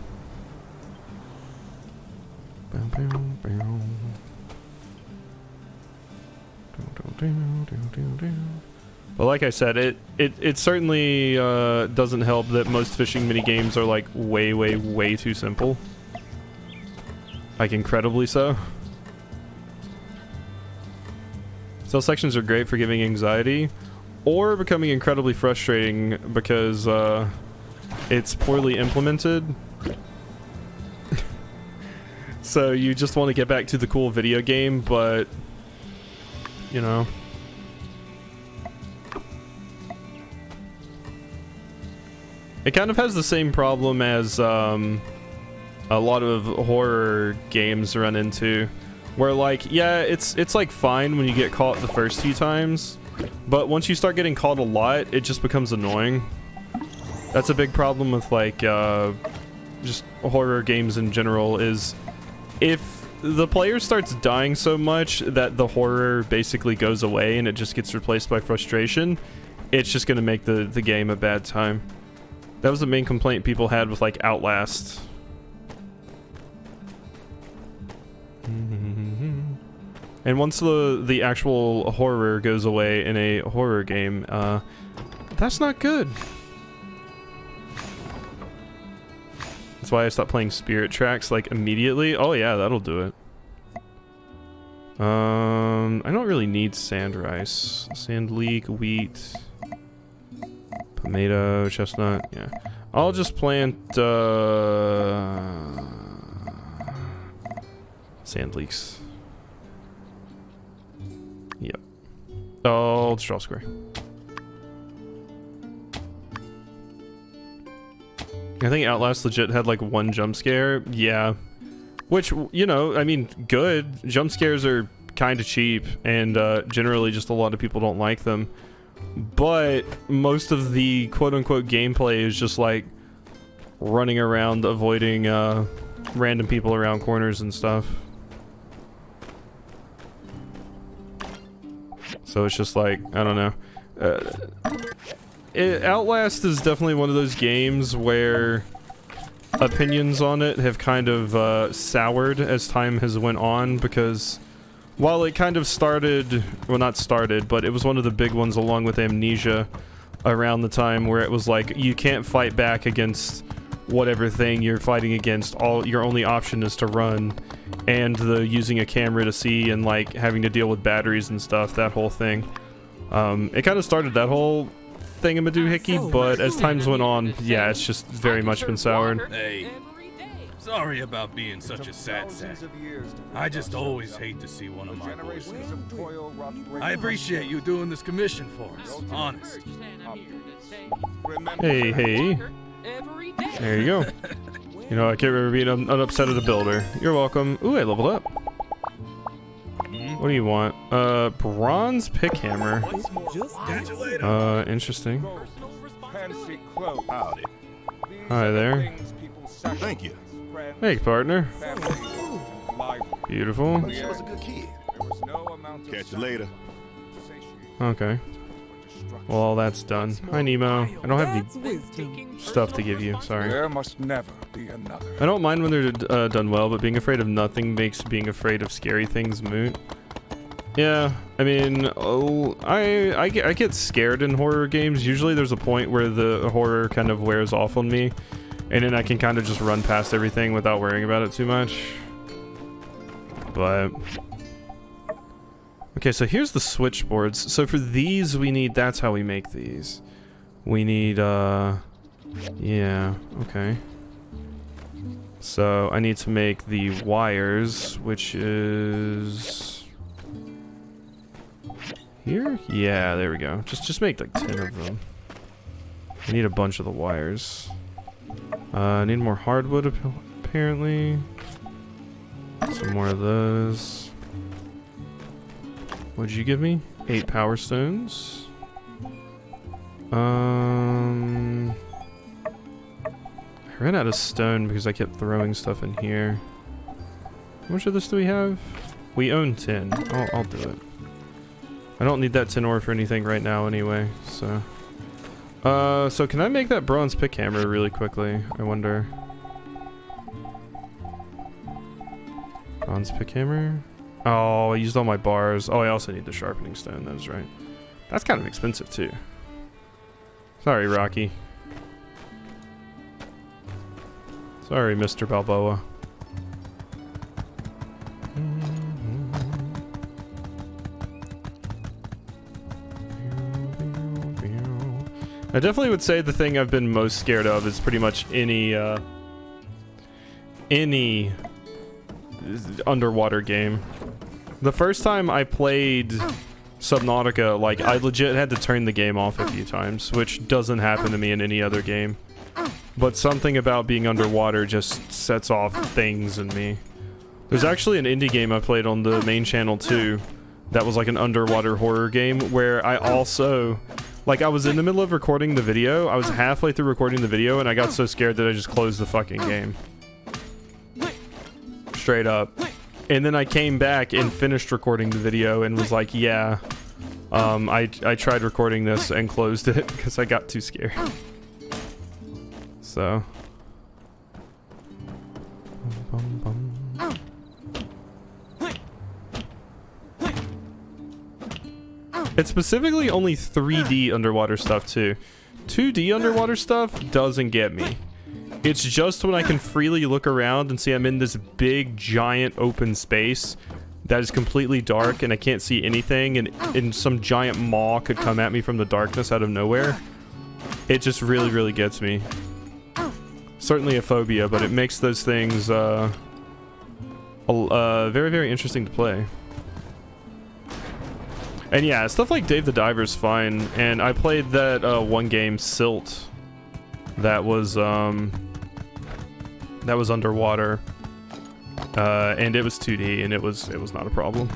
But like I said, it certainly doesn't help that most fishing minigames are like way too simple. Like incredibly so. Stealth sections are great for giving anxiety, or becoming incredibly frustrating because it's poorly implemented. So you just want to get back to the cool video game, but you know. It kind of has the same problem as a lot of horror games run into, where like, yeah, it's like fine when you get caught the first few times, but once you start getting caught a lot, it just becomes annoying. That's a big problem with like just horror games in general, is if the player starts dying so much that the horror basically goes away and it just gets replaced by frustration, it's just going to make the game a bad time. That was the main complaint people had with like Outlast. And once the actual horror goes away in a horror game, that's not good. That's why I stopped playing Spirit Tracks like immediately. Oh yeah, that'll do it. I don't really need sand rice. Sand leek, wheat, tomato, chestnut. Yeah, I'll just plant sand leeks. Yep. Oh, straw square. I think Outlast legit had like one jump scare. Yeah. Which, you know, I mean, good. Jump scares are kind of cheap, and generally just a lot of people don't like them. But most of the quote-unquote gameplay is just like running around avoiding random people around corners and stuff. So it's just like, I don't know. Outlast is definitely one of those games where opinions on it have kind of soured as time has went on, because while it kind of started, well, not started, but it was one of the big ones along with Amnesia around the time where it was like, you can't fight back against whatever thing you're fighting against. Your only option is to run, and the using a camera to see and like having to deal with batteries and stuff, that whole thing. It kind of started that whole thingamadoohickey, but as times went on, yeah, it's just very much been soured. Hey, sorry about being such a sad sack. I just always hate to see one of my boys go. I appreciate you doing this commission for us, honest. Hey, hey. There you go. You know, I can't remember being unupset at a builder. You're welcome. Ooh, I leveled up. What do you want? Bronze pick hammer. Interesting. Hi there. Thank you. Hey, partner. Beautiful. Catch you later. Okay. Well, all that's done. Hi, Nemo. I don't have any stuff to give you. Sorry. There must never be another. I don't mind when they're done well, but being afraid of nothing makes being afraid of scary things moot. Yeah, I mean, I get scared in horror games. Usually there's a point where the horror kind of wears off on me, and then I can kind of just run past everything without worrying about it too much. But okay, so here's the switchboards. So for these, we need, that's how we make these. We need, yeah, okay. So I need to make the wires, which is here? Yeah, there we go. Just make like 10 of them. I need a bunch of the wires. I need more hardwood apparently. Some more of those. What'd you give me? 8 power stones. I ran out of stone because I kept throwing stuff in here. How much of this do we have? We own 10. I'll do it. I don't need that tin ore for anything right now anyway, so. So can I make that bronze pick hammer really quickly? I wonder. Bronze pick hammer? Oh, I used all my bars. Oh, I also need the sharpening stone, that is right. That's kind of expensive too. Sorry, Rocky. Sorry, Mr. Balboa. I definitely would say the thing I've been most scared of is pretty much any underwater game. The first time I played Subnautica, like, I legit had to turn the game off a few times, which doesn't happen to me in any other game. but something about being underwater just sets off things in me. There's actually an indie game I played on the main channel too that was like an underwater horror game where I also, like, I was in the middle of recording the video, I was halfway through recording the video, and I got so scared that I just closed the fucking game. Straight up. And then I came back and finished recording the video and was like, yeah, I tried recording this and closed it because I got too scared. So. It's specifically only 3D underwater stuff too. 2D underwater stuff doesn't get me. It's just when I can freely look around and see I'm in this big, giant open space that is completely dark and I can't see anything, and some giant maw could come at me from the darkness out of nowhere. It just really, really gets me. Certainly a phobia, but it makes those things very, very interesting to play. And yeah, stuff like Dave the Diver's fine, and I played that one game, Silt, that was underwater, and it was 2D, and it was not a problem.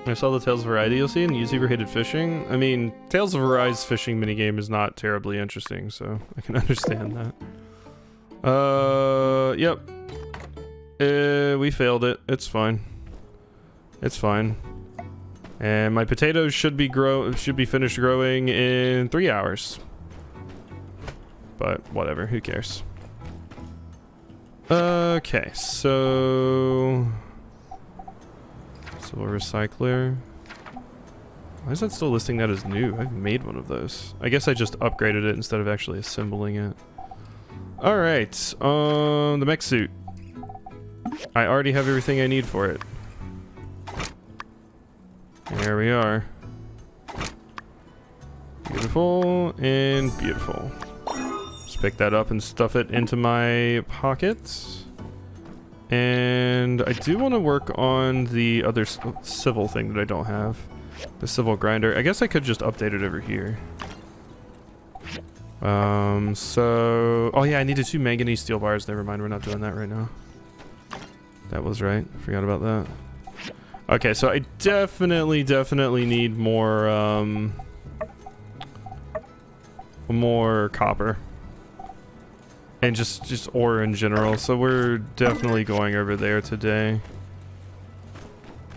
I saw the Tales of Arise DLC and the YouTuber hated fishing. I mean, Tales of Arise fishing minigame is not terribly interesting, so I can understand that. Yep. We failed it. It's fine. It's fine. And my potatoes should be finished growing in 3 hours. But whatever, who cares? Okay, so Civil Recycler. Why is that still listing that as new? I've made one of those. I guess I just upgraded it instead of actually assembling it. Alright, the mech suit. I already have everything I need for it. There we are. Beautiful and beautiful. Just pick that up and stuff it into my pockets. And I do want to work on the other civil thing that I don't have. The civil grinder. I guess I could just update it over here. So... Oh yeah, I needed 2 manganese steel bars. Never mind, we're not doing that right now. That was right. Forgot about that. Okay, so I definitely need more, more copper. And just ore in general, so we're definitely going over there today.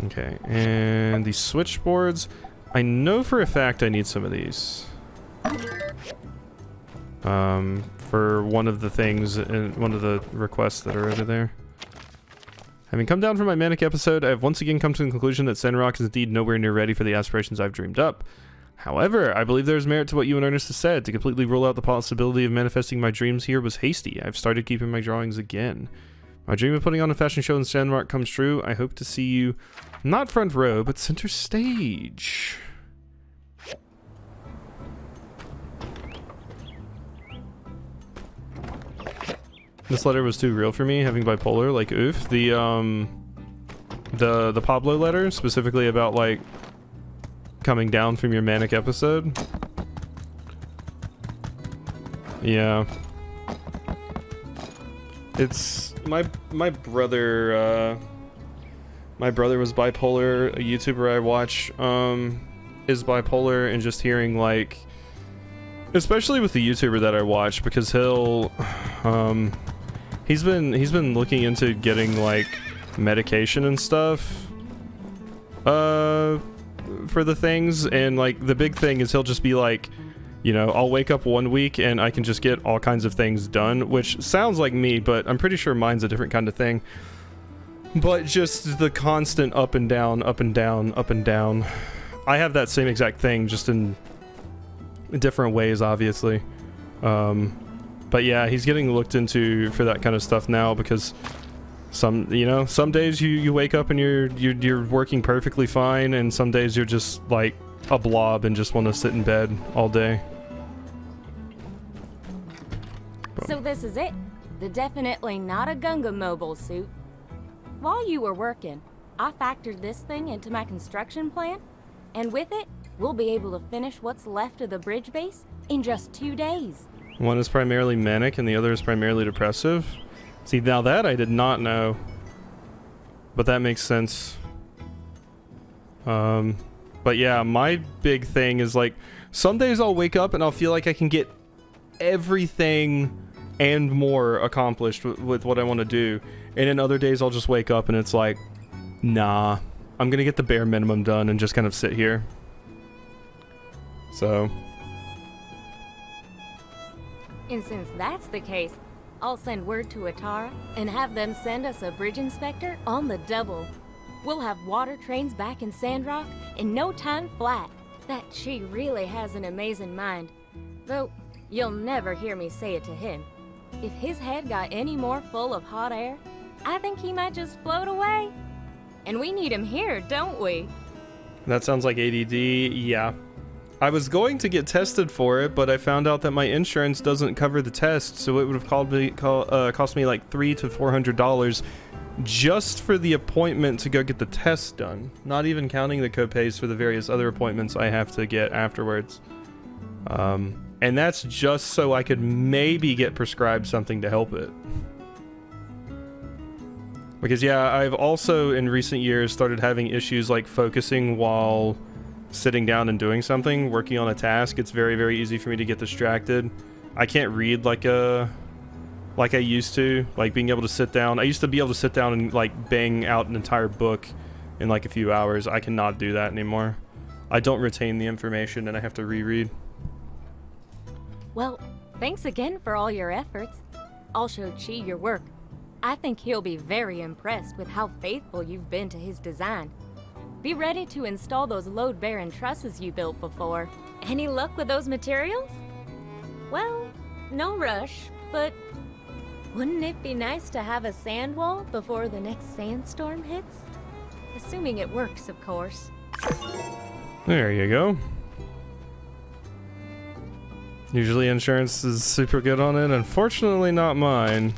Okay, and the switchboards, I know for a fact I need some of these. For one of the things, and one of the requests that are over there. Having come down from my manic episode, I have once again come to the conclusion that Sandrock is indeed nowhere near ready for the aspirations I've dreamed up. However, I believe there is merit to what you and Ernest have said. To completely rule out the possibility of manifesting my dreams here was hasty. I've started keeping my drawings again. My dream of putting on a fashion show in Sandrock comes true. I hope to see you, not front row, but center stage. This letter was too real for me, having bipolar, like oof. The Pablo letter, specifically about like coming down from your manic episode. Yeah. It's my brother was bipolar. A YouTuber I watch is bipolar, and just hearing like, especially with the YouTuber that I watch, because he'll he's been looking into getting like medication and stuff for the things, and like the big thing is he'll just be like, you know, I'll wake up one week and I can just get all kinds of things done, which sounds like me, but I'm pretty sure mine's a different kind of thing. But just the constant up and down, up and down, up and down. I have that same exact thing, just in different ways, obviously. But yeah, he's getting looked into for that kind of stuff now, because some days you wake up and you're working perfectly fine, and some days you're just like a blob and just want to sit in bed all day. So this is it. The definitely not a Gunga mobile suit. While you were working, I factored this thing into my construction plan, and with it, we'll be able to finish what's left of the bridge base in just 2 days. One is primarily manic and the other is primarily depressive. See, now that I did not know. But that makes sense. But yeah, my big thing is like, some days I'll wake up and I'll feel like I can get everything and more accomplished with what I want to do. And then other days I'll just wake up and it's like, nah, I'm gonna get the bare minimum done and just kind of sit here. So. And since that's the case, I'll send word to Atara and have them send us a bridge inspector on the double. We'll have water trains back in Sandrock in no time flat. That she really has an amazing mind. Though, you'll never hear me say it to him. If his head got any more full of hot air, I think he might just float away. And we need him here, don't we? That sounds like ADD, yeah. I was going to get tested for it, but I found out that my insurance doesn't cover the test, so it would have cost me like $300 to $400 just for the appointment to go get the test done. Not even counting the copays for the various other appointments I have to get afterwards. And that's just so I could maybe get prescribed something to help it. Because yeah, I've also in recent years started having issues like focusing while sitting down and doing something, working on a task. It's very, very easy for me to get distracted. I can't read like I used to, like being able to sit down. I used to be able to sit down and like bang out an entire book in like a few hours. I cannot do that anymore. I don't retain the information and I have to reread. Well, thanks again for all your efforts. I'll show Chi your work. I think he'll be very impressed with how faithful you've been to his design. Be ready to install those load-bearing trusses you built before. Any luck with those materials? Well, no rush, but wouldn't it be nice to have a sand wall before the next sandstorm hits? Assuming it works, of course. There you go. Usually insurance is super good on it. Unfortunately, not mine.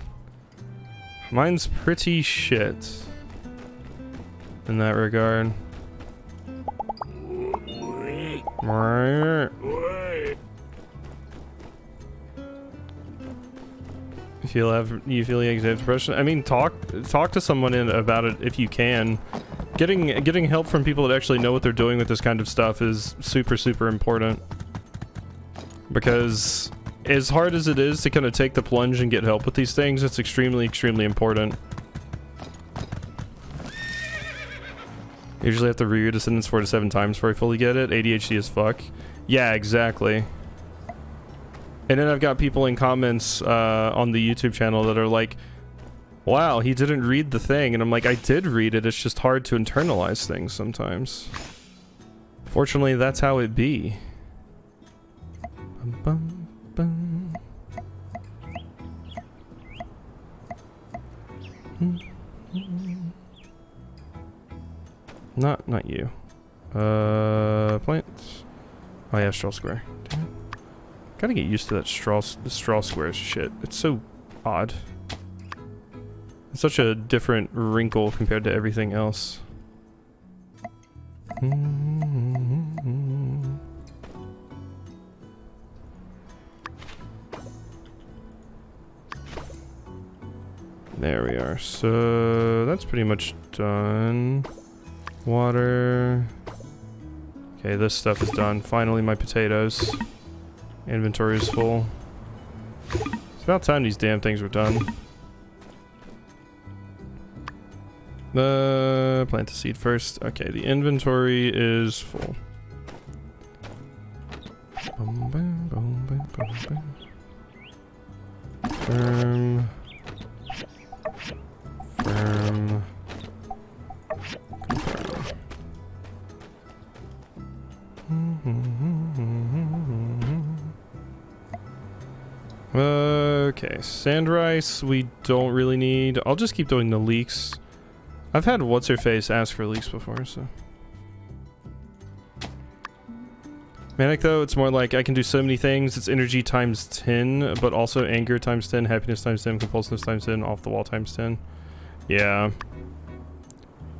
Mine's pretty shit in that regard. You feel the exact depression? I mean, talk to someone about it if you can. Getting help from people that actually know what they're doing with this kind of stuff is super, super important. Because as hard as it is to kind of take the plunge and get help with these things, it's extremely, extremely important. Usually have to reread a sentence 4 to 7 times before I fully get it. ADHD as fuck. Yeah, exactly. And then I've got people in comments on the YouTube channel that are like, wow, he didn't read the thing. And I'm like, I did read it. It's just hard to internalize things sometimes. Fortunately, that's how it be. Bum, bum, bum. Not you. Plants. Oh yeah, straw square. Damn it. Gotta get used to that the straw square shit. It's so odd. It's such a different wrinkle compared to everything else. There we are. So that's pretty much done. Water. Okay, this stuff is done. Finally, my potatoes. Inventory is full. It's about time these damn things were done. Plant the seed first. Okay, the inventory is full. Boom, boom, boom, boom, boom, boom. Firm. Confirm. Okay, sand rice we don't really need. I'll just keep doing the leeks. I've had what's-her-face ask for leeks before, so. Manic, though, it's more like I can do so many things. It's energy times 10, but also anger times 10, happiness times 10, compulsiveness times 10, off the wall times 10. Yeah.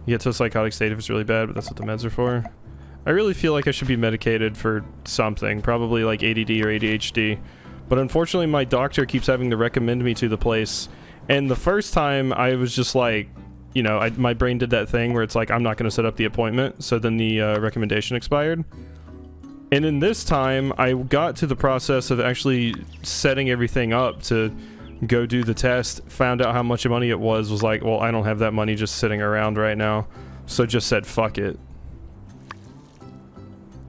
You get to a psychotic state if it's really bad, but that's what the meds are for. I really feel like I should be medicated for something, probably like ADD or ADHD. But unfortunately, my doctor keeps having to recommend me to the place. And the first time, I was just like, you know, my brain did that thing where it's like, I'm not going to set up the appointment. So then the recommendation expired. And then this time, I got to the process of actually setting everything up to go do the test, found out how much money it was like, well, I don't have that money just sitting around right now. So just said, fuck it.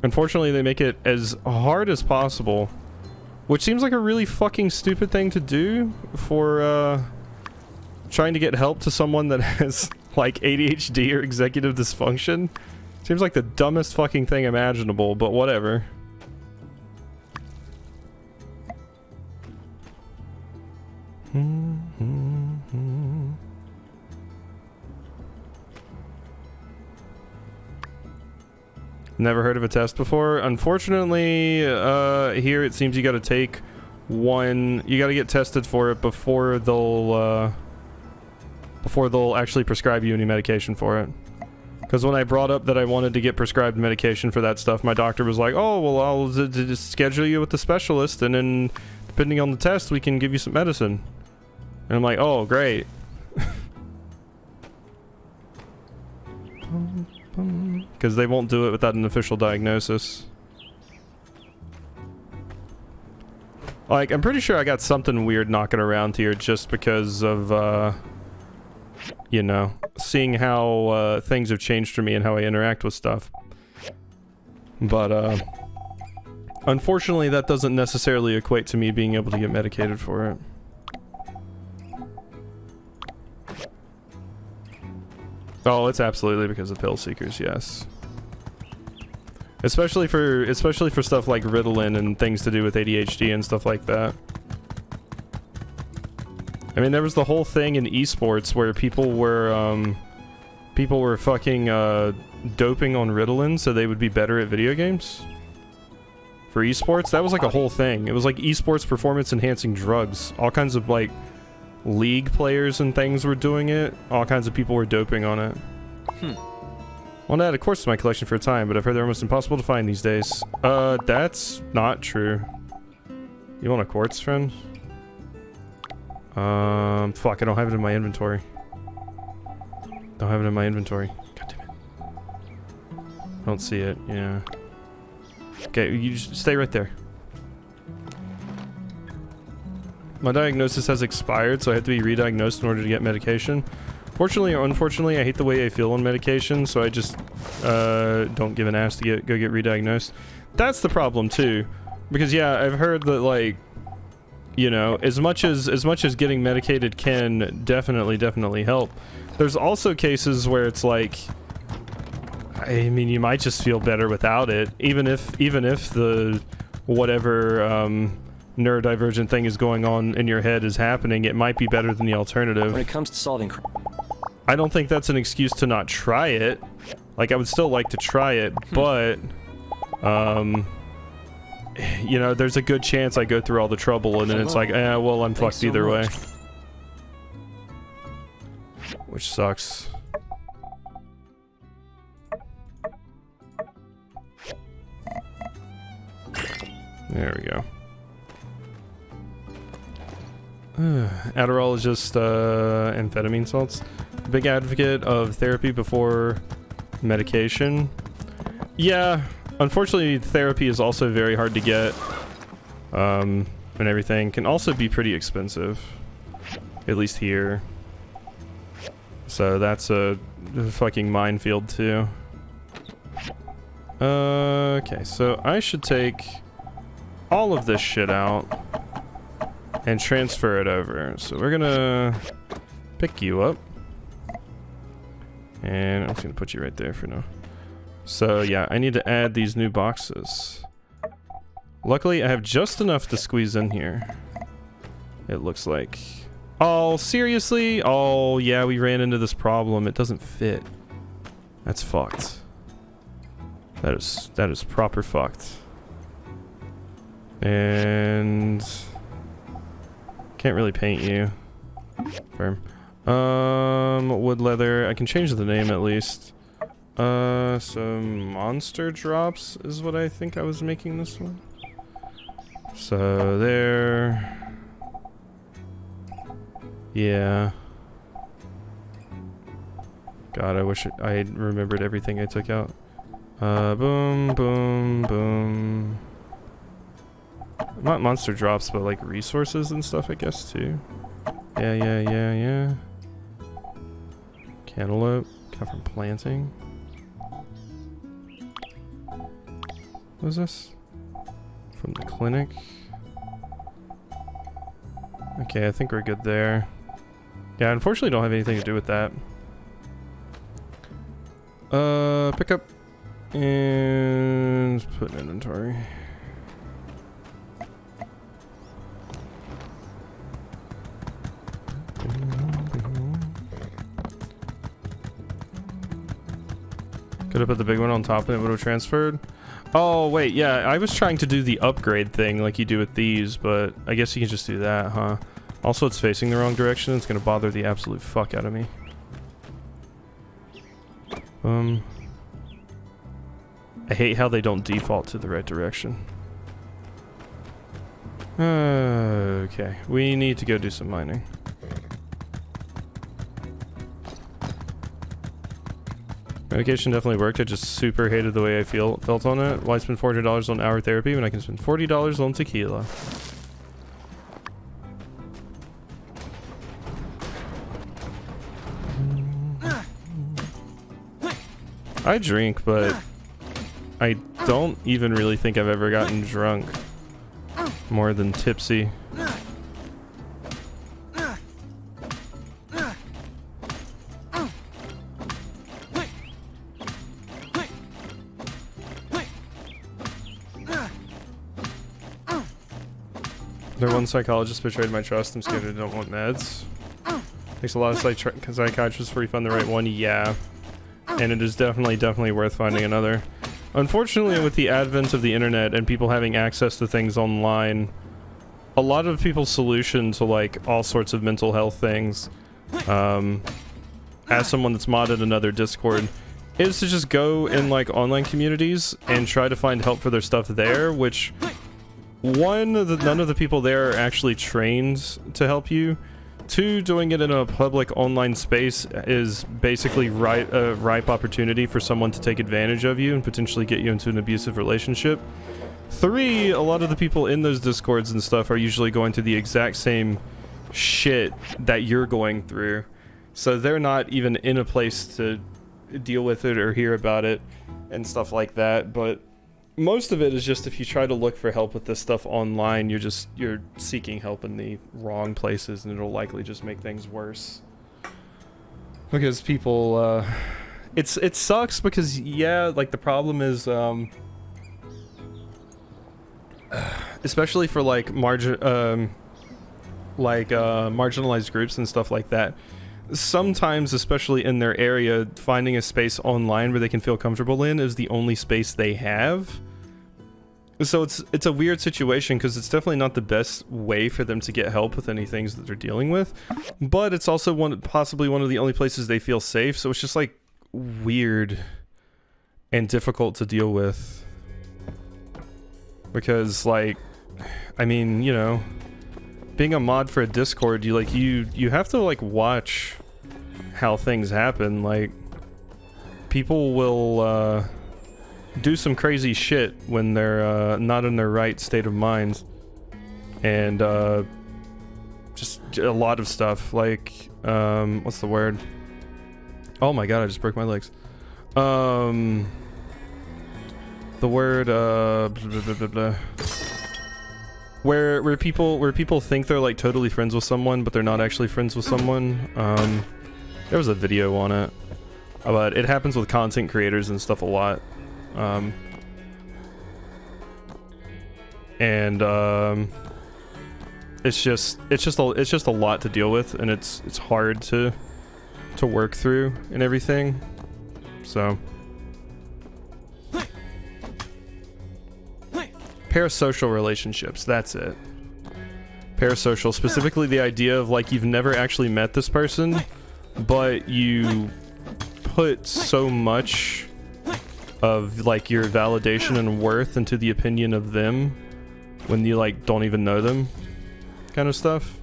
Unfortunately, they make it as hard as possible, which seems like a really fucking stupid thing to do for trying to get help to someone that has like ADHD or executive dysfunction. Seems like the dumbest fucking thing imaginable, but whatever. Never heard of a test before. Unfortunately, here it seems you gotta take one. You gotta get tested for it before they'll actually prescribe you any medication for it. Because when I brought up that I wanted to get prescribed medication for that stuff, my doctor was like, oh, well, I'll just schedule you with the specialist, and then depending on the test, we can give you some medicine. And I'm like, oh, great. Because they won't do it without an official diagnosis. Like, I'm pretty sure I got something weird knocking around here just because of, you know, seeing how things have changed for me and how I interact with stuff. But, unfortunately, that doesn't necessarily equate to me being able to get medicated for it. Oh, it's absolutely because of pill seekers, yes. Especially for stuff like Ritalin and things to do with ADHD and stuff like that. I mean, there was the whole thing in esports where people were fucking doping on Ritalin so they would be better at video games. For esports, that was like a whole thing. It was like esports performance enhancing drugs. All kinds of like league players and things were doing it. All kinds of people were doping on it. Well, I had a course in my collection for a time, but I've heard they're almost impossible to find these days. That's not true. You want a quartz, friend? Fuck, I don't have it in my inventory. Don't have it in my inventory. God damn it. I don't see it, yeah. Okay, you just stay right there. My diagnosis has expired, so I have to be re-diagnosed in order to get medication. Fortunately or unfortunately, I hate the way I feel on medication, so I just don't give an ass to go get re-diagnosed. That's the problem too, because yeah, I've heard that, like, you know, as much as getting medicated can definitely help, there's also cases where it's like, I mean, you might just feel better without it, even if the whatever neurodivergent thing is going on in your head is happening, it might be better than the alternative. When it comes to solving I don't think that's an excuse to not try it. Like, I would still like to try it, but you know, there's a good chance I go through all the trouble and then it's like, well, I'm fucked either way. Which sucks. There we go. Adderall is just amphetamine salts. Big advocate of therapy before medication. Yeah, unfortunately therapy is also very hard to get. And everything can also be pretty expensive. At least here. So that's a fucking minefield too. Okay, so I should take all of this shit out and transfer it over. So we're gonna pick you up. And I'm just gonna put you right there for now. So yeah, I need to add these new boxes. Luckily, I have just enough to squeeze in here. It looks like. Oh, seriously? Oh, yeah, we ran into this problem. It doesn't fit. That's fucked. That is proper fucked. And can't really paint you. Firm. Wood leather. I can change the name at least. So monster drops is what I think I was making this one. So there. Yeah. God, I wish I had remembered everything I took out. Boom, boom, boom. Not monster drops, but like resources and stuff, I guess, too. Yeah. Cantaloupe. Come from planting. What is this? From the clinic. Okay, I think we're good there. Yeah, unfortunately don't have anything to do with that. Pick up and put in inventory. Could have put the big one on top and it would have transferred. Oh, wait, yeah, I was trying to do the upgrade thing like you do with these, but I guess you can just do that, huh? Also, it's facing the wrong direction. It's gonna bother the absolute fuck out of me. I hate how they don't default to the right direction. Okay, we need to go do some mining. Medication definitely worked. I just super hated the way I felt on it. Why spend $400 on hour therapy when I can spend $40 on tequila? I drink, but I don't even really think I've ever gotten drunk more than tipsy. One psychologist betrayed my trust. I'm scared I don't want meds. Takes a lot of psychiatrists before you find the right one. Yeah. And it is definitely worth finding another. Unfortunately, with the advent of the internet and people having access to things online, a lot of people's solution to like all sorts of mental health things, as someone that's modded another Discord, is to just go in like online communities and try to find help for their stuff there, which none of the people there are actually trained to help you. Two, doing it in a public online space is basically a ripe opportunity for someone to take advantage of you and potentially get you into an abusive relationship. Three, a lot of the people in those Discords and stuff are usually going through the exact same shit that you're going through. So they're not even in a place to deal with it or hear about it and stuff like that, but most of it is just if you try to look for help with this stuff online, you're seeking help in the wrong places, and it'll likely just make things worse. Because people, it sucks because, yeah, like the problem is, especially for like marginalized groups and stuff like that, sometimes, especially in their area, finding a space online where they can feel comfortable in is the only space they have. So it's a weird situation because it's definitely not the best way for them to get help with any things that they're dealing with, but it's also possibly one of the only places they feel safe. So it's just like weird and difficult to deal with because, like, I mean, you know, being a mod for a Discord, you have to like watch how things happen. Like, people will do some crazy shit when they're not in their right state of mind, and just a lot of stuff. Like, what's the word? Oh my god, I just broke my legs. The word blah, blah, blah, blah. Where people think they're like totally friends with someone, but they're not actually friends with someone. There was a video on it, but it happens with content creators and stuff a lot. It's just a lot to deal with, and it's hard to work through and everything. So Parasocial relationships, that's it. Parasocial, specifically the idea of like you've never actually met this person, but you put so much of like your validation and worth into the opinion of them when you like don't even know them, kind of stuff.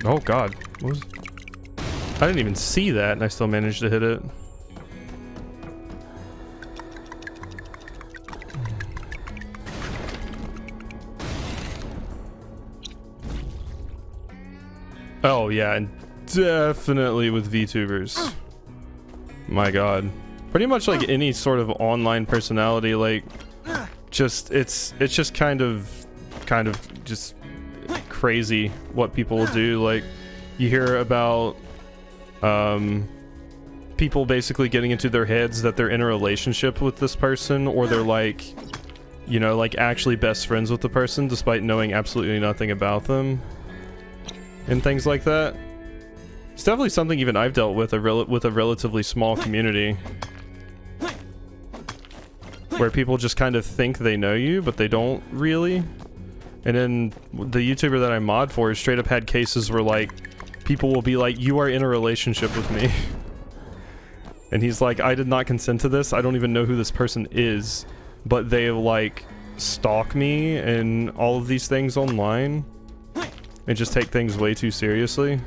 Oh god, what was... I didn't even see that and I still managed to hit it. Oh yeah, and definitely with VTubers. My god. Pretty much like any sort of online personality, like just it's just kind of just crazy what people will do. Like you hear about people basically getting into their heads that they're in a relationship with this person, or they're like, you know, like actually best friends with the person despite knowing absolutely nothing about them and things like that. It's definitely something even I've dealt with with a relatively small community, where people just kind of think they know you but they don't really. And then the YouTuber that I mod for straight up had cases where like people will be like, you are in a relationship with me. And he's like, I did not consent to this. I don't even know who this person is. But they like stalk me and all of these things online and just take things way too seriously.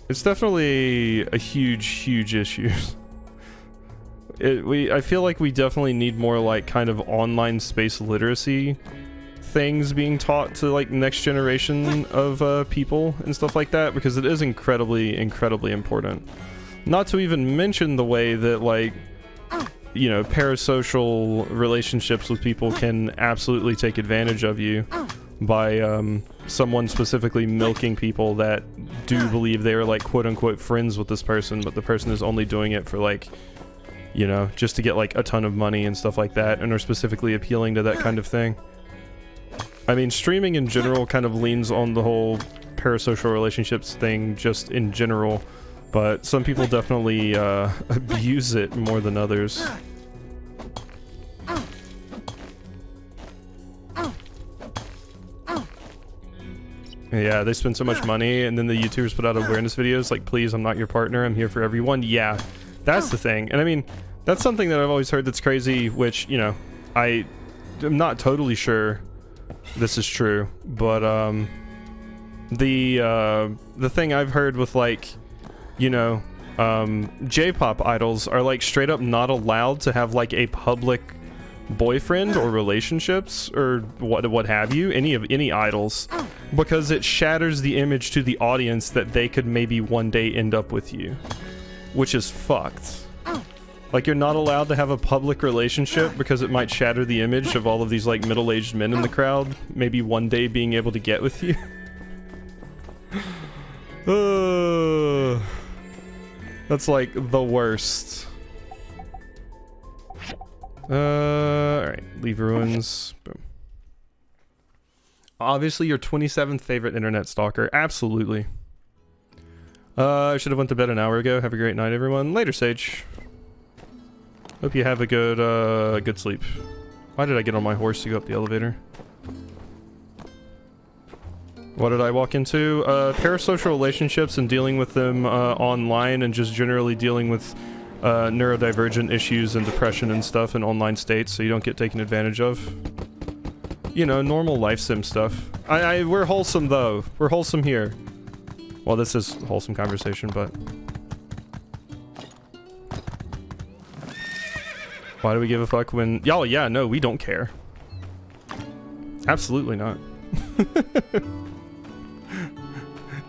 It's definitely a huge issue. I feel like we definitely need more like kind of online space literacy things being taught to like next generation of people and stuff like that, because it is incredibly important. Not to even mention the way that like, you know, parasocial relationships with people can absolutely take advantage of you by someone specifically milking people that do believe they are like quote-unquote friends with this person, but the person is only doing it for like, you know, just to get like a ton of money and stuff like that, and are specifically appealing to that kind of thing. I mean, streaming in general kind of leans on the whole parasocial relationships thing just in general, but some people definitely abuse it more than others. Yeah, they spend so much money, and then the YouTubers put out awareness videos like, please, I'm not your partner, I'm here for everyone. Yeah, that's the thing. And I mean, that's something that I've always heard that's crazy, which, you know, I am not totally sure this is true, but the thing I've heard with like, you know, J-pop idols are like straight up not allowed to have like a public boyfriend or relationships or what have you, any idols, because it shatters the image to the audience that they could maybe one day end up with you, which is fucked. Like, you're not allowed to have a public relationship because it might shatter the image of all of these like middle-aged men in the crowd maybe one day being able to get with you. That's like the worst. Alright, leave ruins. Boom. Obviously your 27th favorite internet stalker. Absolutely. I should have went to bed an hour ago. Have a great night, everyone. Later, Sage. Hope you have a good sleep. Why did I get on my horse to go up the elevator? What did I walk into? Parasocial relationships and dealing with them online, and just generally dealing with neurodivergent issues and depression and stuff in online states, so you don't get taken advantage of. You know, normal life sim stuff. We're wholesome though. We're wholesome here. Well, this is wholesome conversation, but... Why do we give a fuck when... Y'all, yeah, no, we don't care. Absolutely not.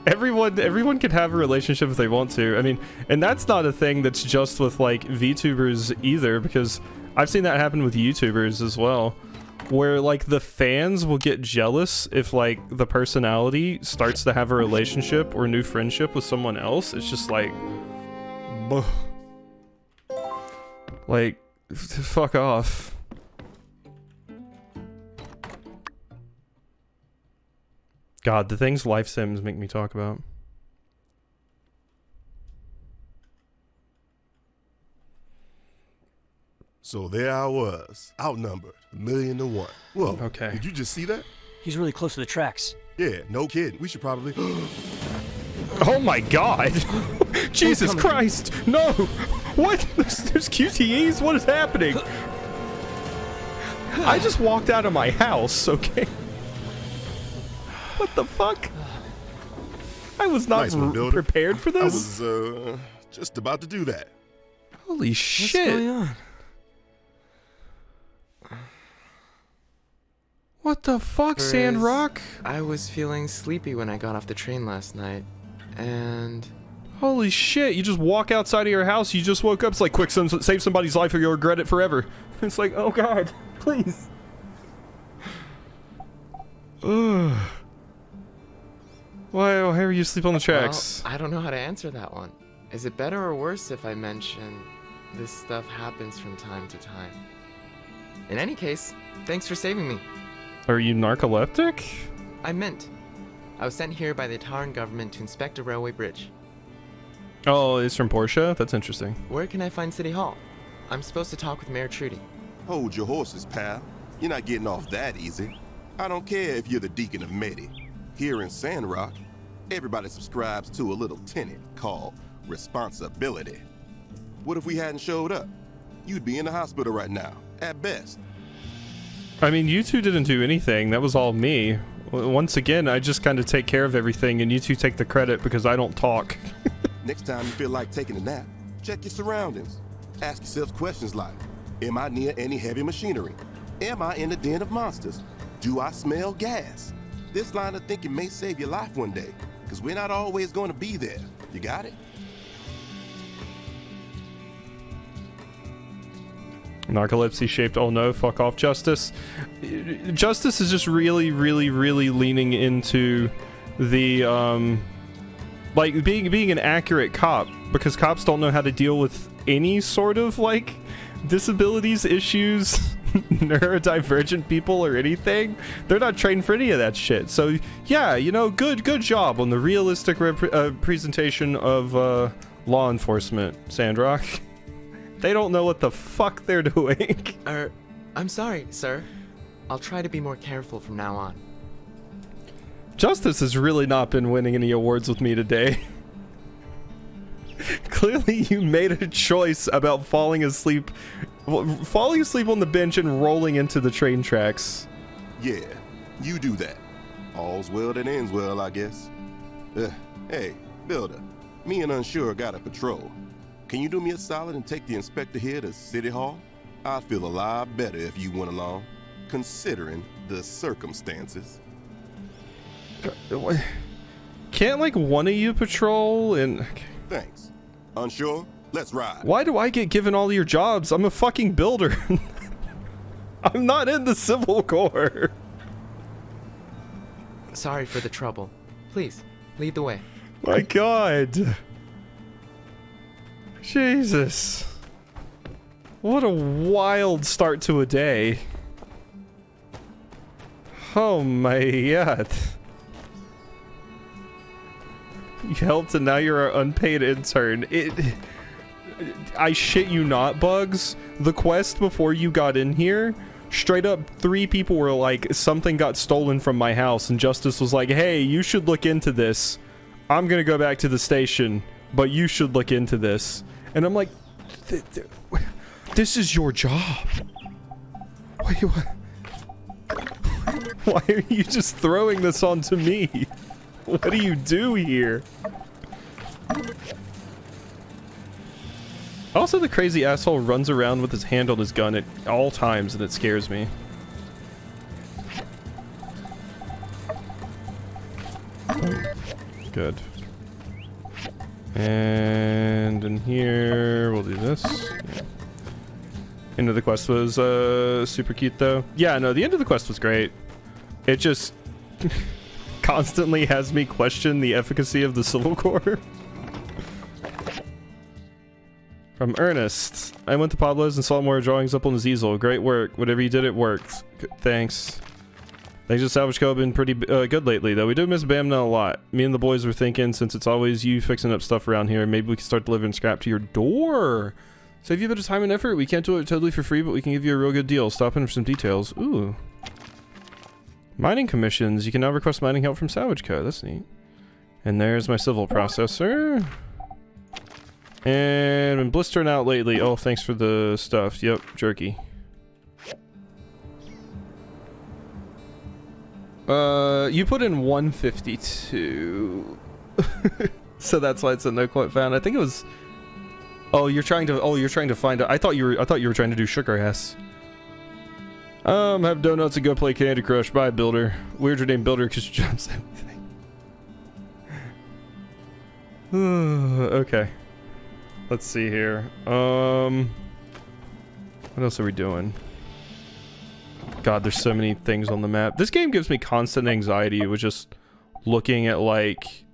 Everyone can have a relationship if they want to. I mean, and that's not a thing that's just with like VTubers either, because I've seen that happen with YouTubers as well, where like the fans will get jealous if like the personality starts to have a relationship or new friendship with someone else. It's just like, ugh. Like, fuck off. God, the things life sims make me talk about. So there I was, outnumbered, 1,000,000 to 1. Whoa, Okay. Did you just see that? He's really close to the tracks. Yeah, no kidding. We should probably... Oh my god! Jesus Christ! No! What? There's QTEs? What is happening? I just walked out of my house, okay? What the fuck? I was not Nice one, Builder. prepared for I this. was, just about to do that. Holy shit. What's going on? What the fuck, Sandrock? I was feeling sleepy when I got off the train last night, and... Holy shit, you just walk outside of your house, you just woke up, it's like, quick, save somebody's life or you'll regret it forever. It's like, oh god, please. Ugh. Why are you asleep on the tracks? Well, I don't know how to answer that one. Is it better or worse if I mention this stuff happens from time to time? In any case, thanks for saving me. Are you narcoleptic? I meant. I was sent here by the Taran government to inspect a railway bridge. Oh, it's from Portia? That's interesting. Where can I find City Hall? I'm supposed to talk with Mayor Trudy. Hold your horses, pal. You're not getting off that easy. I don't care if you're the Deacon of Medi. Here in Sandrock, everybody subscribes to a little tenet called responsibility. What if we hadn't showed up? You'd be in the hospital right now, at best. I mean, you two didn't do anything. That was all me. Once again, I just kind of take care of everything, and you two take the credit because I don't talk. Next time you feel like taking a nap, check your surroundings. Ask yourselves questions like, am I near any heavy machinery? Am I in a den of monsters? Do I smell gas? This line of thinking may save your life one day, because we're not always going to be there. You got it? Narcolepsy shaped, oh no, fuck off, Justice. Justice is just really leaning into the, like, being an accurate cop, because cops don't know how to deal with any sort of, like, disabilities, issues, neurodivergent people, or anything. They're not trained for any of that shit. So, yeah, you know, good job on the realistic presentation of, law enforcement, Sandrock. They don't know what the fuck they're doing. I'm sorry, sir. I'll try to be more careful from now on. Justice has really not been winning any awards with me today. Clearly you made a choice about falling asleep on the bench and rolling into the train tracks. Yeah, you do that. All's well that ends well, I guess. Hey, Builder, me and Unsure got a patrol. Can you do me a solid and take the inspector here to City Hall? I'd feel a lot better if you went along, considering the circumstances. Can't, like, one of you patrol and... Thanks. Unsure? Let's ride. Why do I get given all your jobs? I'm a fucking builder. I'm not in the Civil Corps. Sorry for the trouble. Please, lead the way. My god. Jesus. What a wild start to a day. Oh my god. You helped and now you're an unpaid intern. I shit you not, Bugs. The quest before you got in here, straight up 3 people were like, something got stolen from my house, and Justice was like, hey, you should look into this. I'm gonna go back to the station, but you should look into this. And I'm like, this is your job. Why are you just throwing this onto me? What do you do here? Also, the crazy asshole runs around with his hand on his gun at all times, and it scares me. Good. And in here, we'll do this. Yeah. End of the quest was super cute, though. Yeah, no, the end of the quest was great. It just constantly has me question the efficacy of the Civil Corps. From Ernest. I went to Pablo's and saw more drawings up on his easel. Great work. Whatever you did, it worked. Thanks. Things at Salvage Co. have been pretty good lately, though. We do miss Bamna a lot. Me and the boys were thinking, since it's always you fixing up stuff around here, maybe we can start delivering scrap to your door. Save you a bit of time and effort. We can't do it totally for free, but we can give you a real good deal. Stop in for some details. Ooh. Mining commissions. You can now request mining help from Salvage Co. That's neat. And there's my civil processor. And been blistering out lately. Oh, thanks for the stuff. Yep, jerky. You put in 152. So that's why it's a no quote found. I think it was. Oh, you're trying to find out. I thought you were trying to do sugar ass. Have donuts and go play Candy Crush. Bye, Builder. Weird your name Builder because you jumps everything. Okay. Let's see here. What else are we doing? God, there's so many things on the map. This game gives me constant anxiety with just looking at, like,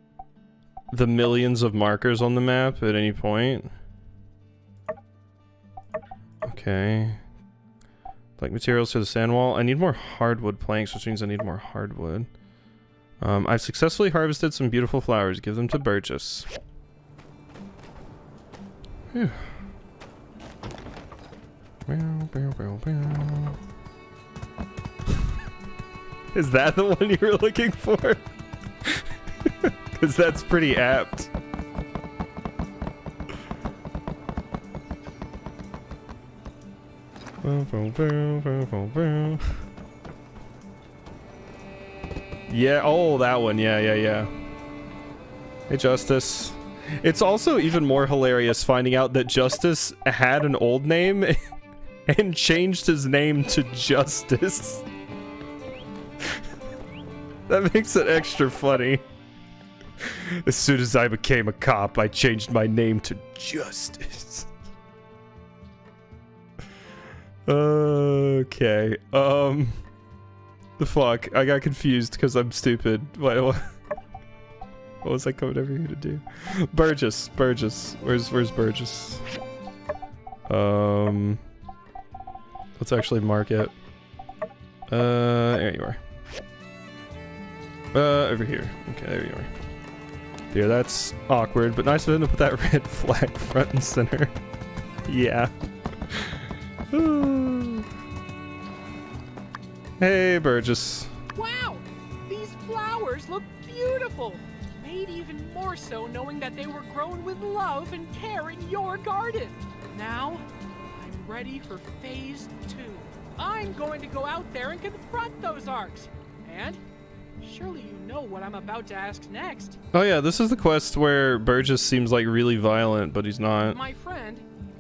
the millions of markers on the map at any point. Okay. Like materials for the sand wall. I need more hardwood planks, which means I need more hardwood. I've successfully harvested some beautiful flowers. Give them to Burgess. Whew. Is that the one you were looking for? Because that's pretty apt. Yeah, oh, that one. Yeah. Hey, Justice. It's also even more hilarious finding out that Justice had an old name and changed his name to Justice. That makes it extra funny. As soon as I became a cop, I changed my name to Justice. Okay. The fuck? I got confused because I'm stupid. What was I coming over here to do? Burgess. Where's Burgess? Let's actually mark it. There you are. Over here. Okay, there you are. There, that's awkward, but nice of him to put that red flag front and center. Yeah. Hey, Burgess. Wow! These flowers look beautiful! Made even more so knowing that they were grown with love and care in your garden. Now, I'm ready for phase 2. I'm going to go out there and confront those arcs. And surely you know what I'm about to ask next. Oh yeah, this is the quest where Burgess seems like really violent, but he's not. My friend,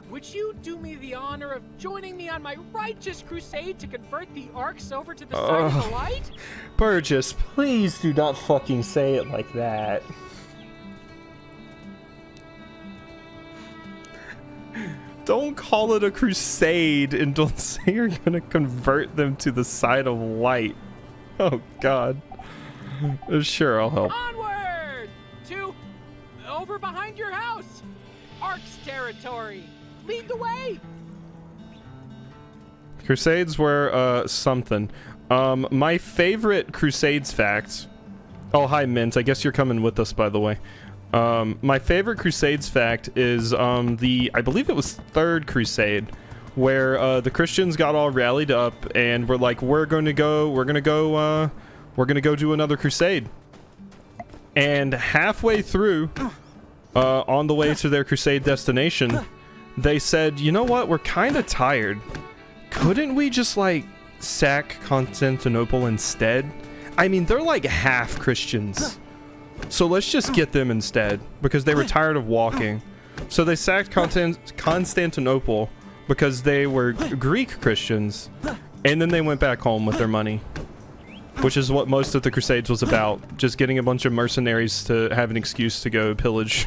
would you do me the honor of joining me on my righteous crusade to convert the arcs over to the side of the light? Burgess, please do not fucking say it like that. Don't call it a crusade and don't say you're gonna convert them to the side of light. Oh god. Sure, I'll help. Onward! To over behind your house! Arcs territory! Lead the way! Crusades were, something. My favorite Crusades fact... Oh, hi, Mint. I guess you're coming with us, by the way. My favorite Crusades fact is, I believe it was Third Crusade, where, the Christians got all rallied up and were like, we're gonna go do another crusade. And halfway through, on the way to their crusade destination, they said, you know what, we're kind of tired. Couldn't we just, like, sack Constantinople instead? I mean, they're like half Christians. So let's just get them instead, because they were tired of walking. So they sacked Constantinople because they were Greek Christians, and then they went back home with their money. Which is what most of the Crusades was about. Just getting a bunch of mercenaries to have an excuse to go pillage.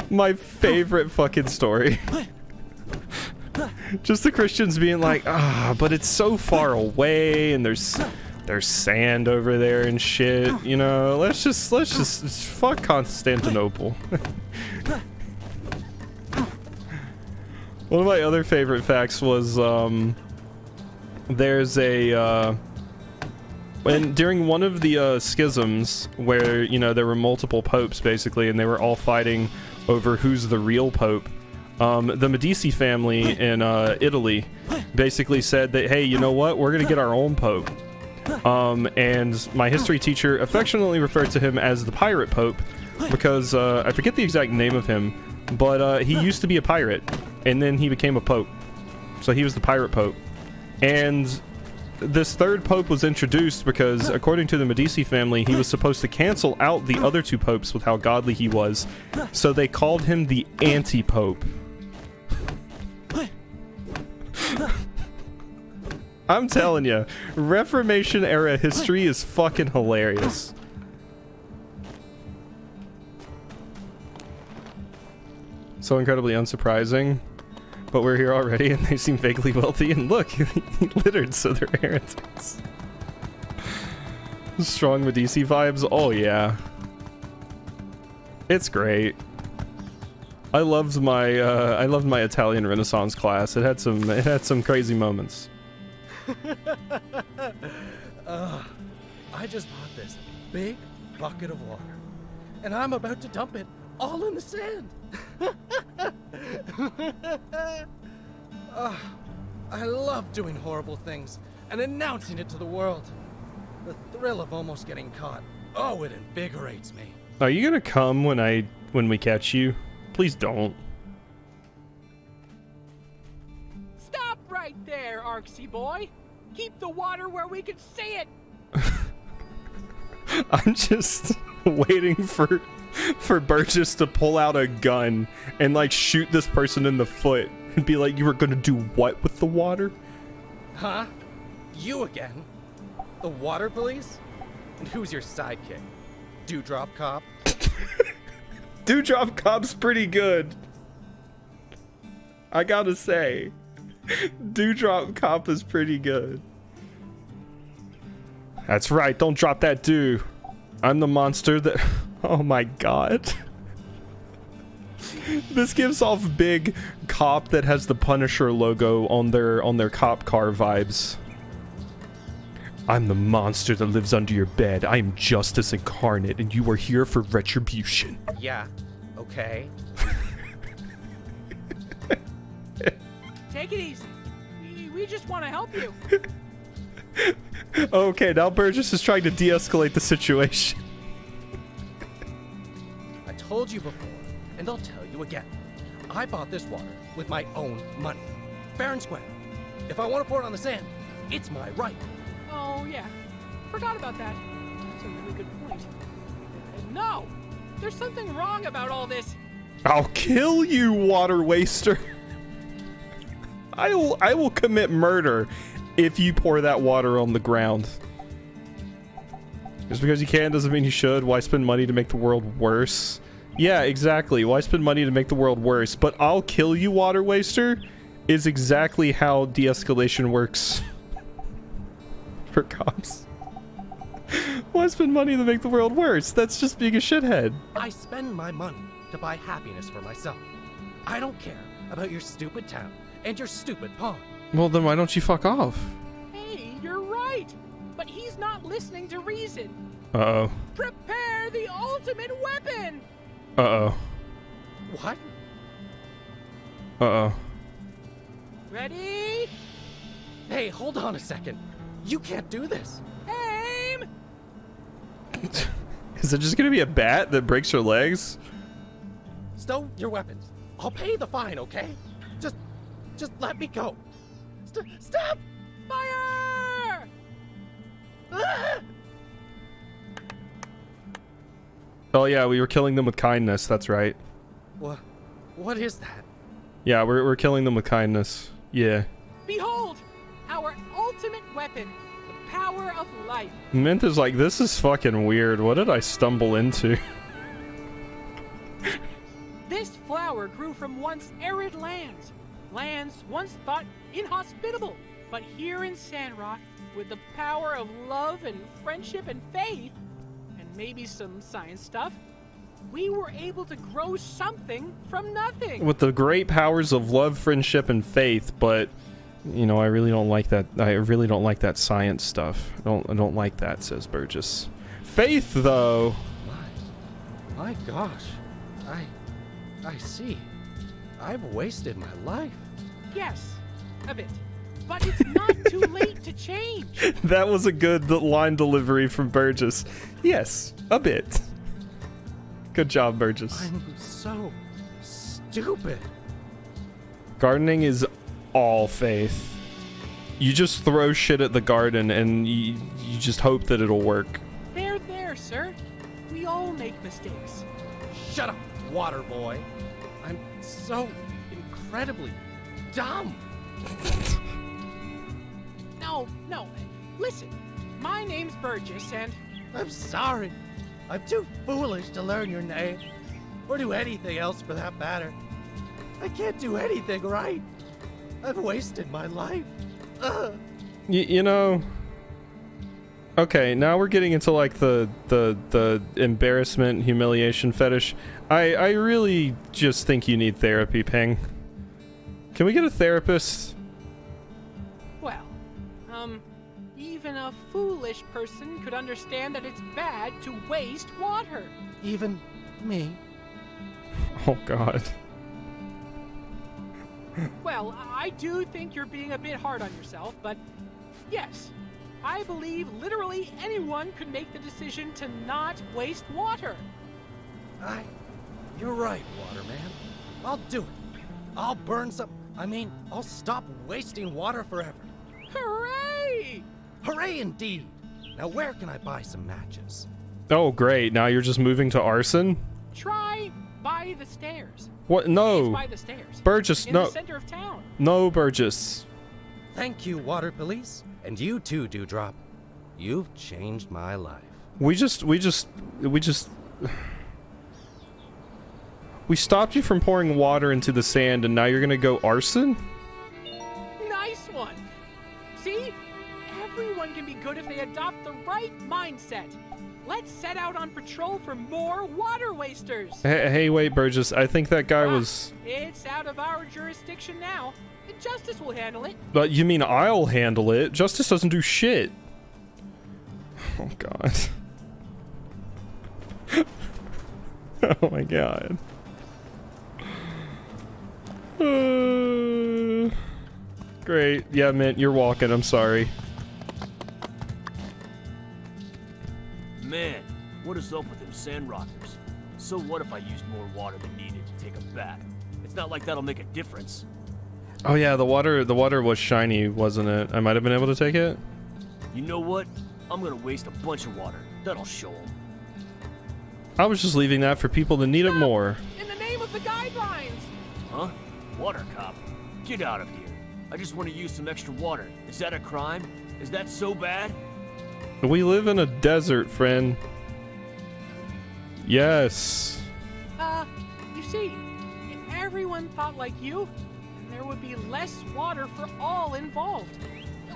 My favorite fucking story. Just the Christians being like, but it's so far away and there's sand over there and shit, you know, let's just fuck Constantinople. One of my other favorite facts was, there's a, when during one of the schisms where, you know, there were multiple popes basically, and they were all fighting over who's the real pope, the Medici family in Italy basically said that, hey, you know what, we're gonna get our own pope. And my history teacher affectionately referred to him as the pirate pope because I forget the exact name of him, but he used to be a pirate and then he became a pope, so he was the pirate pope. And this third pope was introduced because, according to the Medici family, he was supposed to cancel out the other two popes with how godly he was, so they called him the anti-pope. I'm telling you, Reformation era history is fucking hilarious. So incredibly unsurprising. But we're here already and they seem vaguely wealthy, and look, he littered, so they're heretics. Strong Medici vibes? Oh yeah. It's great. I loved my Italian Renaissance class. It had some crazy moments. I just bought this big bucket of water, and I'm about to dump it all in the sand. I love doing horrible things and announcing it to the world. The thrill of almost getting caught. Oh, it invigorates me. Are you gonna come when we catch you? Please don't. Stop right there, Arksy boy. Keep the water where we can see it. I'm just waiting for Burgess to pull out a gun and like shoot this person in the foot and be like, you were gonna do what with the water? Huh? You again? The water police? And who's your sidekick? Dewdrop Cop? Dewdrop Cop's pretty good. I gotta say. Dewdrop Cop is pretty good. That's right, don't drop that dew. I'm the monster that... Oh my god. This gives off big cop that has the Punisher logo on their cop car vibes. I'm the monster that lives under your bed. I am justice incarnate, and you are here for retribution. Yeah, okay. Take it easy. We just want to help you. Okay, now Burgess is trying to de-escalate the situation. I told you before, and I'll tell you again. I bought this water with my own money. Fair and square. If I want to pour it on the sand, it's my right. Oh, yeah. Forgot about that. That's a really good point. No! There's something wrong about all this. I'll kill you, water waster. I will commit murder if you pour that water on the ground. Just because you can doesn't mean you should. Why spend money to make the world worse? Yeah, exactly. Why spend money to make the world worse? But I'll kill you, water waster, is exactly how de-escalation works for cops. Why spend money to make the world worse? That's just being a shithead. I spend my money to buy happiness for myself. I don't care about your stupid town and your stupid pawn. Well, then why don't you fuck off? Hey, you're right. But he's not listening to reason. Uh-oh. Prepare the ultimate weapon! Uh-oh. What? Uh-oh. Ready? Hey, hold on a second. You can't do this. Aim! Is it just gonna be a bat that breaks her legs? Stow your weapons. I'll pay the fine, okay? Just let me go. Stop! Fire! Ah! Oh yeah, we were killing them with kindness, that's right. What is that? Yeah, we're killing them with kindness. Yeah. Behold, our ultimate weapon, the power of life. Mint is like, this is fucking weird. What did I stumble into? This flower grew from once arid lands. Lands once thought inhospitable. But here in Sandrock, with the power of love and friendship and faith, and maybe some science stuff, we were able to grow something from nothing. With the great powers of love, friendship, and faith, but You know, I really don't like that. I really don't like that science stuff. I don't like that, says Burgess. Faith, though. My gosh. I see. I've wasted my life. Yes, a bit. But it's not too late to change. That was a good line delivery from Burgess. Yes, a bit. Good job, Burgess. I'm so stupid. Gardening is all faith. You just throw shit at the garden and you just hope that it'll work. There, sir. We all make mistakes. Shut up, water boy. I'm so incredibly dumb. No. Listen, my name's Burgess, and... I'm sorry. I'm too foolish to learn your name. Or do anything else for that matter. I can't do anything right. I've wasted my life. Ugh. You know... Okay, now we're getting into like the embarrassment, humiliation fetish. I really just think you need therapy, Ping. Can we get a therapist? Well, even a foolish person could understand that it's bad to waste water. Even me? Oh God. Well, I do think you're being a bit hard on yourself, but yes, I believe literally anyone could make the decision to not waste water. You're right, Waterman. I'll do it. I'll burn some... I'll stop wasting water forever. Hooray! Hooray indeed! Now where can I buy some matches? Oh great, now you're just moving to arson? Try by the stairs. What? No. By the stairs. Burgess, in no. the center of town. No, Burgess. Thank you, Water Police. And you too, Dewdrop. You've changed my life. We stopped you from pouring water into the sand and now you're gonna go arson? Nice one. See? Everyone can be good if they adopt the right mindset. Let's set out on patrol for more water wasters. Hey, wait, Burgess. I think that guy was... It's out of our jurisdiction now. Justice will handle it. But you mean I'll handle it? Justice doesn't do shit. Oh God. Oh my God. Great. Yeah, Mint, you're walking. I'm sorry. Man, what is up with them Sandrockers? So what if I used more water than needed to take a bath? It's not like that'll make a difference. Oh yeah, the water was shiny, wasn't it? I might have been able to take it. You know what? I'm gonna waste a bunch of water. That'll show them. I was just leaving that for people that need it more. In the name of the guidelines! Huh? Water cop? Get out of here. I just want to use some extra water. Is that a crime? Is that so bad? We live in a desert, friend. Yes. You see, if everyone thought like you, then there would be less water for all involved.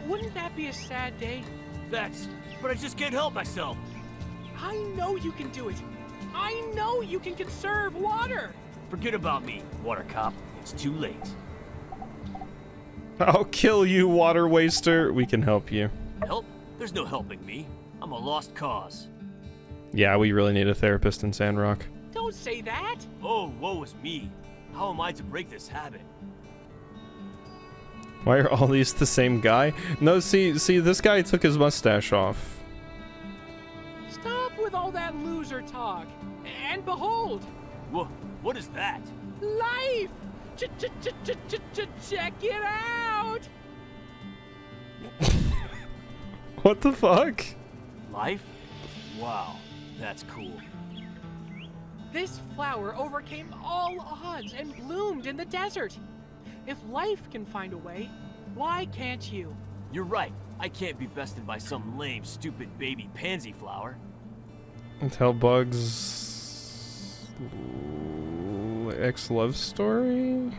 Wouldn't that be a sad day? But I just can't help myself. I know you can do it. I know you can conserve water. Forget about me, water cop. It's too late. I'll kill you, water waster. We can help you. Help? There's no helping me. I'm a lost cause. Yeah, we really need a therapist in Sandrock. Don't say that. Oh, woe is me. How am I to break this habit? Why are all these the same guy? No, see, this guy took his mustache off. Stop with all that loser talk. And behold. What is that? Life! Check it out! What the fuck? Life? Wow, that's cool. This flower overcame all odds and bloomed in the desert. If life can find a way, why can't you? You're right. I can't be bested by some lame, stupid baby pansy flower. Tell Bugs... ex-love story?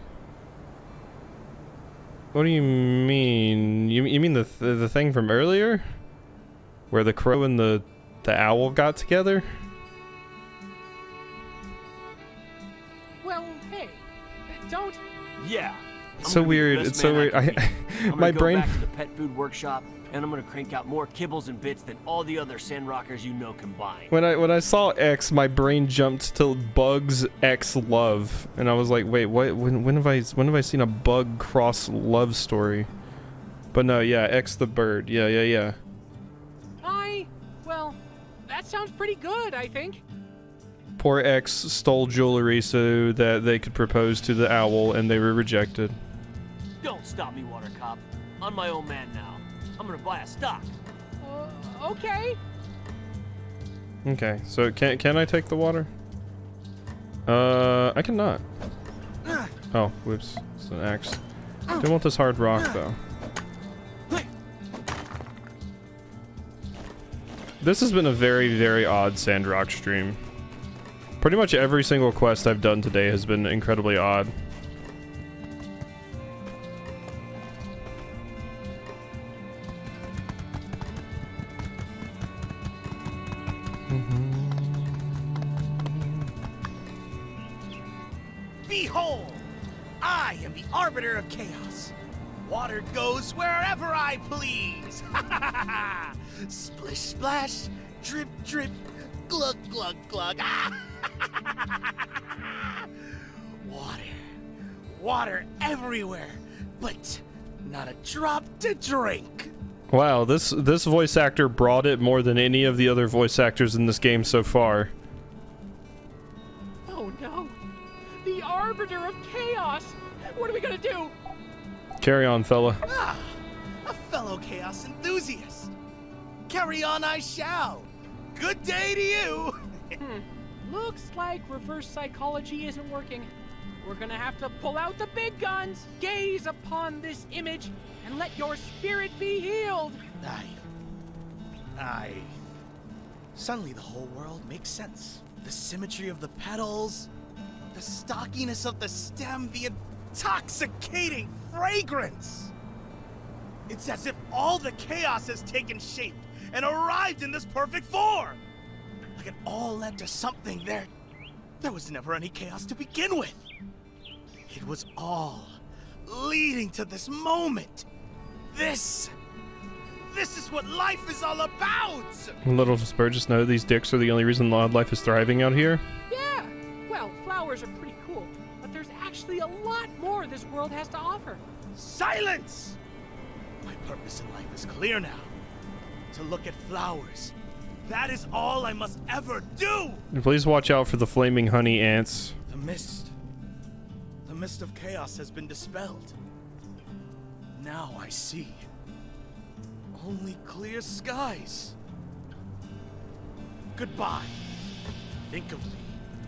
What do you mean? You mean the thing from earlier? Where the crow and the owl got together? Well, hey, don't... Yeah, It's so weird. It's so weird. My brain. Back to the pet food workshop, and I'm gonna crank out more kibbles and bits than all the other Sandrockers you know combined. When I saw X, my brain jumped to Bugs X Love, and I was like, wait, what? When have I seen a bug cross love story? But no, yeah, X the bird. Yeah. Well, that sounds pretty good, I think. Poor X stole jewelry so that they could propose to the owl, and they were rejected. Don't stop me, Water Cop. I'm my own man now. I'm gonna buy a stock. Okay. Okay, so can I take the water? I cannot. Oh, whoops. It's an axe. I do want this hard rock, though. This has been a very, very odd Sandrock stream. Pretty much every single quest I've done today has been incredibly odd. Behold! I am the Arbiter of Chaos. Water goes wherever I please. Splish splash, drip drip, glug glug glug. Water everywhere, but not a drop to drink. Wow, this voice actor brought it more than any of the other voice actors in this game so far. Oh no! The Arbiter of Chaos! What are we gonna do? Carry on, fella. A fellow Chaos enthusiast. Carry on I shall. Good day to you. Looks like reverse psychology isn't working. We're gonna have to pull out the big guns, gaze upon this image, and let your spirit be healed. Suddenly the whole world makes sense. The symmetry of the petals, the stockiness of the stem, the intoxicating fragrance. It's as if all the chaos has taken shape and arrived in this perfect form. Like it all led to something there. There was never any chaos to begin with. It was all leading to this moment. This is what life is all about! Little does Burgess know these dicks are the only reason wildlife is thriving out here. Yeah! Well, flowers are pretty cool, but there's actually a lot more this world has to offer. Silence! My purpose in life is clear now. To look at flowers. That is all I must ever do! And please watch out for the flaming honey ants. The mist of chaos has been dispelled. Now I see. Only clear skies. Goodbye. Think of me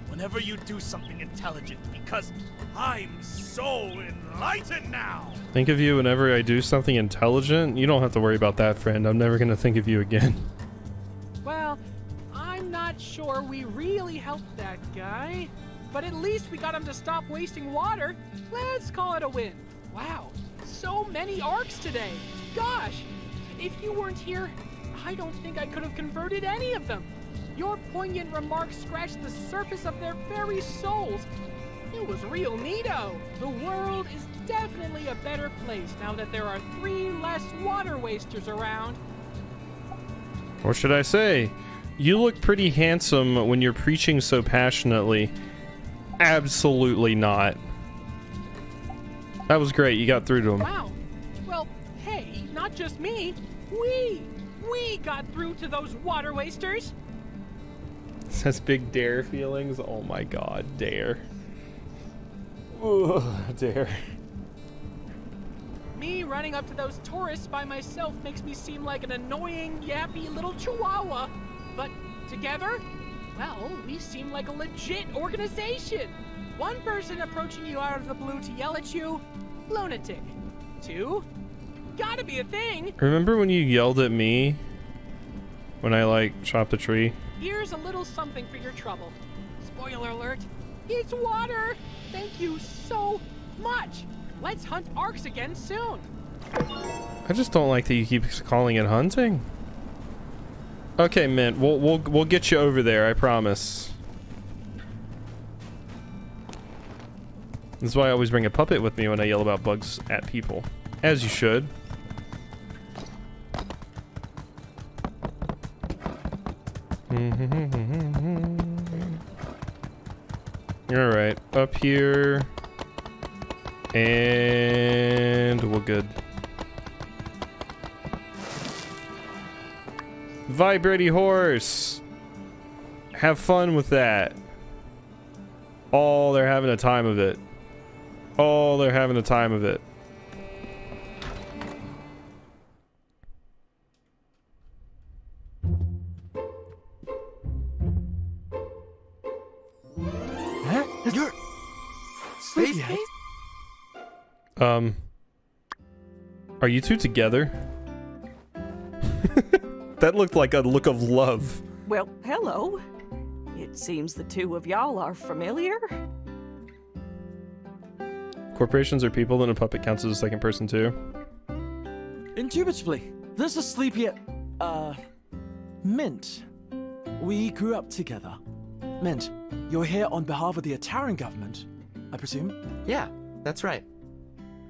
whenever you do something intelligent, because I'm so enlightened now. Think of you whenever I do something intelligent? You don't have to worry about that, friend. I'm never gonna think of you again. Well, I'm not sure we really helped that guy, but at least we got him to stop wasting water. Let's call it a win. Wow, so many arcs today. Gosh, if you weren't here, I don't think I could have converted any of them. Your poignant remarks scratched the surface of their very souls. It was real neato. The world is definitely a better place now that there are 3 less water wasters around. What should I say? You look pretty handsome when you're preaching so passionately. Absolutely not. That was great. You got through to him. Wow. Well, hey, not just me. We got through to those water wasters. Says big dare feelings. Oh my god, dare. Ugh, dare. Me running up to those tourists by myself makes me seem like an annoying, yappy little chihuahua. But together, well, we seem like a legit organization. 1 person approaching you out of the blue to yell at you, lunatic. 2, gotta be a thing. Remember when you yelled at me when I like chopped a tree? Here's a little something for your trouble. Spoiler alert, it's water. Thank you so much. Let's hunt arcs again soon. I just don't like that you keep calling it hunting. Okay, Mint, we'll get you over there, I promise. That's why I always bring a puppet with me when I yell about bugs at people. As you should. Alright, up here. And we're good. Vibrating horse! Have fun with that. Oh, they're having a time of it. Oh, they're having a time of it. Huh? You're... Sleepyhead? Are you two together? That looked like a look of love. Well, hello. It seems the two of y'all are familiar. Corporations are people, then a puppet counts as a second person too. Indubitably. This is Sleepyhead. Mint. We grew up together. Mint, you're here on behalf of the Ataran government, I presume? Yeah, that's right.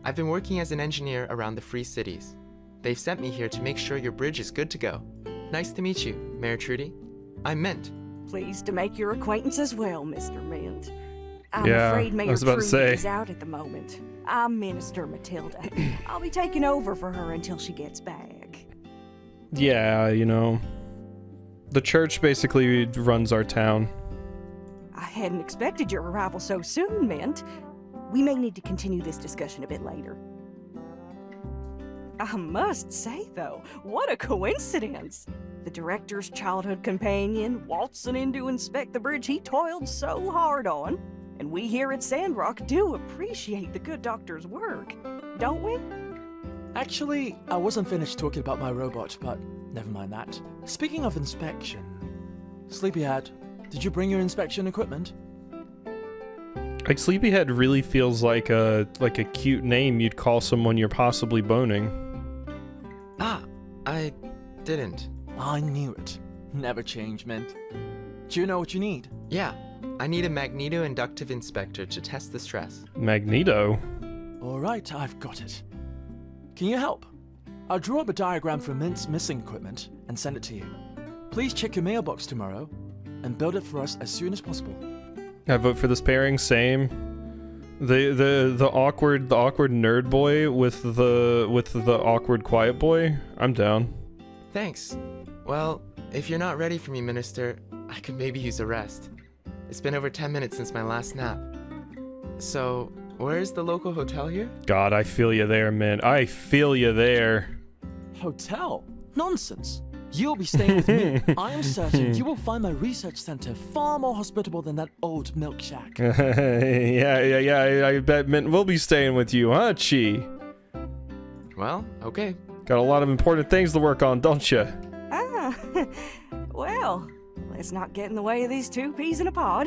I've been working as an engineer around the Free Cities. They've sent me here to make sure your bridge is good to go. Nice to meet you, Mayor Trudy. I'm Mint. Pleased to make your acquaintance as well, Mr. Mint. I'm Yeah, afraid I Mayor was about to Trudy say. is out at the moment. I'm Minister Matilda. I'll be taking over for her until she gets back. Yeah, you know. The church basically runs our town. I hadn't expected your arrival so soon, Mint. We may need to continue this discussion a bit later. I must say, though, what a coincidence! The director's childhood companion waltzing in to inspect the bridge he toiled so hard on. And we here at Sandrock do appreciate the good doctor's work, don't we? Actually, I wasn't finished talking about my robot, but never mind that. Speaking of inspection, Sleepyhead, did you bring your inspection equipment? Like Sleepyhead really feels like a cute name you'd call someone you're possibly boning. Ah, I didn't. I knew it. Never change, Mint. Do you know what you need? Yeah, I need a magneto-inductive inspector to test the stress. Magneto? Alright, I've got it. Can you help? I'll draw up a diagram for Mint's missing equipment and send it to you. Please check your mailbox tomorrow and build it for us as soon as possible. I vote for this pairing, same. The awkward nerd boy with the awkward quiet boy. I'm down. Thanks. Well, if you're not ready for me, Minister, I could maybe use a rest. It's been over 10 minutes since my last nap. So, where's the local hotel here? God, I feel you there, man. I feel you there. Hotel? Nonsense. You'll be staying with me. I am certain you will find my research center far more hospitable than that old milk shack. yeah, I bet Mint will be staying with you, huh, Chi? Well, okay. Got a lot of important things to work on, don't you? Ah, well, let's not get in the way of these two peas in a pod.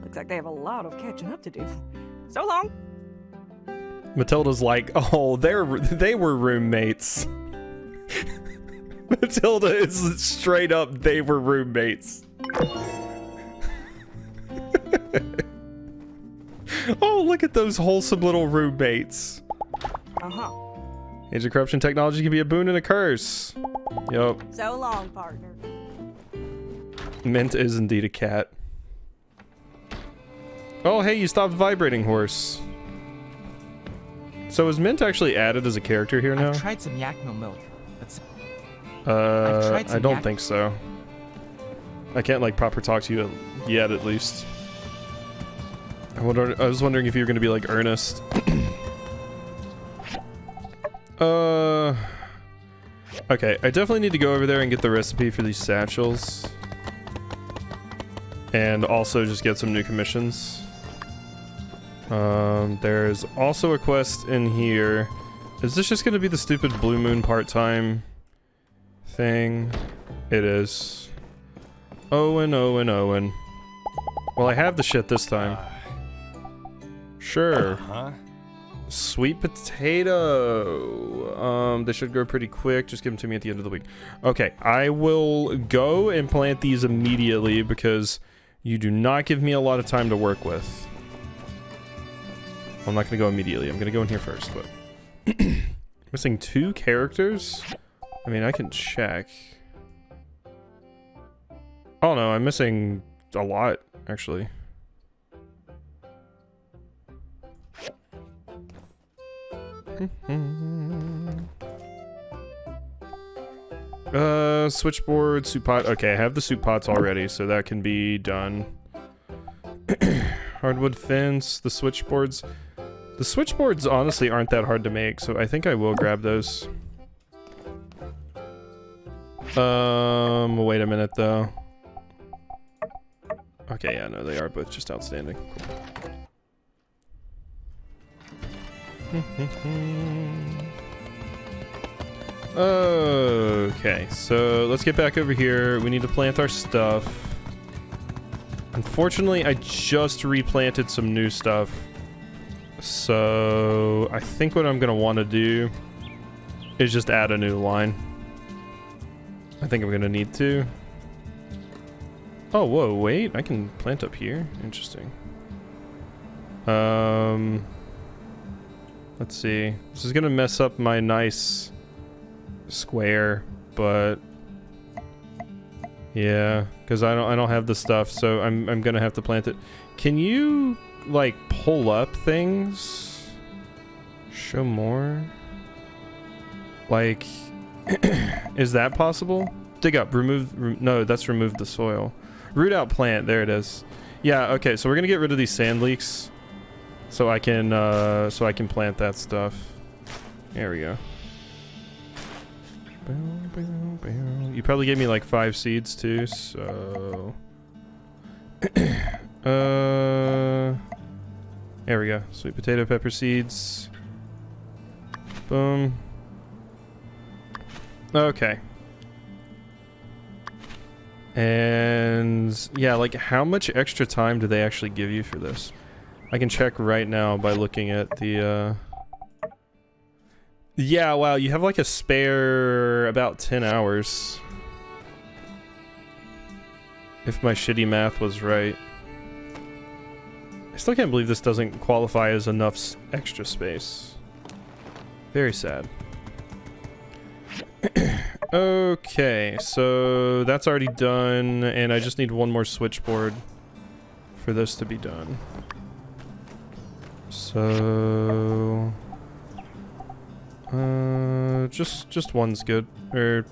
Looks like they have a lot of catching up to do. So long. Matilda's like, oh, they were roommates. Matilda is straight up, they were roommates. Oh, look at those wholesome little roommates. Uh-huh. Age of corruption technology can be a boon and a curse. Yup. So long, partner. Mint is indeed a cat. Oh, hey, you stopped vibrating, horse. So is Mint actually added as a character here now? I've tried some Yakmel milk. I don't think so. I can't like proper talk to you yet, at least. I was wondering if you were gonna be like Ernest. Okay, I definitely need to go over there and get the recipe for these satchels. And also just get some new commissions. There's also a quest in here. Is this just gonna be the stupid Blue Moon part-time thing? It is. Owen. Well, I have the shit this time. Sure. Sweet potato. They should grow pretty quick. Just give them to me at the end of the week. Okay, I will go and plant these immediately because you do not give me a lot of time to work with. I'm not gonna go immediately. I'm gonna go in here first, but missing 2 characters? I mean, I can check. Oh no, I'm missing a lot, actually. Switchboard, soup pot. Okay, I have the soup pots already, so that can be done. Hardwood fence, the switchboards. The switchboards honestly aren't that hard to make, so I think I will grab those. Wait a minute though. Okay, yeah, no, they are both just outstanding. Cool. Okay, so let's get back over here. We need to plant our stuff. Unfortunately, I just replanted some new stuff. So I think what I'm gonna want to do is just add a new line. I think I'm gonna need to. Oh, whoa, wait, I can plant up here. Interesting. Let's see. This is gonna mess up my nice square, but yeah, because I don't have the stuff, so I'm gonna have to plant it. Can you like pull up things? Show more? Like, is that possible? Dig up, no, that's remove the soil. Root out plant, there it is. Yeah, okay, so we're gonna get rid of these sand leaks so I can plant that stuff. There we go. You probably gave me like 5 seeds too, so there we go. Sweet potato pepper seeds. Boom. Okay. And yeah, like how much extra time do they actually give you for this? I can check right now by looking at the yeah, wow, you have like a spare about 10 hours. If my shitty math was right. I still can't believe this doesn't qualify as enough extra space. Very sad. Okay, so that's already done, and I just need one more switchboard for this to be done. So just one's good. Or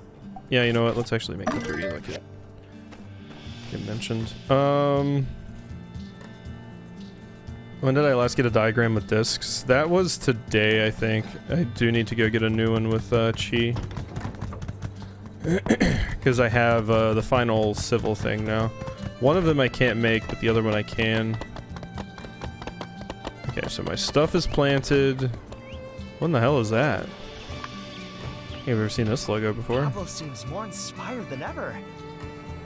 yeah, you know what? Let's actually make it 3 like it mentioned. When did I last get a diagram with discs? That was today, I think. I do need to go get a new one with Chi. Because I have the final civil thing now. One of them I can't make, but the other one I can. Okay, so my stuff is planted. What in the hell is that? I've never seen this logo before. Pablo seems more inspired than ever.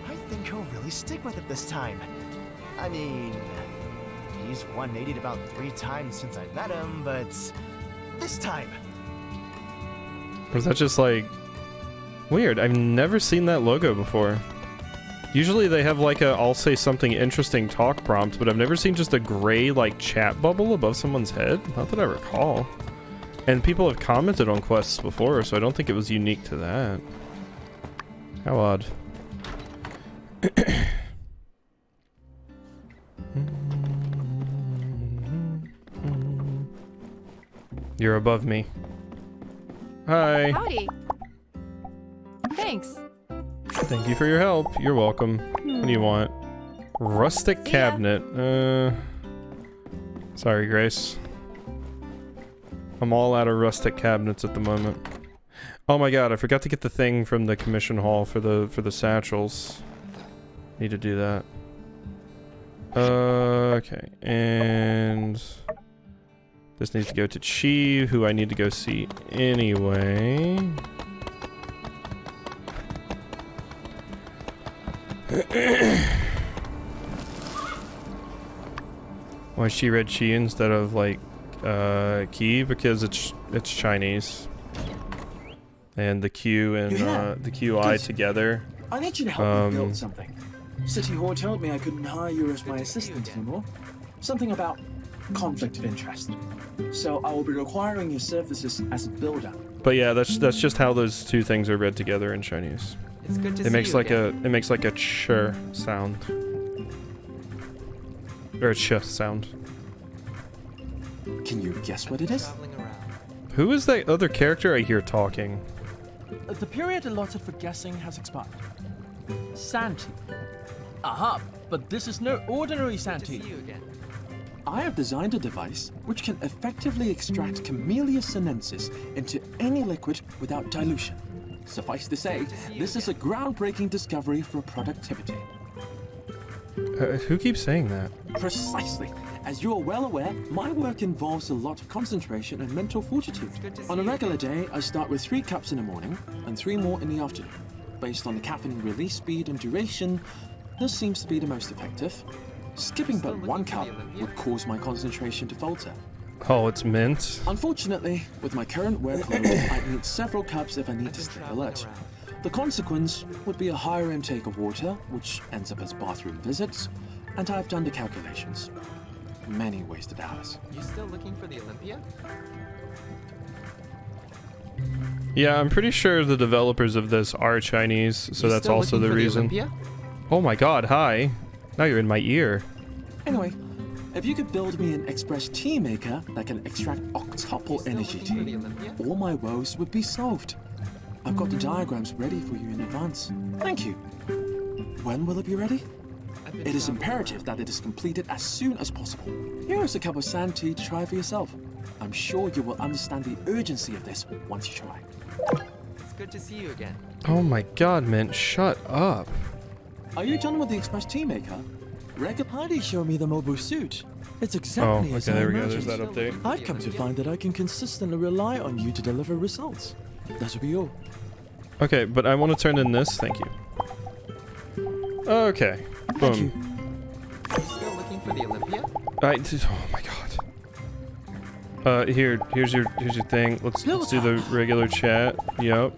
I think he'll really stick with it this time. I mean, he's 180'd about 3 times since I met him, but this time. Was that just like weird? I've never seen that logo before. Usually they have like a I'll say something interesting talk prompt, but I've never seen just a gray like chat bubble above someone's head. Not that I recall. And people have commented on quests before, so I don't think it was unique to that. How odd. You're above me. Hi. Howdy. Thanks. Thank you for your help. You're welcome. What do you want? Rustic cabinet. Sorry, Grace. I'm all out of rustic cabinets at the moment. Oh my god, I forgot to get the thing from the commission hall for the satchels. Need to do that. Okay, and this needs to go to Chi, who I need to go see anyway. Why she read Chi instead of like Key? Because it's Chinese, and the Q and the QI together. I need you to help me build something. City Hall told me I couldn't hire you as my assistant anymore. Something about conflict of interest. So I will be requiring your services as a builder. But yeah, that's just how those two things are read together in Chinese. It's good to It see makes you like again. it makes like a ch sound. Or a ch sound. Can you guess what it is? Who is that other character I hear talking? The period allotted for guessing has expired. Santi. Aha, but this is no ordinary Santi. See you again. I have designed a device which can effectively extract Camellia sinensis into any liquid without dilution. Suffice to say, this is a groundbreaking discovery for productivity. Who keeps saying that? Precisely. As you are well aware, my work involves a lot of concentration and mental fortitude. On a regular day, I start with 3 cups in the morning and 3 more in the afternoon. Based on the caffeine release speed and duration, this seems to be the most effective. Skipping but 1 cup would cause my concentration to falter. Oh, it's mint. Unfortunately, with my current workload, I need several cups if I need to stay alert. The consequence would be a higher intake of water, which ends up as bathroom visits, and I've done the calculations. Many wasted hours. You still looking for the Olympia? Yeah, I'm pretty sure the developers of this are Chinese, so You that's still also looking the for reason. Olympia? Oh my god, hi. Now you're in my ear. Anyway, if you could build me an express tea maker that can extract octuple energy tea, all my woes would be solved. I've got the diagrams ready for you in advance. Thank you. When will it be ready? It is imperative that it is completed as soon as possible. Here is a cup of sand tea to try for yourself. I'm sure you will understand the urgency of this once you try. It's good to see you again. Oh my god, Mint, shut up. Are you done with the express tea maker? Rekapati showed me the mobile suit. It's exactly as I there we go, imagined. there's that update. I've come to find that I can consistently rely on you to deliver results. That'll be all. Okay, but I want to turn in this, thank you. Okay, boom. You still looking for the Olympia? Oh my god. Here's your thing. Let's do the regular chat. Yep.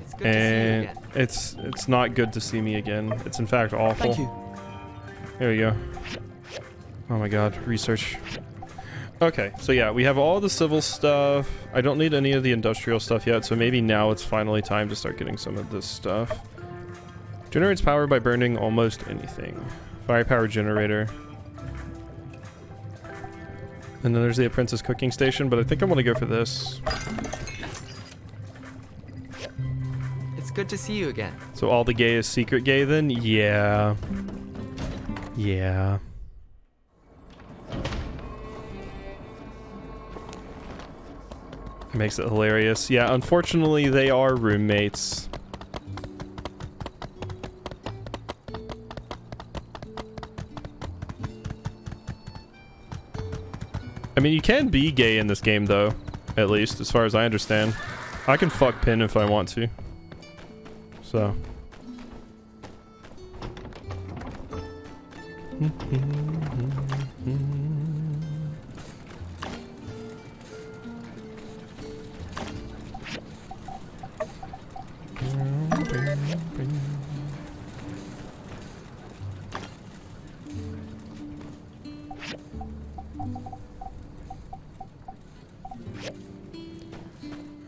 It's good to see you And again. it's not good to see me again. It's in fact awful. Thank you. There we go. Oh my god, research. Okay, so yeah, we have all the civil stuff. I don't need any of the industrial stuff yet, so maybe now it's finally time to start getting some of this stuff. Generates power by burning almost anything. Firepower generator. And then there's the apprentice cooking station, but I think I want to go for this. It's good to see you again. So all the gay is secret gay then? Yeah. Yeah. Makes it hilarious. Yeah, unfortunately they are roommates. I mean, you can be gay in this game though, at least as far as I understand. I can fuck Pin if I want to. So.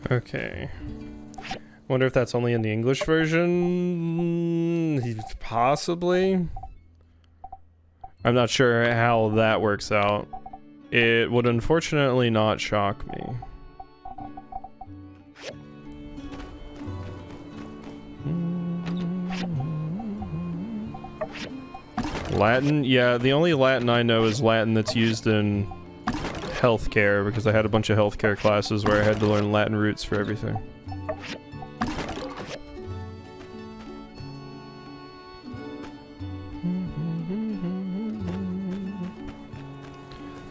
Okay. Wonder if that's only in the English version? Possibly. I'm not sure how that works out. It would unfortunately not shock me. Latin? Yeah, the only Latin I know is Latin that's used in healthcare, because I had a bunch of healthcare classes where I had to learn Latin roots for everything.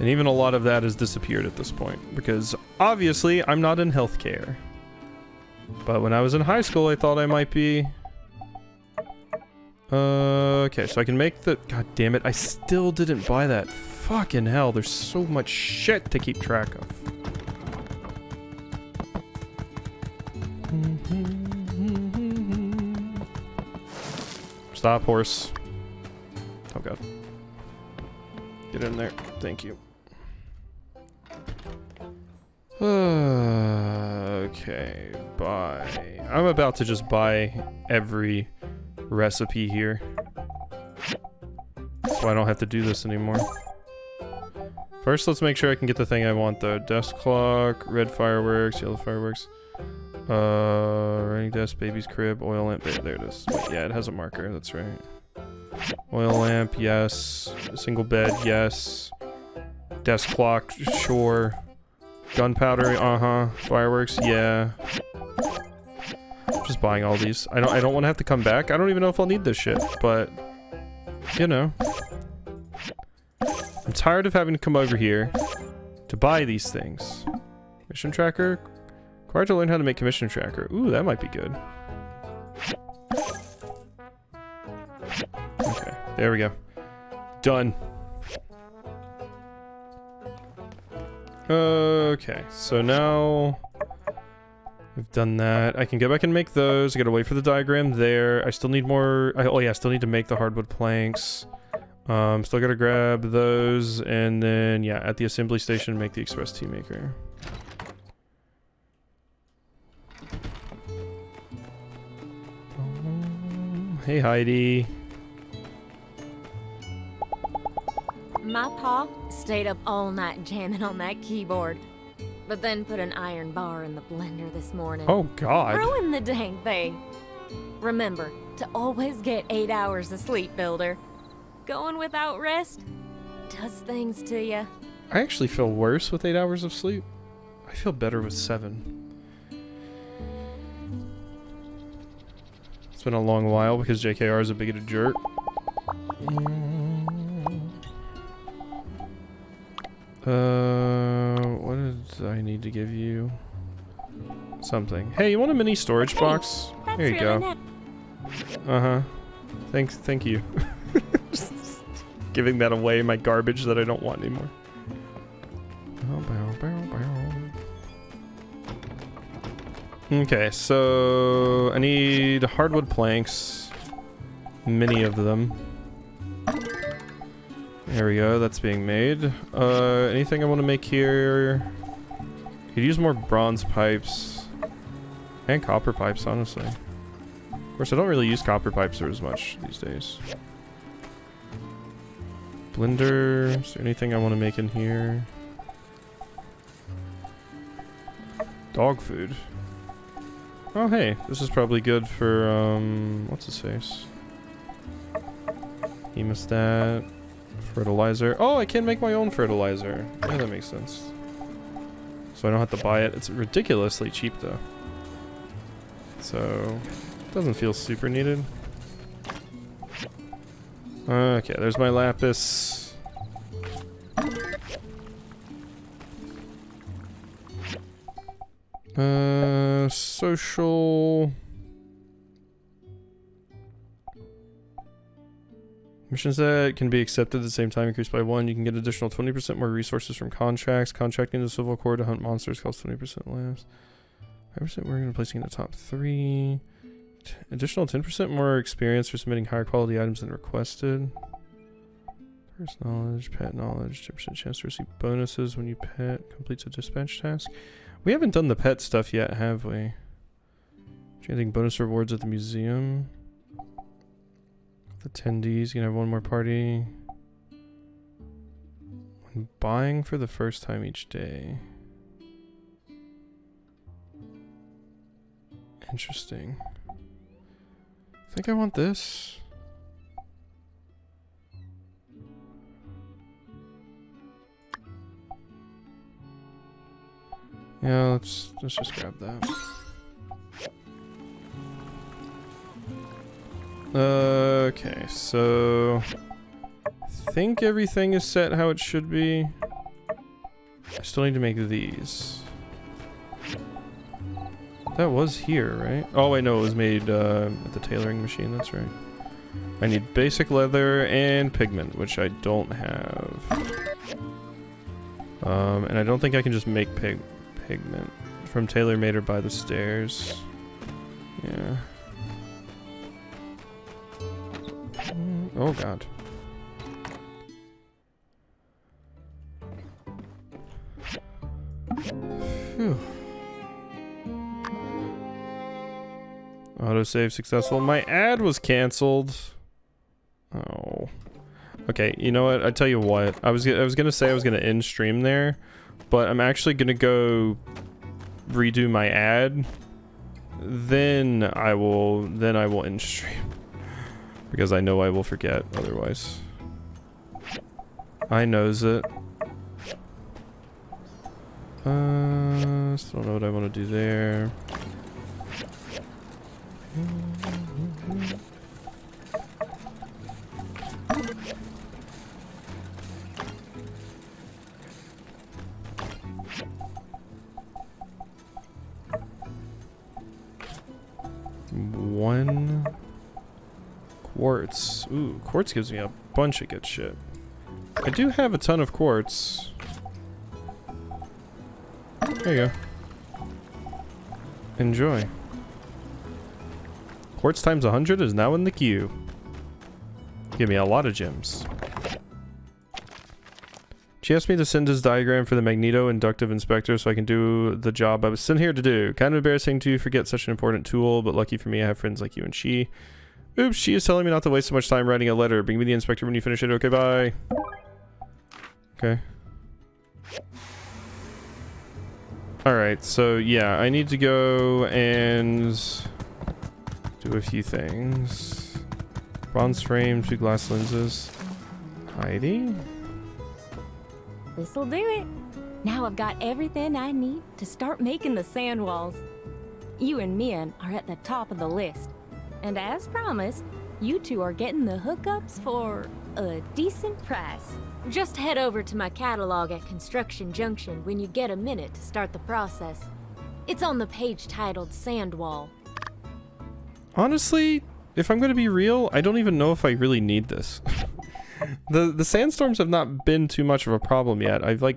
And even a lot of that has disappeared at this point, because obviously I'm not in healthcare. But when I was in high school, I thought I might be. Okay, so I can make the... God damn it, I still didn't buy that. Fucking hell, there's so much shit to keep track of. Stop, horse. Oh god. Get in there. Thank you. Okay, buy. I'm about to just buy every recipe here. So I don't have to do this anymore. First, let's make sure I can get the thing I want though. Desk clock, red fireworks, yellow fireworks. Writing desk, baby's crib, oil lamp. There it is. Wait, yeah, it has a marker. That's right. Oil lamp, yes. Single bed, yes. Desk clock, sure. Gunpowder, Fireworks, yeah. Just buying all these. I don't want to have to come back. I don't even know if I'll need this shit, but you know. I'm tired of having to come over here to buy these things. Mission tracker. Required to learn how to make commission tracker. Ooh, that might be good. Okay, there we go. Done. Okay, so now we've done that. I can go back and make those. I gotta wait for the diagram there. I still need more. Oh yeah, I still need to make the hardwood planks. Still gotta grab those, and then yeah, at the assembly station, make the express tea maker. Hey Heidi. My pa stayed up all night jamming on that keyboard, but then put an iron bar in the blender this morning. Oh God. Ruined the dang thing. Remember to always get 8 hours of sleep, Builder. Going without rest does things to you. I actually feel worse with 8 hours of sleep. I feel better with 7. It's been a long while because JKR is a bigoted jerk. What did I need to give you? Something. Hey, you want a mini storage box? Here you go. Thank you. Just giving that away, my garbage that I don't want anymore. Okay, so I need hardwood planks. Many of them. There we go, that's being made. Anything I want to make here? Could use more bronze pipes. And copper pipes, honestly. Of course, I don't really use copper pipes as much these days. Blender. Is there anything I want to make in here? Dog food. Oh, hey. This is probably good for, what's his face? Hemostat. Fertilizer. Oh, I can make my own fertilizer. Yeah, that makes sense. So I don't have to buy it. It's ridiculously cheap, though. So, it doesn't feel super needed. Okay, there's my lapis. Social... Missions that can be accepted at the same time increased by 1. You can get additional 20% more resources from contracts. Contracting the Civil Corps to hunt monsters costs 20% less. 5% more in placing in the top 3. Additional 10% more experience for submitting higher quality items than requested. First knowledge, pet knowledge, 10% chance to receive bonuses when you pet completes a dispatch task. We haven't done the pet stuff yet, have we? Granting bonus rewards at the museum. Attendees, you can have one more party. When buying for the first time each day. Interesting. I think I want this. Yeah, let's just grab that. Okay, so I think everything is set how it should be. I still need to make these. That was here, right? Oh wait, no, it was made at the tailoring machine, that's right. I need basic leather and pigment, which I don't have. And I don't think I can just make pigment from TaylorMade or by the stairs. Yeah. Oh god. Phew. Autosave successful. My ad was canceled. Oh. Okay, you know what? I tell you what. I was gonna say I was gonna end stream there, but I'm actually gonna go redo my ad. Then I will end stream because I know I will forget otherwise. I knows it. Still don't know what I want to do there. One quartz. Ooh, quartz gives me a bunch of good shit. I do have a ton of quartz. There you go. Enjoy. Quartz times 100 is now in the queue. Give me a lot of gems. She asked me to send his diagram for the Magneto Inductive Inspector so I can do the job I was sent here to do. Kind of embarrassing to forget such an important tool, but lucky for me I have friends like you and she. Oops, she is telling me not to waste so much time writing a letter. Bring me the inspector when you finish it. Okay, bye. Okay. Alright, so yeah, I need to go and do a few things. Bronze frame, 2 glass lenses. Heidi? This'll do it. Now I've got everything I need to start making the sand walls. You and Mian are at the top of the list. And as promised, you two are getting the hookups for a decent price. Just head over to my catalog at Construction Junction when you get a minute to start the process. It's on the page titled Sand Wall. Honestly, if I'm going to be real, I don't even know if I really need this. The sandstorms have not been too much of a problem yet. I've like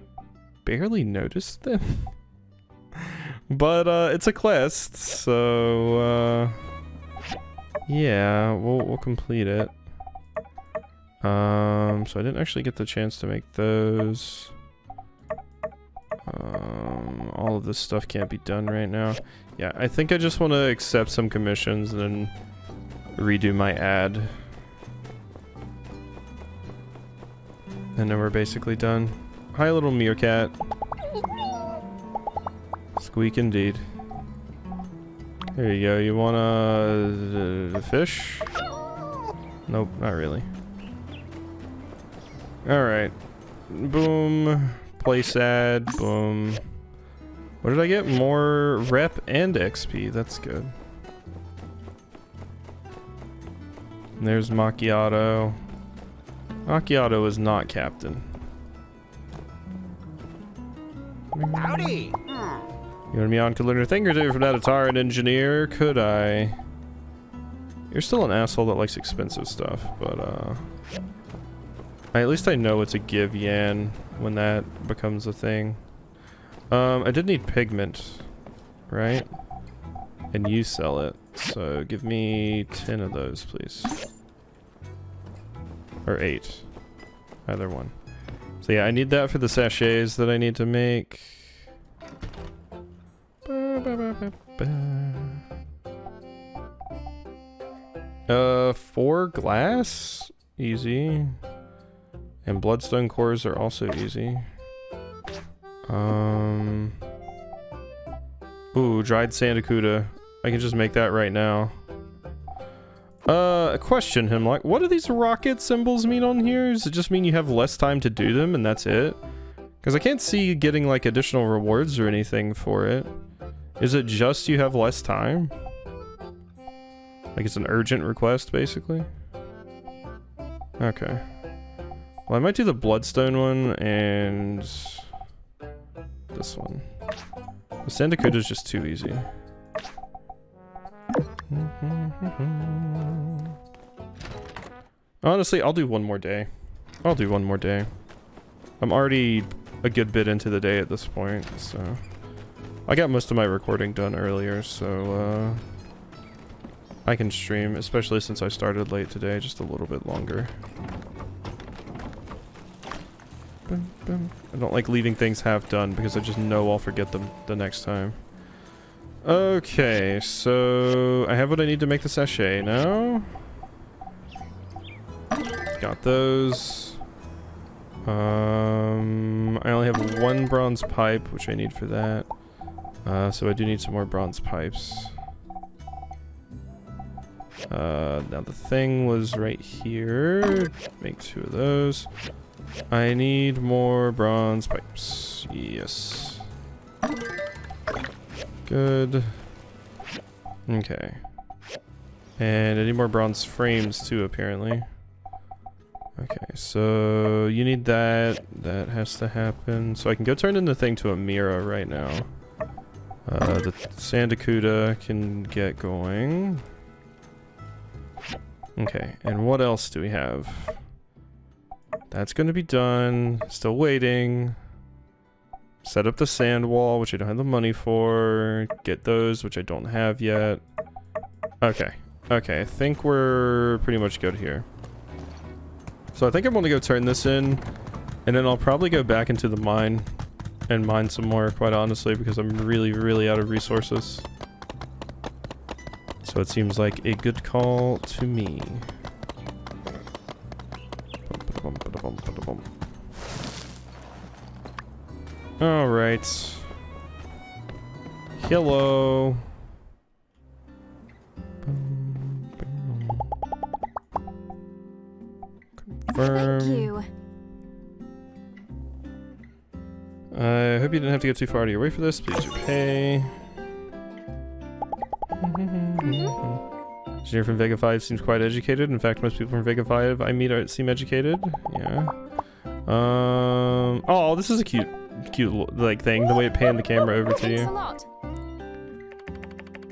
barely noticed them. But it's a quest, so yeah, we'll complete it. So I didn't actually get the chance to make those. All of this stuff can't be done right now. Yeah, I think I just want to accept some commissions and then redo my ad. And then we're basically done. Hi, little meerkat. Squeak indeed. There you go. You want a fish? Nope, not really. Alright. Boom. Place ad. Boom. What did I get? More rep and XP. That's good. And there's Macchiato. Macchiato is not captain. Howdy! You and Mian could learn a thing or two from that Atara and engineer, could I? You're still an asshole that likes expensive stuff, but at least I know it's a give Yan when that becomes a thing. I did need pigment, right? And you sell it, so give me 10 of those, please. Or 8. Either one. So yeah, I need that for the sachets that I need to make. 4 glass? Easy. And bloodstone cores are also easy. Ooh, dried sandakuta. I can just make that right now. A question, Hemlock. What do these rocket symbols mean on here? Does it just mean you have less time to do them and that's it? Because I can't see you getting like additional rewards or anything for it. Is it just you have less time? Like it's an urgent request, basically? Okay. Well, I might do the bloodstone one and this one. The sandakuta is just too easy. Honestly, I'll do one more day. I'll do one more day. I'm already a good bit into the day at this point, so... I got most of my recording done earlier, so, I can stream, especially since I started late today, just a little bit longer. I don't like leaving things half done because I just know I'll forget them the next time. Okay, so I have what I need to make the sachet now. Got those. I only have one bronze pipe, which I need for that. So I do need some more bronze pipes. Now the thing was right here. Make 2 of those. I need more bronze pipes. Yes. Good. Okay. And I need more bronze frames too, apparently. Okay, so you need that. That has to happen. So I can go turn in the thing to a mirror right now. The Sandacuda can get going. Okay, and what else do we have? That's gonna be done. Still waiting. Set up the sand wall, which I don't have the money for. Get those, which I don't have yet. Okay. Okay, I think we're pretty much good here. So I think I'm gonna go turn this in, and then I'll probably go back into the mine and mine some more, quite honestly, because I'm really out of resources. So it seems like a good call to me. Alright. Hello. Confirm. Thank you. I hope you didn't have to go too far out of your way for this. Please pay. Engineer from Vega 5 seems quite educated. In fact, most people from Vega 5 I meet seem educated. Yeah. Oh, this is a cute like thing. The way it panned the camera over to you. Thanks a lot.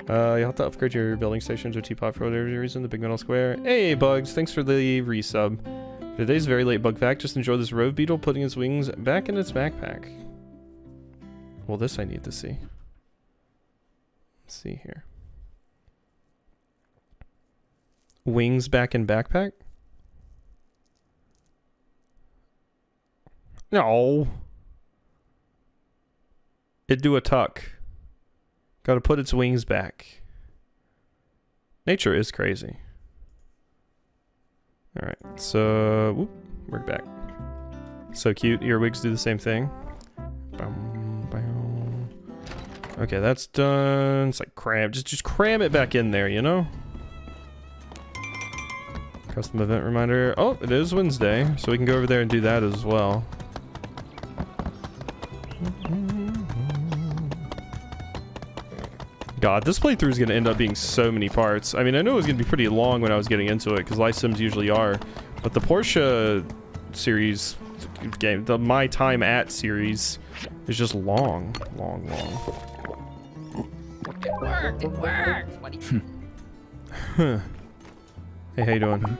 You'll have to upgrade your building stations or teapot for whatever reason. The big metal square. Hey, Bugs. Thanks for the resub. Today's very late bug fact. Just enjoy this road beetle putting its wings back in its backpack. Well, this I need to see. Let's see here. Wings back in backpack? No. It do a tuck. Gotta put its wings back. Nature is crazy. Alright, so... whoop, we're back. So cute. Earwigs do the same thing. Okay, that's done. It's like cram. Just cram it back in there, you know? Custom event reminder. Oh, it is Wednesday, so we can go over there and do that as well. God, this playthrough is going to end up being so many parts. I mean, I know it was going to be pretty long when I was getting into it, because live sims usually are. But the Porsche series game, the My Time At series, is just long. It worked! It worked! What do you... Hey, how you doing?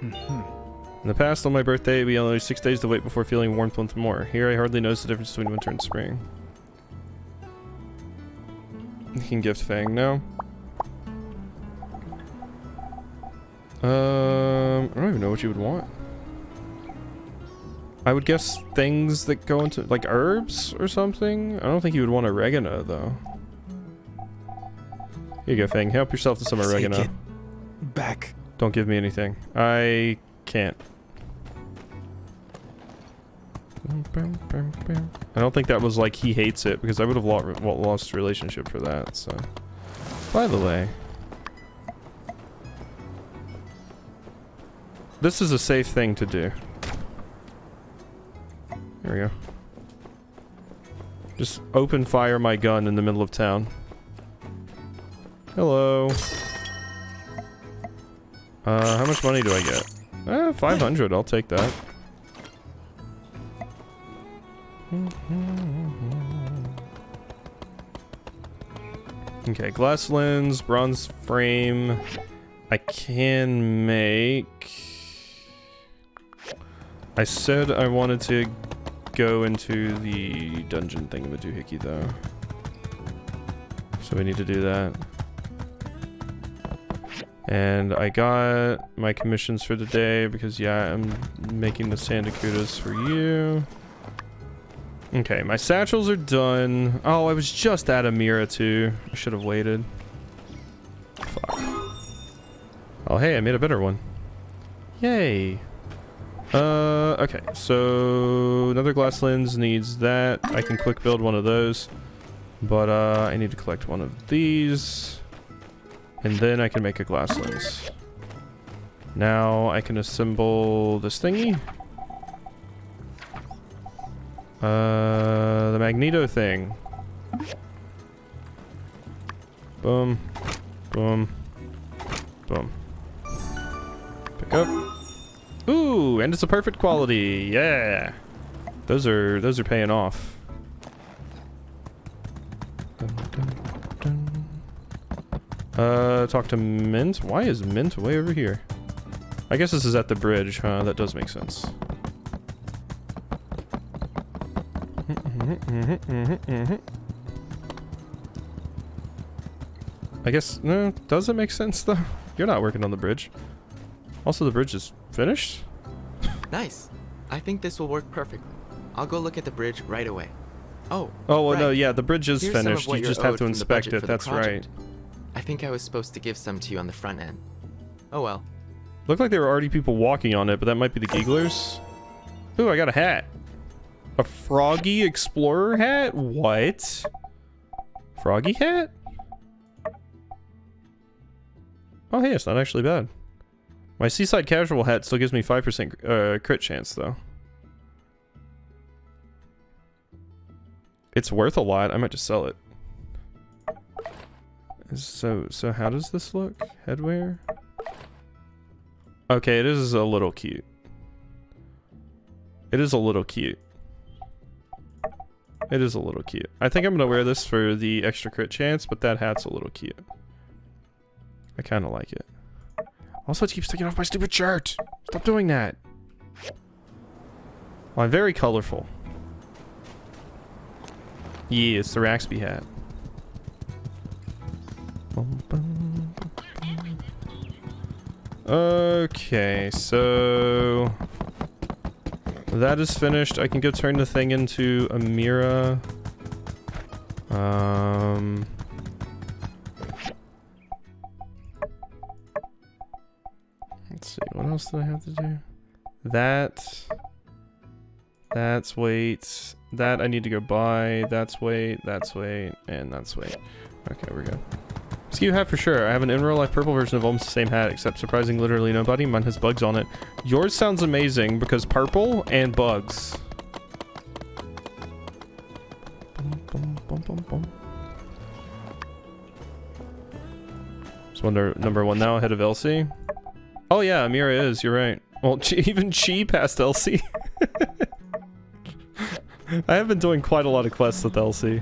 In the past, on my birthday, we only had 6 days to wait before feeling warmth once more. Here, I hardly notice the difference between winter and spring. You can gift Fang now. I don't even know what you would want. I would guess things that go into, like, herbs or something? I don't think you would want oregano, though. Here you go, Fang. Help yourself to some oregano. Take it back. Don't give me anything. I can't. I don't think that was like he hates it, because I would have lost relationship for that, so. By the way. This is a safe thing to do. There we go. Just open fire my gun in the middle of town. Hello. How much money do I get? 500, I'll take that. Okay, glass lens, bronze frame. I can make... I said I wanted to go into the dungeon thingamadoohickey though. So we need to do that. And I got my commissions for the day because, yeah, I'm making the Sandacudas for you. Okay, my satchels are done. Oh, I was just at Amira too. I should have waited. Fuck. Oh, hey, I made a better one. Yay. Okay, so another glass lens needs that. I can quick build one of those. But, I need to collect one of these. And then I can make a glass lens. Now I can assemble this thingy. The magneto thing. Boom. Boom. Boom. Pick up. Ooh, and it's a perfect quality. Yeah. Those are paying off. Talk to Mint. Why is Mint way over here? I guess this is at the bridge, huh? That does make sense. I guess, no, does it make sense though? You're not working on the bridge. Also, the bridge is finished? Nice. I think this will work perfectly. I'll go look at the bridge right away. Oh, well, right. no, yeah, the bridge is Here's some of finished. what You you're just have owed to from the inspect budget it. for the That's project. right. I think I was supposed to give some to you on the front end. Oh well. Looked like there were already people walking on it, but that might be the gigglers. Ooh, I got a hat. A Froggy Explorer hat? What? Froggy hat? Oh, hey, it's not actually bad. My Seaside Casual hat still gives me 5% crit chance, though. It's worth a lot. I might just sell it. So how does this look? Headwear? Okay, it is a little cute. It is a little cute. It is a little cute. I think I'm gonna wear this for the extra crit chance, but that hat's a little cute. I kind of like it. Also, it keeps taking off my stupid shirt. Stop doing that. Well, I'm very colorful. Yeah, it's the Raxby hat. Okay, so that is finished. I can go turn the thing into Amira. Let's see, what else do I have to do? That's weight. That I need to go buy. That's weight, and that's weight. Okay, we're good. Skew hat for sure. I have an in real life purple version of almost the same hat, except surprising literally nobody. Mine has bugs on it. Yours sounds amazing because purple and bugs. So number one now ahead of Elsie. Oh yeah, Amira is. You're right. Well, even Chi passed Elsie. I have been doing quite a lot of quests with Elsie.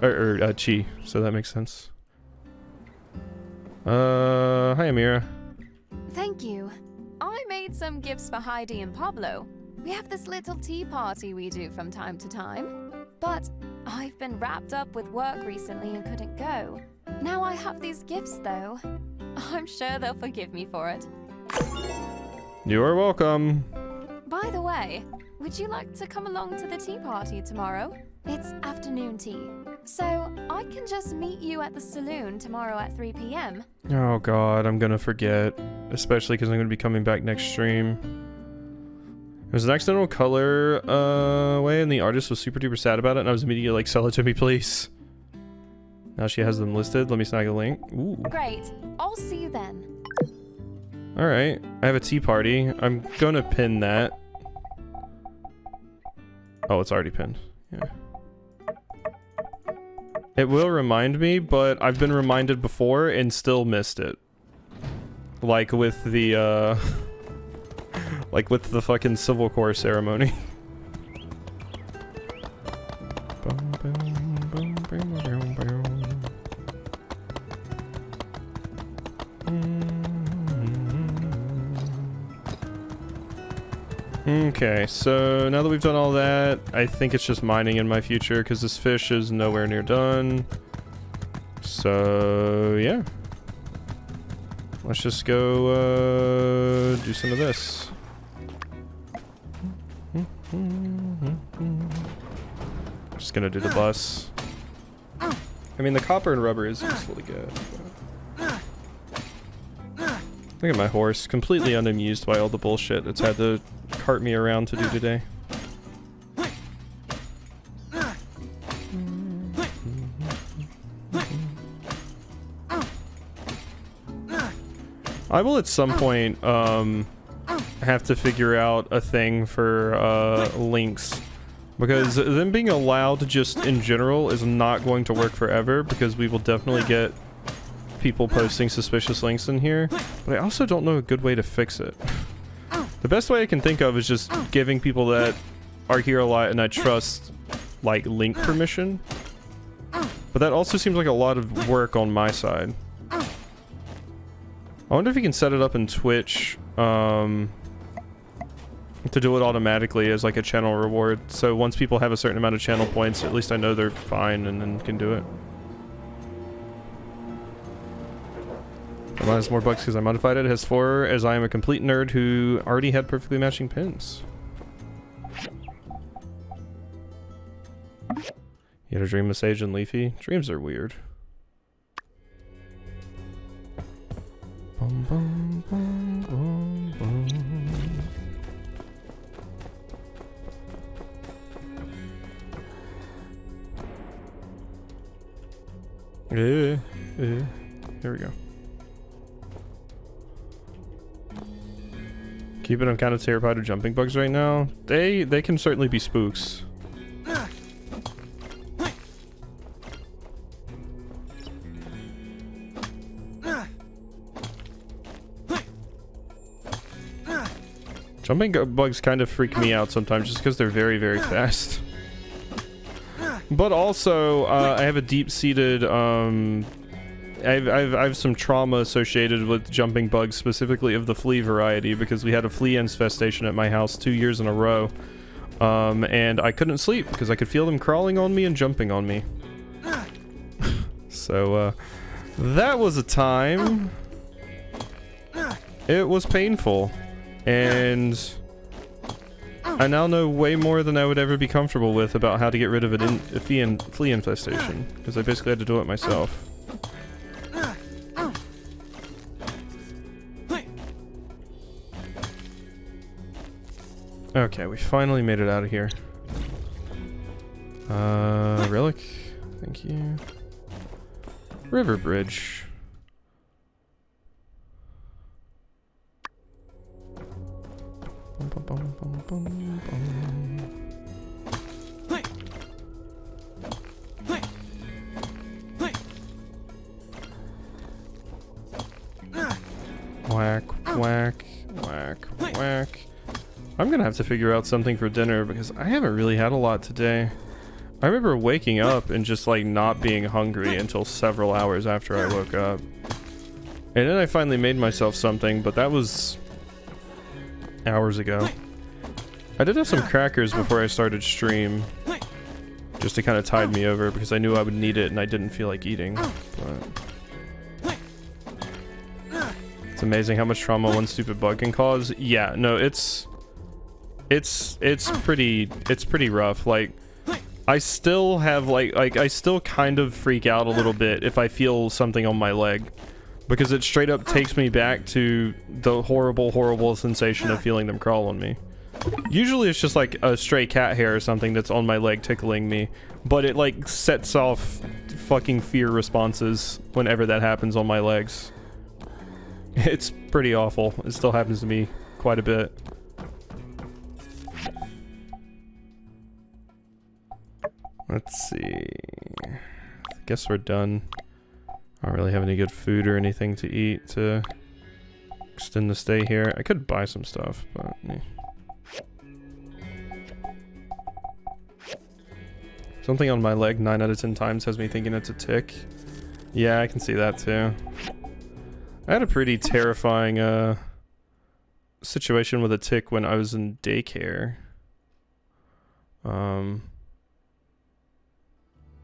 Or Chi, so that makes sense. Hi Amira. Thank you. I made some gifts for Heidi and Pablo. We have this little tea party we do from time to time. But I've been wrapped up with work recently and couldn't go. Now I have these gifts though. I'm sure they'll forgive me for it. You are welcome. By the way, would you like to come along to the tea party tomorrow? It's afternoon tea. So I can just meet you at the saloon tomorrow at 3 p.m. Oh god, I'm gonna forget. Especially because I'm gonna be coming back next stream. It was an accidental color way and the artist was super duper sad about it and I was immediately like, sell it to me please. Now she has them listed. Let me snag a link. Ooh. Great. I'll see you then. Alright. I have a tea party. I'm gonna pin that. Oh, it's already pinned. Yeah. It will remind me, but I've been reminded before and still missed it. Like with the, like with the fucking Civil Corps ceremony. Okay, so now that we've done all that, I think it's just mining in my future because this fish is nowhere near done. So, yeah. Let's just go do some of this. Just gonna do the bus. I mean, the copper and rubber is useful to get. Look at my horse, completely unamused by all the bullshit it's had to cart me around to do today. I will at some point have to figure out a thing for links, because them being allowed just in general is not going to work forever, because we will definitely get people posting suspicious links in here, but I also don't know a good way to fix it. The best way I can think of is just giving people that are here a lot and I trust, like, link permission, but that also seems like a lot of work on my side. I wonder if you can set it up in Twitch to do it automatically as like a channel reward, so once people have a certain amount of channel points, at least I know they're fine and then can do it. It has more bugs because I modified it. It has 4, as I am a complete nerd who already had perfectly matching pins. You had a dream of Sage and Leafy? Dreams are weird. Bum, bum, bum, bum, bum. Here we go. Keep it, I'm kind of terrified of jumping bugs right now. They can certainly be spooks. Jumping bugs kind of freak me out sometimes just because they're very, very fast. But also, I have a deep-seated, I have some trauma associated with jumping bugs, specifically of the flea variety, because we had a flea infestation at my house 2 years in a row. And I couldn't sleep because I could feel them crawling on me and jumping on me. So, that was a time. It was painful. And I now know way more than I would ever be comfortable with about how to get rid of a flea infestation, because I basically had to do it myself. Okay, we finally made it out of here. Relic? Thank you. River Bridge. Bum, bum, bum, bum, bum, bum. Whack, whack, whack, whack. I'm gonna have to figure out something for dinner because I haven't really had a lot today. I remember waking up and just like not being hungry until several hours after I woke up. And then I finally made myself something, but that was hours ago. I did have some crackers before I started stream, just to kind of tide me over because I knew I would need it and I didn't feel like eating. But it's amazing how much trauma one stupid bug can cause. Yeah, no, it's pretty rough. Like, I still have like I still kind of freak out a little bit if I feel something on my leg, because it straight up takes me back to the horrible sensation of feeling them crawl on me. Usually it's just like a stray cat hair or something that's on my leg tickling me, but it like sets off fucking fear responses whenever that happens on my legs. It's pretty awful. It still happens to me quite a bit. Let's see. I guess we're done. I don't really have any good food or anything to eat to extend the stay here. I could buy some stuff, but eh. Something on my leg 9 out of 10 times has me thinking it's a tick. Yeah, I can see that too. I had a pretty terrifying situation with a tick when I was in daycare.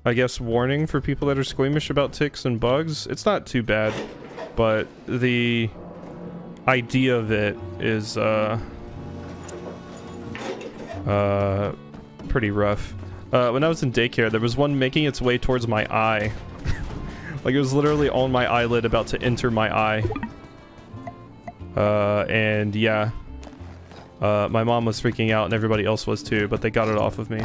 I guess warning for people that are squeamish about ticks and bugs. It's not too bad, but the idea of it is pretty rough. when I was in daycare, there was one making its way towards my eye. Like it was literally on my eyelid about to enter my eye. And yeah. My mom was freaking out and everybody else was too, but they got it off of me.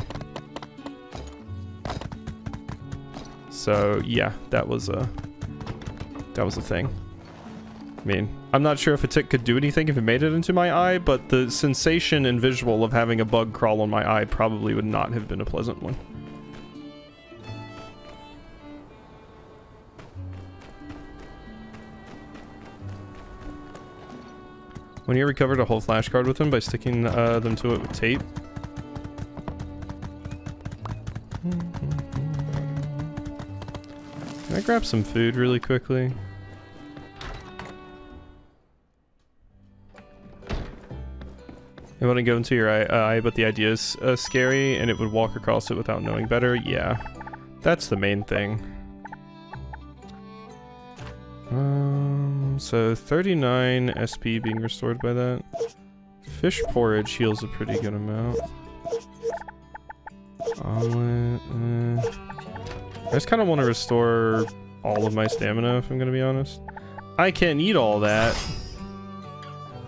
So yeah, that was a thing. I mean, I'm not sure if a tick could do anything if it made it into my eye, but the sensation and visual of having a bug crawl on my eye probably would not have been a pleasant one. When you recovered a whole flashcard with them by sticking them to it with tape. Can I grab some food really quickly? It wouldn't go into your eye, but the idea is scary, and it would walk across it without knowing better. Yeah, that's the main thing. So 39 SP being restored by that. Fish porridge heals a pretty good amount. Omelet, I just kind of want to restore all of my stamina, if I'm going to be honest. I can't eat all that.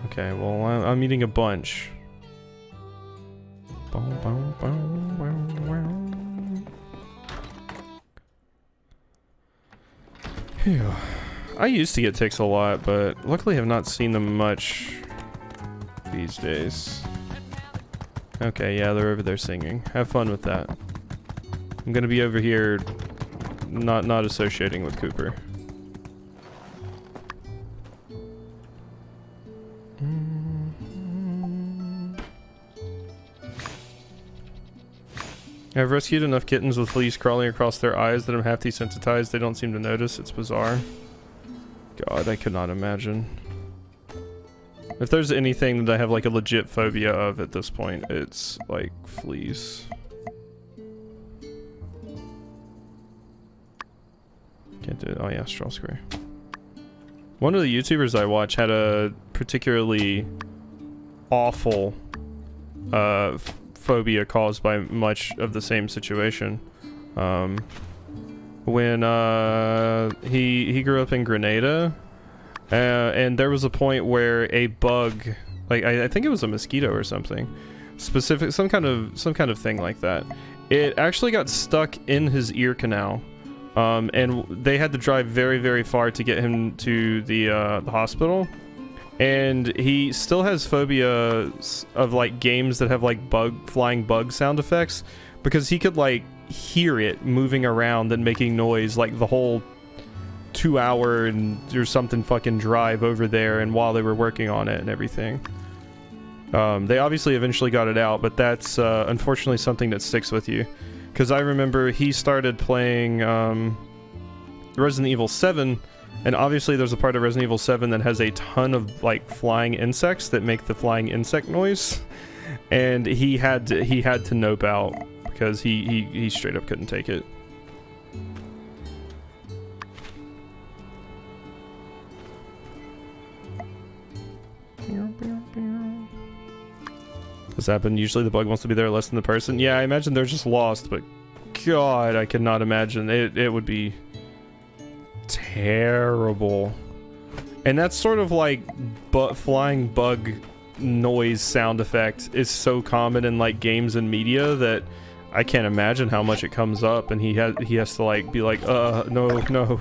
Okay, well, I'm eating a bunch. Phew. I used to get ticks a lot, but luckily have not seen them much these days. Okay, yeah, they're over there singing. Have fun with that. I'm gonna be over here not associating with Cooper. I've rescued enough kittens with fleas crawling across their eyes that I'm half desensitized. They don't seem to notice. It's bizarre. God, I could not imagine. If there's anything that I have like a legit phobia of at this point, it's like fleas. Can't do it. Oh yeah, straw square. One of the YouTubers I watch had a particularly awful phobia caused by much of the same situation. When he grew up in Grenada, and there was a point where a bug, like I think it was a mosquito or something, specific, some kind of thing like that. It actually got stuck in his ear canal, and they had to drive very, very far to get him to the hospital. And he still has phobia of like games that have like flying bug sound effects, because he could like hear it moving around and making noise like the whole 2 hour and or something fucking drive over there, and while they were working on it and everything. They obviously eventually got it out, but that's unfortunately something that sticks with you. Because I remember he started playing Resident Evil 7, and obviously there's a part of Resident Evil 7 that has a ton of like flying insects that make the flying insect noise, and he had to nope out because he straight up couldn't take it. Does that happen? Usually the bug wants to be there less than the person. Yeah, I imagine they're just lost, but God, I could not imagine. It would be terrible. And that's sort of like flying bug noise sound effect is so common in like games and media that I can't imagine how much it comes up, and he has to like be like, no.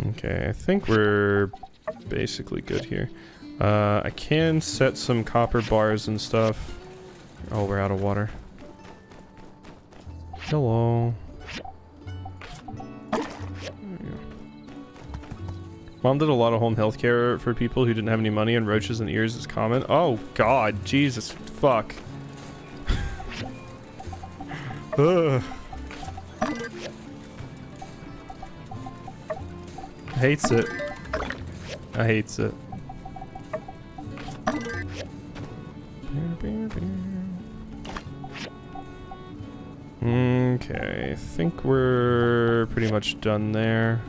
Okay, I think we're basically good here. I can set some copper bars and stuff. Oh, we're out of water. Hello. Mom did a lot of home health care for people who didn't have any money, and roaches and ears is common. Oh God, Jesus, fuck. Ugh. Hates it. I hates it. Okay, I think we're pretty much done there.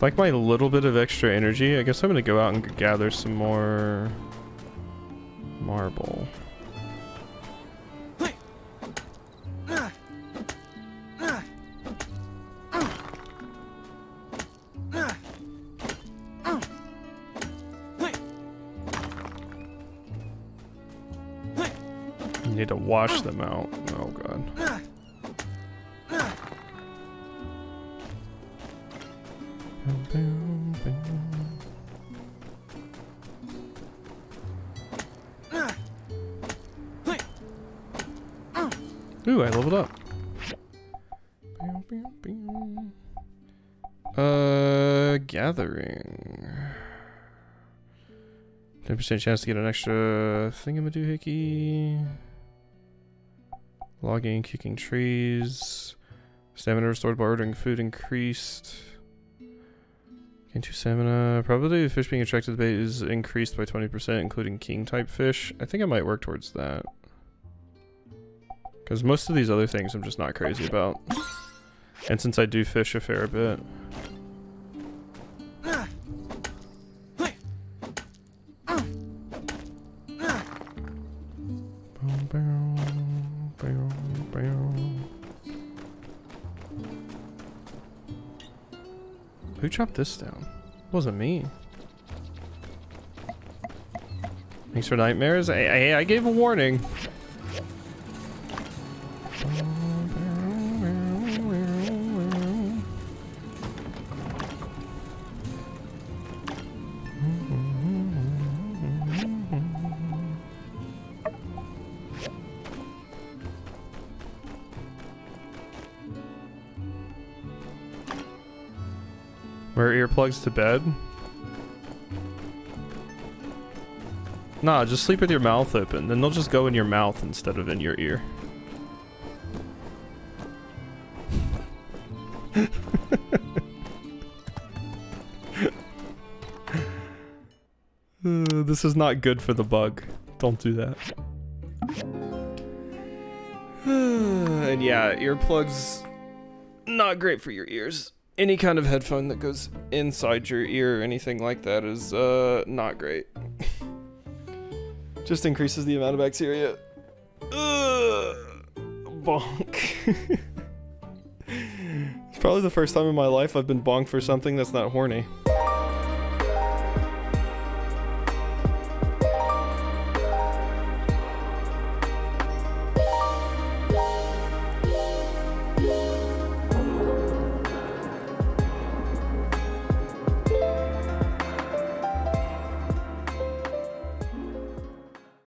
Like my little bit of extra energy, I guess I'm gonna go out and gather some more marble. You need to wash them out. Oh god. Ooh, I leveled up. Gathering. 10% chance to get an extra thingamadoohickey. Logging, kicking trees. Stamina restored by ordering food increased. Gain 2 stamina. Probability of fish being attracted to the bait is increased by 20%, including king type fish. I think I might work towards that. Because most of these other things I'm just not crazy about. And since I do fish a fair bit. Who chopped this down? It wasn't me. Thanks for nightmares. I gave a warning. Wear earplugs to bed? Nah, just sleep with your mouth open. Then they'll just go in your mouth instead of in your ear. This is not good for the bug. Don't do that. And yeah, earplugs, not great for your ears. Any kind of headphone that goes inside your ear or anything like that is not great. Just increases the amount of bacteria. Bonk. It's probably the first time in my life I've been bonked for something that's not horny.